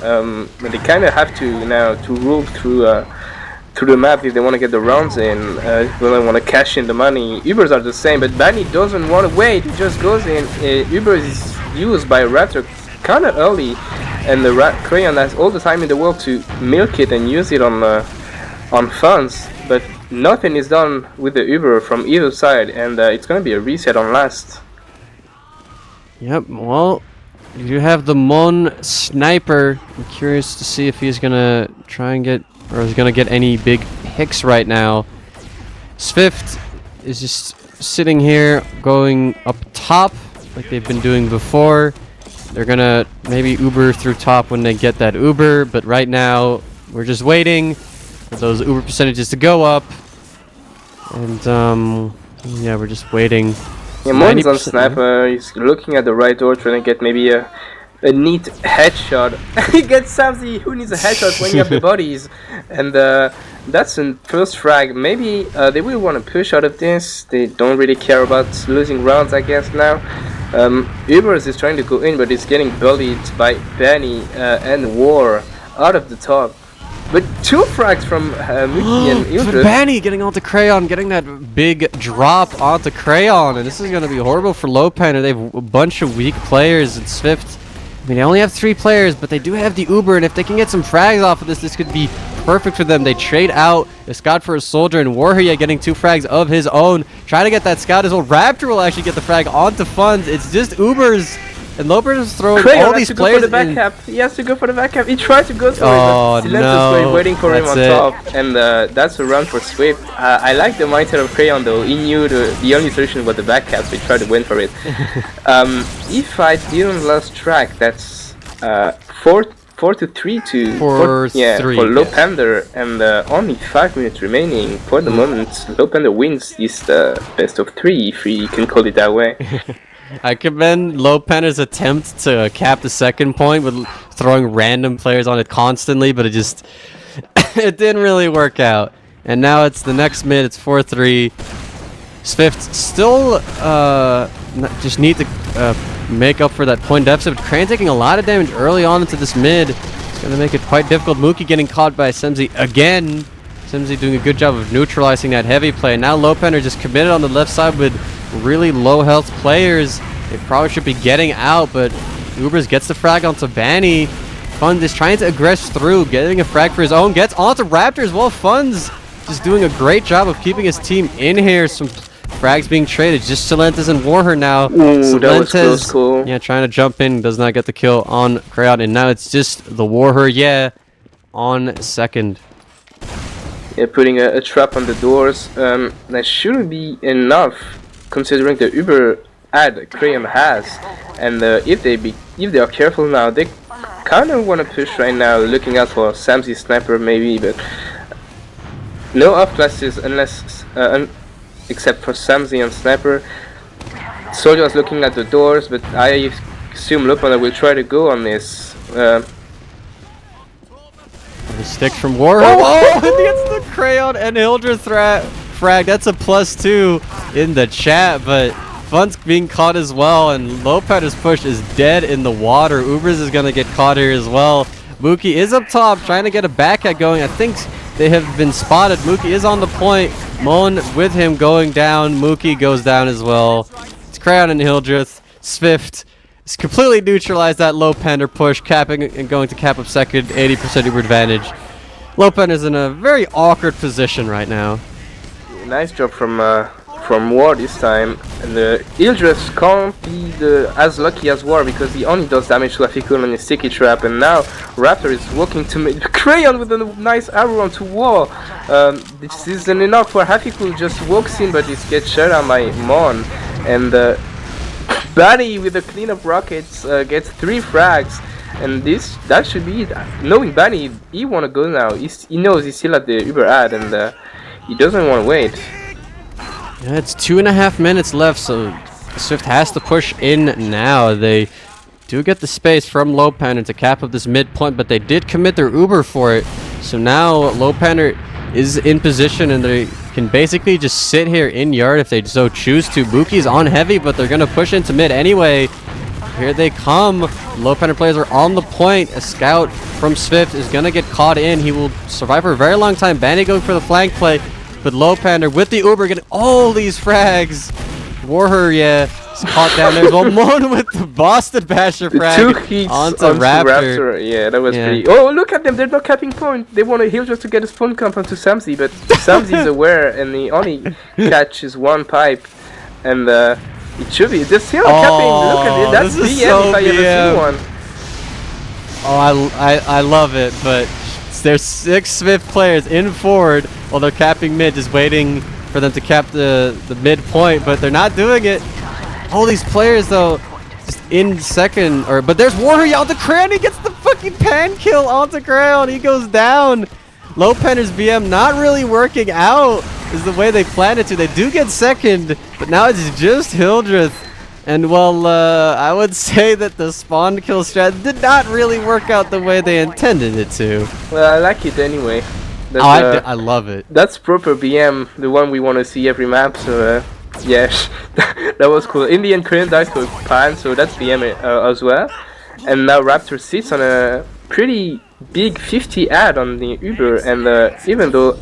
Speaker 2: But they kind of have to now to rule through the map if they want to get the rounds in. If they want to cash in the money. Ubers are the same, but Banny doesn't want to wait. He just goes in. Ubers is used by Raptor kind of early, and the Crayon has all the time in the world to milk it and use it on Funds. But nothing is done with the Uber from either side, and it's going to be a reset on last.
Speaker 1: Yep, well, you have the Mon sniper. I'm curious to see if he's gonna try and get, or is gonna get any big hicks right now. SVIFT is just sitting here, going up top like they've been doing before. They're gonna maybe Uber through top when they get that Uber, but right now we're just waiting for those Uber percentages to go up. And yeah, we're just waiting.
Speaker 2: Yeah, Mon's on sniper. He's looking at the right door, trying to get maybe a neat headshot. He gets Samzy, who needs a headshot when you have the bodies, and that's the first frag. Maybe they will want to push out of this. They don't really care about losing rounds, I guess now. Ubers is trying to go in, but he's getting bullied by Benny and War out of the top. But 2 frags from Muki and Hildreth.
Speaker 1: Banny getting onto Crayon, getting that big drop onto Crayon, and this is going to be horrible for Lowpander. They have a bunch of weak players in SVIFT. I mean, they only have 3 players, but they do have the Uber, and if they can get some frags off of this, this could be perfect for them. They trade out a scout for a soldier, and Warrior getting 2 frags of his own. Try to get that scout as well. Raptor will actually get the frag onto Funds. It's just Ubers, and Lowpander is throwing
Speaker 2: Crayon
Speaker 1: all these
Speaker 2: has to
Speaker 1: players
Speaker 2: go for the back
Speaker 1: in.
Speaker 2: cap. He has to go for the back cap. He tried to go for it,
Speaker 1: Oh,
Speaker 2: but Silentus
Speaker 1: no.
Speaker 2: was waiting for him on
Speaker 1: That's
Speaker 2: top, and that's a run for Swift. I like the mindset of Crayon though. He knew the only solution was the back cap, so he tried to win for it. If I didn't lose track, that's 4 to 3 to
Speaker 1: For
Speaker 2: Lowpander, and only 5 minutes remaining. For the moment, Lowpander wins this best of 3, if we can call it that way.
Speaker 1: I commend Lowpander's attempt to cap the second point with throwing random players on it constantly, but it just it didn't really work out. And now it's the next mid. It's 4-3. SVIFT still just need to make up for that point deficit. Crane taking a lot of damage early on into this mid. It's going to make it quite difficult. Mookie getting caught by Semzi again. Semzi doing a good job of neutralizing that heavy play. Now Lowpander just committed on the left side with really low health players. They probably should be getting out, but Ubers gets the frag onto Banny. Funds is trying to aggress through, getting a frag for his own. Gets onto Raptor as well. Funds just doing a great job of keeping his team in here. Some frags being traded. Just Silentus and Warher now.
Speaker 2: Ooh, that was close, cool.
Speaker 1: Yeah, trying to jump in. Does not get the kill on Crayon. And now it's just the Warher, on second.
Speaker 2: Yeah, putting a trap on the doors. That shouldn't be enough, considering the Uber ad Crayon has. And if they are careful now, they kind of want to push right now, looking out for Samzy Sniper maybe, but no off classes unless except for Samzy and Sniper. Soldier is looking at the doors, but I assume Lowpander will try to go on this.
Speaker 1: The stick from Warher. Oh, against the Crayon and Hildreth frag. That's a +2 in the chat, but Fun's being caught as well, and Lowpander's push is dead in the water. Ubers is going to get caught here as well. Mookie is up top, trying to get a backhand going. I think they have been spotted. Mookie is on the point. Møn with him going down. Mookie goes down as well. It's Crayon and Hildreth. SVIFT has completely neutralized that Lowpander push, capping and going to cap up second, 80% Uber advantage. Lowpander's in a very awkward position right now.
Speaker 2: Nice job from War this time, and Hildreth can't be as lucky as War because he only does damage to Afikul and a sticky trap, and now Raptor is walking to make Crayon with a nice arrow onto War. This isn't enough for Afikul, just walks in, but he gets shut down by Møn, and Banny with the cleanup rockets gets 3 frags, and that should be it. Knowing Banny, he wanna go now. He knows he's still at the Uber ad, and he doesn't want to wait.
Speaker 1: Yeah, it's 2.5 minutes left, so SVIFT has to push in now. They do get the space from Lowpander to cap up this midpoint, but they did commit their Uber for it. So now Lowpander is in position, and they can basically just sit here in yard if they so choose to. Buki's on heavy, but they're going to push into mid anyway. Here they come. Lowpander players are on the point. A scout from SVIFT is going to get caught in. He will survive for a very long time. Banny going for the flank play. But Lowpander with the Uber getting all these frags. Warher, is caught down there as well. Møn with the Boston Basher frag
Speaker 2: 2 hits
Speaker 1: onto Raptor.
Speaker 2: Yeah, that was pretty... Oh, look at them. They're not capping point. They want to heal just to get a spawn camp onto Samzy, but Samzy is aware, and he only catches 1 pipe. And it should be... They're still capping. Look at it. That's BM
Speaker 1: so
Speaker 2: if I ever seen one.
Speaker 1: Oh, I love it, but there's 6 SVIFT players in forward while they're capping mid, just waiting for them to cap the mid point, but they're not doing it. All these players though, just in second, but there's Warrior onto Crayon. He gets the fucking pan kill onto Crayon. He goes down. Lowpander's BM not really working out is the way they planned it to. They do get second, but now it's just Hildreth. And well, I would say that the spawn kill strat did not really work out the way they intended it to.
Speaker 2: Well, I like it anyway.
Speaker 1: I love it.
Speaker 2: That's proper BM, the one we want to see every map, so yeah, that was cool. In the end, Crayon dies to a pan, so that's BM as well. And now Raptor sits on a pretty big 50 ad on the Uber, and even though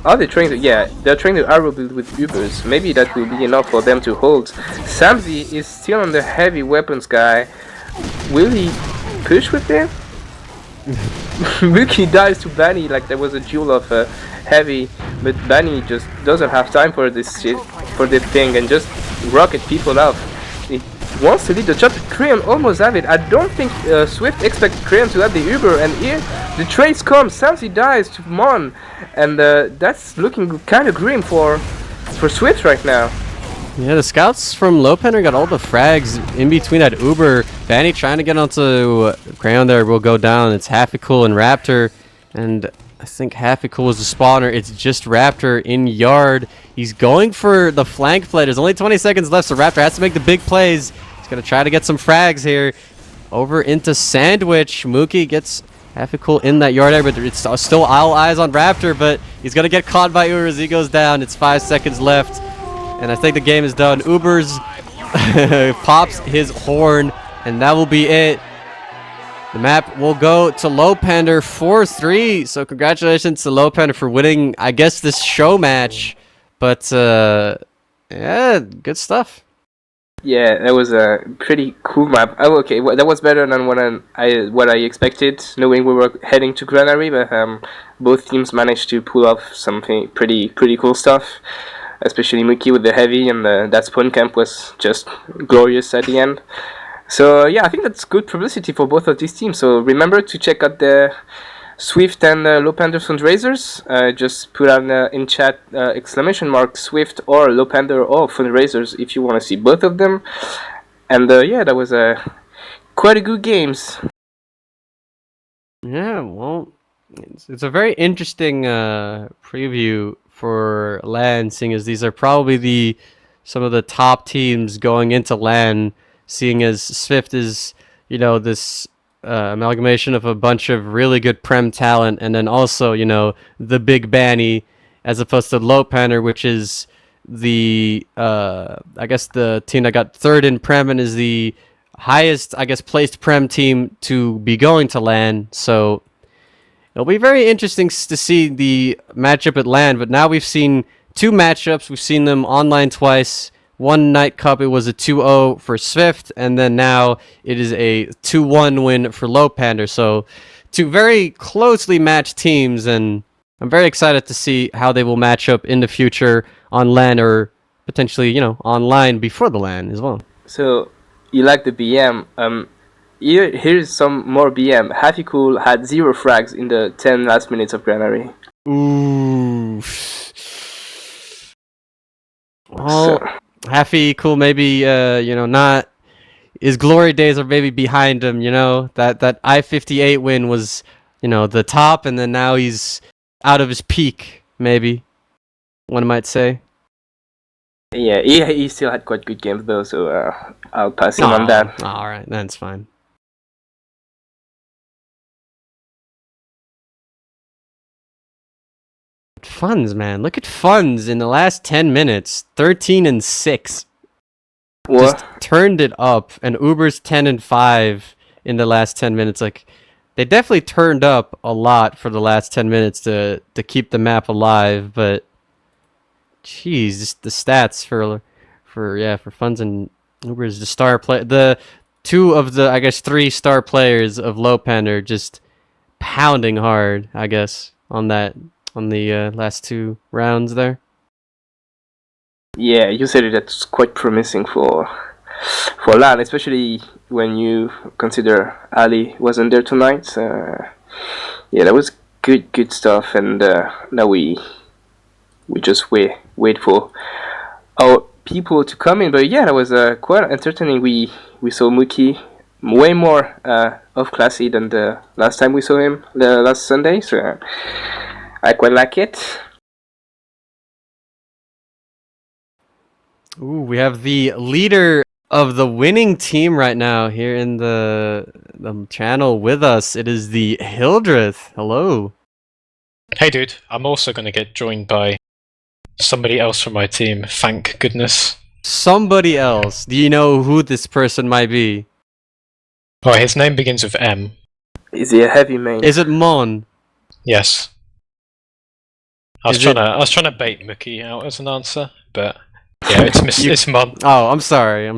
Speaker 2: are they trying to, they're trying to arrow build with Ubers, maybe that will be enough for them to hold. Samzi is still on the heavy weapons guy. Will he push with them? Mookie dives to Banny like there was a duel of heavy, but Banny just doesn't have time for this shit, for this thing, and just rocket people up. He wants to lead the chapter. Crayon almost have it. I don't think Swift expects Crayon to have the Uber, and here the trades come. Samsi dies to Mon, and that's looking kind of grim for Swift right now.
Speaker 1: Yeah, the scouts from Lowpander got all the frags in between that Uber. Banny trying to get onto Crayon there will go down. It's Happy-Cool and Raptor, and I think Happy-Cool is the spawner. It's just Raptor in yard. He's going for the flank play. There's only 20 seconds left, so Raptor has to make the big plays. He's going to try to get some frags here. Over into Sandwich. Mookie gets Happy-Cool in that yard area, but it's still all eyes on Raptor, but he's going to get caught by Uber as he goes down. It's 5 seconds left. And I think the game is done. Ubers pops his horn, and that will be it. The map will go to Lowpander 4-3. So congratulations to Lowpander for winning, I guess, this show match. But yeah, good stuff.
Speaker 2: Yeah, that was a pretty cool map. Oh, okay, well, that was better than what I expected, knowing we were heading to Granary. But both teams managed to pull off something pretty cool stuff. Especially Mookie with the heavy, and that spawn camp was just glorious at the end. So yeah, I think that's good publicity for both of these teams. So remember to check out the Swift and Lowpander fundraisers. Just put on in chat ! Swift or Lowpander or fundraisers if you want to see both of them. And yeah, that was quite a good games.
Speaker 1: Yeah, well, it's a very interesting preview for LAN, seeing as these are probably some of the top teams going into LAN, seeing as SVIFT is, you know, this amalgamation of a bunch of really good Prem talent, and then also, you know, the big Banny, as opposed to Lowpander, which is the I guess the team that got third in Prem and is the highest, I guess, placed Prem team to be going to LAN. So it'll be very interesting to see the matchup at LAN, but now we've seen two matchups. We've seen them online twice. One night cup, it was a 2-0 for SVIFT, and then now it is a 2-1 win for Lowpander. So two very closely matched teams, and I'm very excited to see how they will match up in the future on LAN, or potentially, you know, online before the LAN as well.
Speaker 2: So you like the BM. Here's some more BM. Happy-Cool had 0 frags in the 10 last minutes of Granary.
Speaker 1: Ooh. Well, Happy-Cool maybe, you know, not... His glory days are maybe behind him, you know? That I58 win was, you know, the top, and then now he's out of his peak, maybe. One might say.
Speaker 2: Yeah, he still had quite good games, though, so I'll pass him on that.
Speaker 1: Alright, that's fine. Funds, man. Look at Funds in the last 10 minutes. 13-6.
Speaker 2: What?
Speaker 1: Just turned it up. And Uber's 10-5 in the last 10 minutes. Like, they definitely turned up a lot for the last 10 minutes to keep the map alive. But, jeez, just the stats for Funds and Uber's the star play. The two of the, I guess, 3 star players of Lowpander just pounding hard, I guess, on the last 2 rounds there.
Speaker 2: Yeah, you said that's quite promising for LAN, especially when you consider Ali wasn't there tonight. Yeah, that was good stuff, and now we just wait for our people to come in. But yeah, that was quite entertaining. We saw Mookie way more off-classy than the last time we saw him, the last Sunday. So I quite like it.
Speaker 1: Ooh, we have the leader of the winning team right now here in the channel with us. It is the Hildreth. Hello.
Speaker 3: Hey dude, I'm also going to get joined by somebody else from my team, thank goodness.
Speaker 1: Somebody else. Do you know who this person might be?
Speaker 3: Oh, his name begins with M.
Speaker 2: Is he a heavy main?
Speaker 1: Is it Mon?
Speaker 3: Yes. I was
Speaker 1: Is it-
Speaker 3: trying to bait Mookie out as an answer, but yeah, it's Mum.
Speaker 1: Oh, I'm sorry.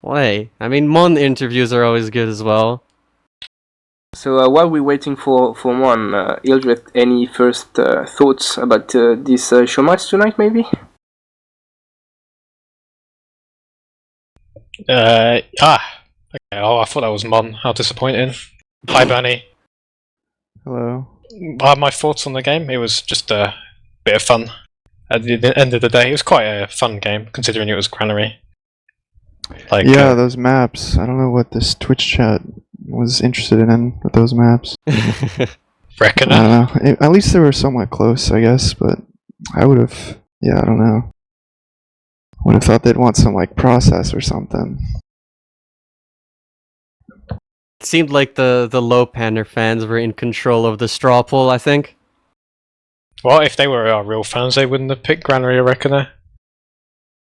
Speaker 1: Well, hey, I mean, Mon interviews are always good as well.
Speaker 2: So while we're waiting for one, Hildreth, any first thoughts about this showmatch tonight, maybe?
Speaker 3: Okay. Oh, I thought that was Mon. How disappointing. Hi, Benny.
Speaker 4: Hello.
Speaker 3: My thoughts on the game. It was just a bit of fun. At the end of the day, it was quite a fun game, considering it was Granary. Like,
Speaker 4: Yeah, those maps. I don't know what this Twitch chat was interested in with those maps.
Speaker 3: Reckoner.
Speaker 4: I don't know. At least they were somewhat close, I guess, but I would have... Yeah, I don't know. Would have thought they'd want some, like, process or something.
Speaker 1: It seemed like the Lowpander fans were in control of the straw poll, I think.
Speaker 3: Well, if they were our real fans, they wouldn't have picked Granary or Reckoner.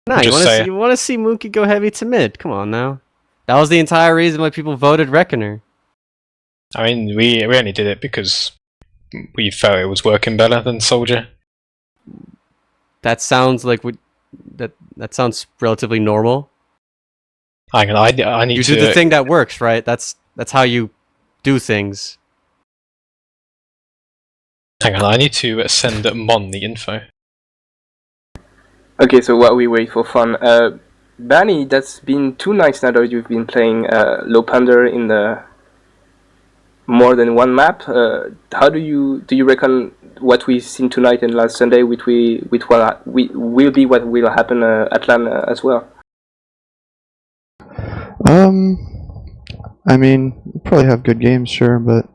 Speaker 1: Nah, you
Speaker 3: Just
Speaker 1: want to see Mookie go heavy to mid? Come on now. That was the entire reason why people voted Reckoner.
Speaker 3: I mean, we only did it because we felt it was working better than Soldier.
Speaker 1: That sounds like that sounds relatively normal.
Speaker 3: Hang on, I need
Speaker 1: You
Speaker 3: to
Speaker 1: do the thing that works, right? That's how you do things.
Speaker 3: Hang on, I need to send Mon the info.
Speaker 2: Okay, so while we wait for fun, Banny, that's been 2 nights now that you've been playing Lowpander in the more than one map. How do you reckon what we've seen tonight and last Sunday will be what will happen at LAN as well?
Speaker 4: I mean, we'll probably have good games, sure, but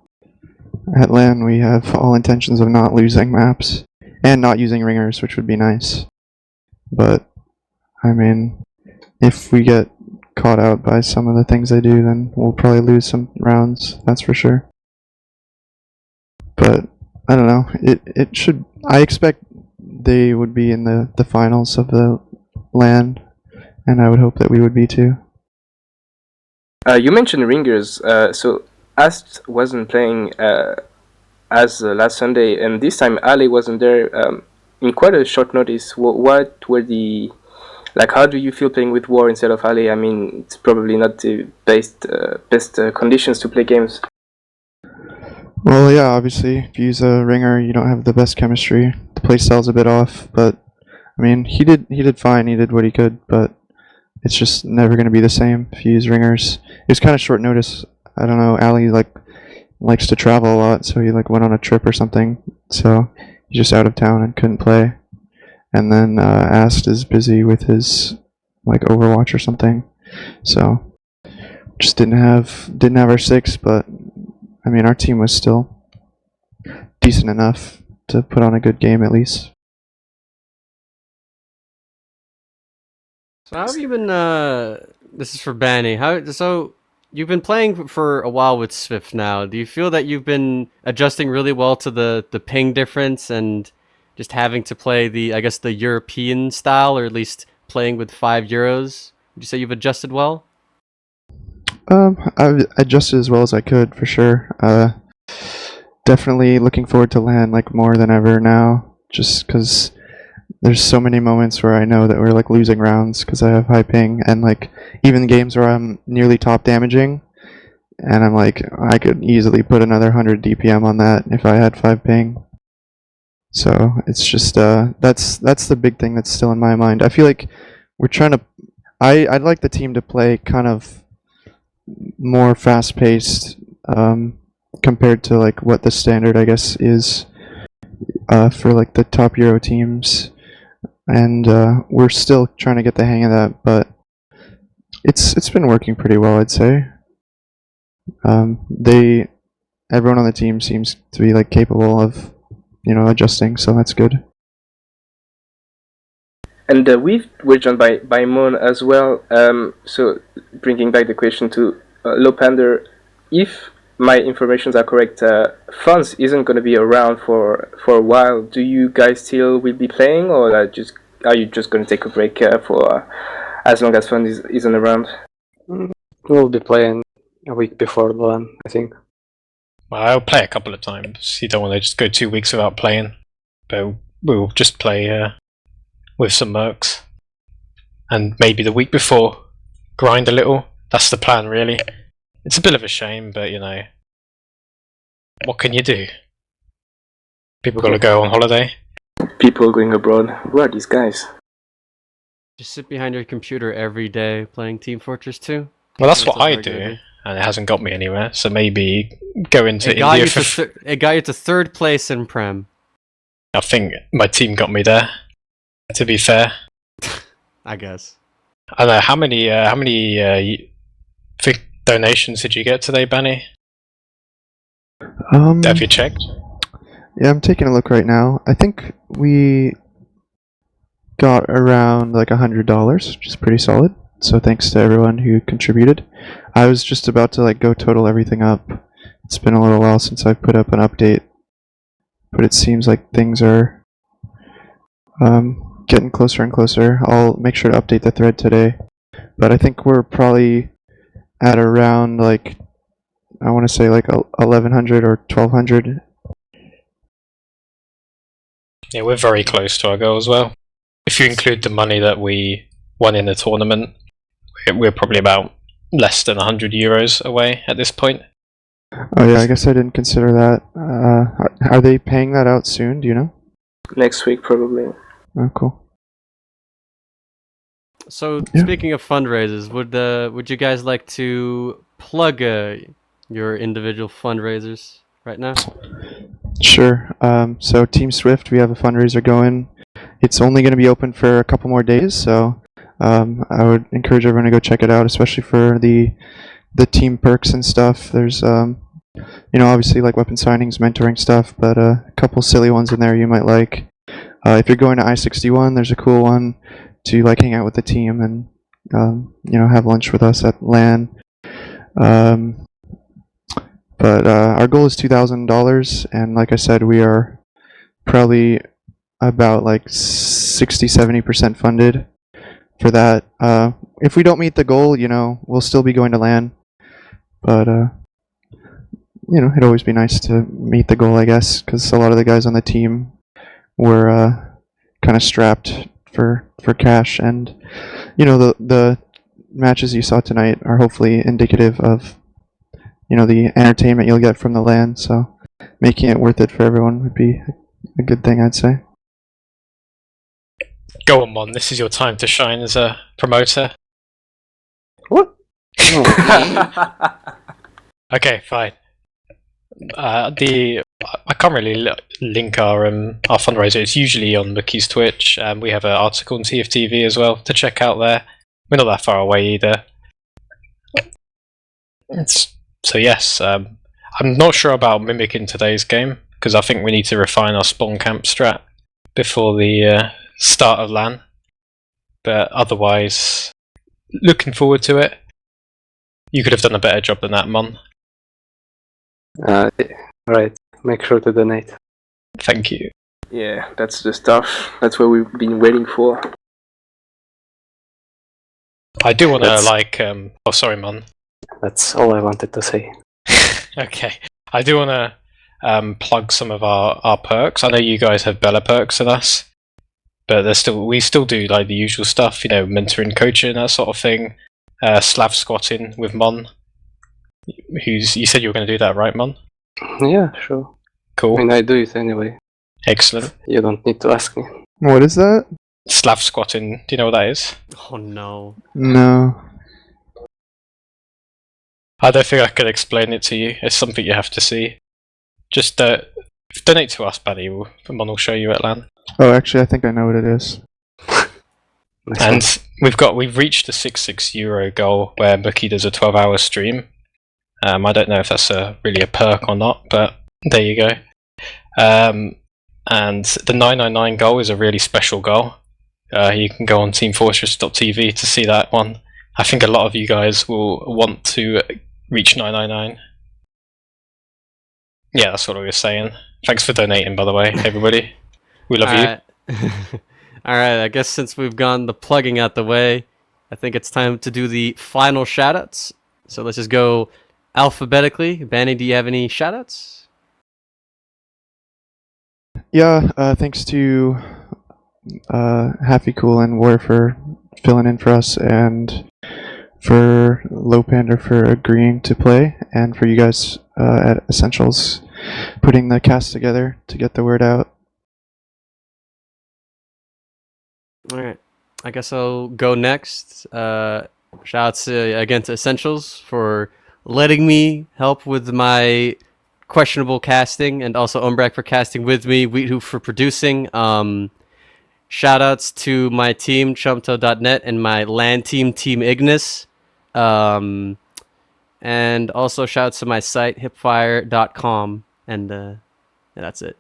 Speaker 4: at LAN we have all intentions of not losing maps and not using ringers, which would be nice. But, I mean, if we get caught out by some of the things they do, then we'll probably lose some rounds, that's for sure. But, I don't know, it should... I expect they would be in the finals of the LAN, and I would hope that we would be too.
Speaker 2: You mentioned ringers, so Ast wasn't playing as last Sunday, and this time Ali wasn't there in quite a short notice. What were the... Like, how do you feel playing with War instead of Ali? I mean, it's probably not the best conditions to play games.
Speaker 4: Well, yeah, obviously, if you use a ringer, you don't have the best chemistry. The playstyle's a bit off, but I mean, he did fine. He did what he could, but it's just never going to be the same if you use ringers. It was kind of short notice. I don't know. Ali likes to travel a lot, so he went on a trip or something. So he's just out of town and couldn't play. And then Ast is busy with his Overwatch or something. So just didn't have our 6, but I mean, our team was still decent enough to put on a good game at least.
Speaker 1: So how have you been? This is for Banny. So you've been playing for a while with SVIFT now. Do you feel that you've been adjusting really well to the ping difference and just having to play the European style, or at least playing with €5? Would you say you've adjusted well?
Speaker 4: I've adjusted as well as I could, for sure. Definitely looking forward to LAN more than ever now, just because there's so many moments where I know that we're losing rounds because I have high ping, and even games where I'm nearly top damaging, and I'm I could easily put another 100 DPM on that if I had 5 ping. So it's just that's the big thing that's still in my mind. I feel like we're trying to... I'd like the team to play kind of more fast-paced compared to what the standard, I guess, is for the top Euro teams, and we're still trying to get the hang of that, but it's been working pretty well, I'd say. Everyone on the team seems to be capable of adjusting, so that's good.
Speaker 2: And we're joined by Mon as well. So bringing back the question to Lowpander, if my informations are correct, Funds isn't going to be around for a while. Do you guys still will be playing, or are you just going to take a break for as long as Funds isn't around?
Speaker 5: We'll be playing a week before the LAN, I think.
Speaker 3: Well, I'll play a couple of times. You don't want to just go 2 weeks without playing. But we'll just play with some mercs. And maybe the week before, grind a little. That's the plan, really. It's a bit of a shame, but you know, what can you do? People got to go on holiday.
Speaker 2: People going abroad. Who are these guys?
Speaker 1: Just sit behind your computer every day playing Team Fortress 2.
Speaker 3: Well, that's what
Speaker 1: Sounds
Speaker 3: I
Speaker 1: very
Speaker 3: do,
Speaker 1: good.
Speaker 3: and it hasn't got me anywhere. So maybe go into
Speaker 1: It got
Speaker 3: India
Speaker 1: you
Speaker 3: for.
Speaker 1: it got you to third place in Prem.
Speaker 3: I think my team got me there. To be fair,
Speaker 1: I guess.
Speaker 3: I don't know how many donations did you get today, Benny? Have you checked?
Speaker 4: Yeah, I'm taking a look right now. I think we got around like $100, which is pretty solid. So thanks to everyone who contributed. I was just about to like go total everything up. It's been a little while since I've put up an update, but it seems like things are getting closer and closer. I'll make sure to update the thread today, but I think we're probably at around like, I want to say like 1100 or 1200.
Speaker 3: Yeah, we're very close to our goal as well. If you include the money that we won in the tournament, we're probably about less than €100 away at this point.
Speaker 4: Oh yeah, I guess I didn't consider that. Are they paying that out soon? Do you know?
Speaker 2: Next week, probably.
Speaker 4: Oh, cool.
Speaker 1: So
Speaker 4: Yeah.
Speaker 1: speaking of fundraisers, would you guys like to plug your individual fundraisers right now?
Speaker 4: Sure. So Team Swift, we have a fundraiser going. It's only going to be open for a couple more days, so I would encourage everyone to go check it out, especially for the team perks and stuff. There's obviously like weapon signings, mentoring stuff, but a couple silly ones in there you might like. If you're going to I61, there's a cool one to like hang out with the team and have lunch with us at LAN. But our goal is $2,000, and like I said, we are probably about like 60-70% funded for that. If we don't meet the goal, we'll still be going to LAN, but it'd always be nice to meet the goal, I guess, because a lot of the guys on the team were kind of strapped for cash, and the matches you saw tonight are hopefully indicative of the entertainment you'll get from the LAN, so making it worth it for everyone would be a good thing, I'd say.
Speaker 3: Go on, Mon. This is your time to shine as a promoter.
Speaker 5: What?
Speaker 3: Okay, fine. I can't really link our fundraiser. It's usually on Mickey's Twitch, and we have an article on TFTV as well to check out there. We're not that far away either. So yes, I'm not sure about mimicking today's game, because I think we need to refine our spawn camp strat before the start of LAN. But otherwise, looking forward to it. You could have done a better job than that, Mon.
Speaker 5: Right, make sure to donate.
Speaker 3: Thank you.
Speaker 2: Yeah, that's the stuff. That's what we've been waiting for.
Speaker 3: I do want to oh, sorry, Mon.
Speaker 5: That's all I wanted to say.
Speaker 3: Okay, I do want to plug some of our perks. I know you guys have better perks than us, but we still do like the usual stuff, mentoring, coaching, that sort of thing. Slav squatting with Mon. You said you were going to do that, right, Mon?
Speaker 5: Yeah, sure.
Speaker 3: Cool.
Speaker 5: I mean, I do it anyway.
Speaker 3: Excellent.
Speaker 5: You don't need to ask me.
Speaker 4: What is that?
Speaker 3: Slav squatting. Do you know what that is?
Speaker 1: Oh no.
Speaker 4: No.
Speaker 3: I don't think I could explain it to you. It's something you have to see. Just donate to us, Buddy. Mon will show you at LAN.
Speaker 4: Oh, actually, I think I know what it is.
Speaker 3: And we've reached the €66 goal where Mookie does a 12-hour stream. I don't know if that's really a perk or not, but there you go. And the 999 goal is a really special goal. You can go on teamfortress.tv to see that one. I think a lot of you guys will want to reach 999. Yeah, that's what I was saying. Thanks for donating, by the way, everybody. We love you.
Speaker 1: Alright, I guess since we've gone the plugging out the way, I think it's time to do the final shoutouts. So let's just go alphabetically. Banny, do you have any shoutouts?
Speaker 4: Yeah, thanks to Happy Cool and War for filling in for us, and for Lowpander for agreeing to play, and for you guys at Essentials putting the cast together to get the word out.
Speaker 1: All right. I guess I'll go next. Shoutouts again to Essentials for letting me help with my questionable casting, and also Ombrack for casting with me, Wiethoofd for producing. Shoutouts to my team, chumto.net, and my LAN team, Team Ignis. And also shoutouts to my site, hiipfire.com. And that's it.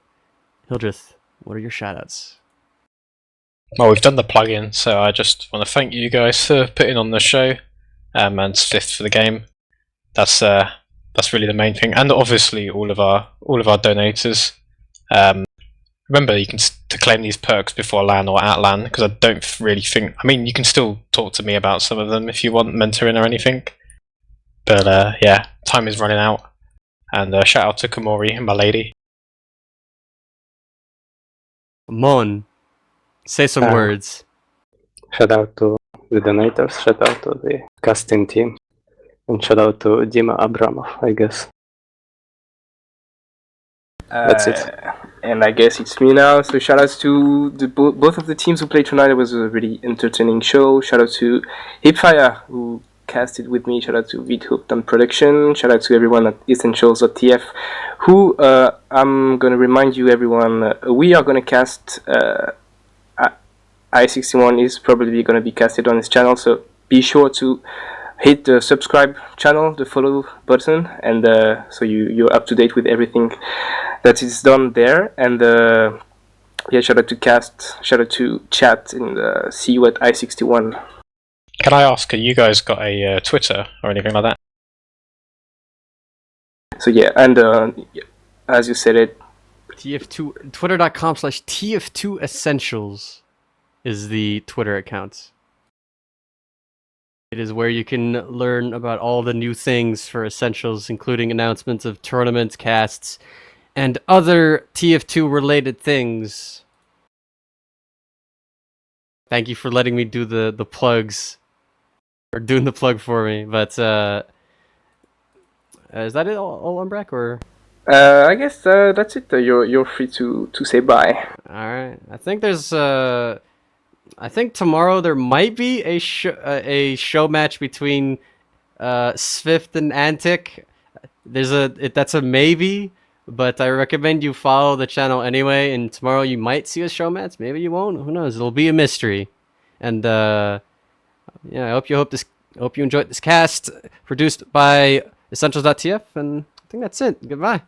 Speaker 1: Hildreth, what are your shoutouts?
Speaker 3: Well, we've done the plugin, so I just want to thank you guys for putting on the show, and SVIFT for the game. That's really the main thing, and obviously all of our donators. Remember, you can to claim these perks before LAN or at LAN, because I don't really think. I mean, you can still talk to me about some of them if you want mentoring or anything. But yeah, time is running out. And shout out to Komori and my lady.
Speaker 1: Mon, say some words.
Speaker 5: Shout out to the donators, shout out to the casting team, and shout out to Dima Abramov, I guess. That's it.
Speaker 2: And I guess it's me now. So shout outs to both of the teams who played tonight. It was a really entertaining show. Shout out to Hiipfire who casted with me. Shout out to Wiethoofd on production. Shout out to everyone at Essentials.tf who I'm gonna remind you everyone we are gonna cast i61 is probably gonna be casted on his channel, so be sure to hit the subscribe channel, the follow button, and so you're up to date with everything that is done there. And yeah, shout out to cast, shout out to chat, and see you at i61.
Speaker 3: Can I ask, have you guys got a Twitter or anything like that?
Speaker 2: So yeah, and as you said it,
Speaker 1: TF2 Twitter.com/TF2 Essentials is the Twitter account. It is where you can learn about all the new things for Essentials, including announcements of tournaments, casts, and other TF2 related things. Thank you for letting me do the plugs, or doing the plug for me. But is that it, all Ombrack, or?
Speaker 2: I guess that's it. You're free to say bye.
Speaker 1: All right. I think there's I think tomorrow there might be a show match between SVIFT and Antic. That's a maybe, but I recommend you follow the channel anyway. And tomorrow you might see a show match. Maybe you won't. Who knows? It'll be a mystery. And yeah, I hope you enjoyed this cast produced by Essentials.tf. And I think that's it. Goodbye.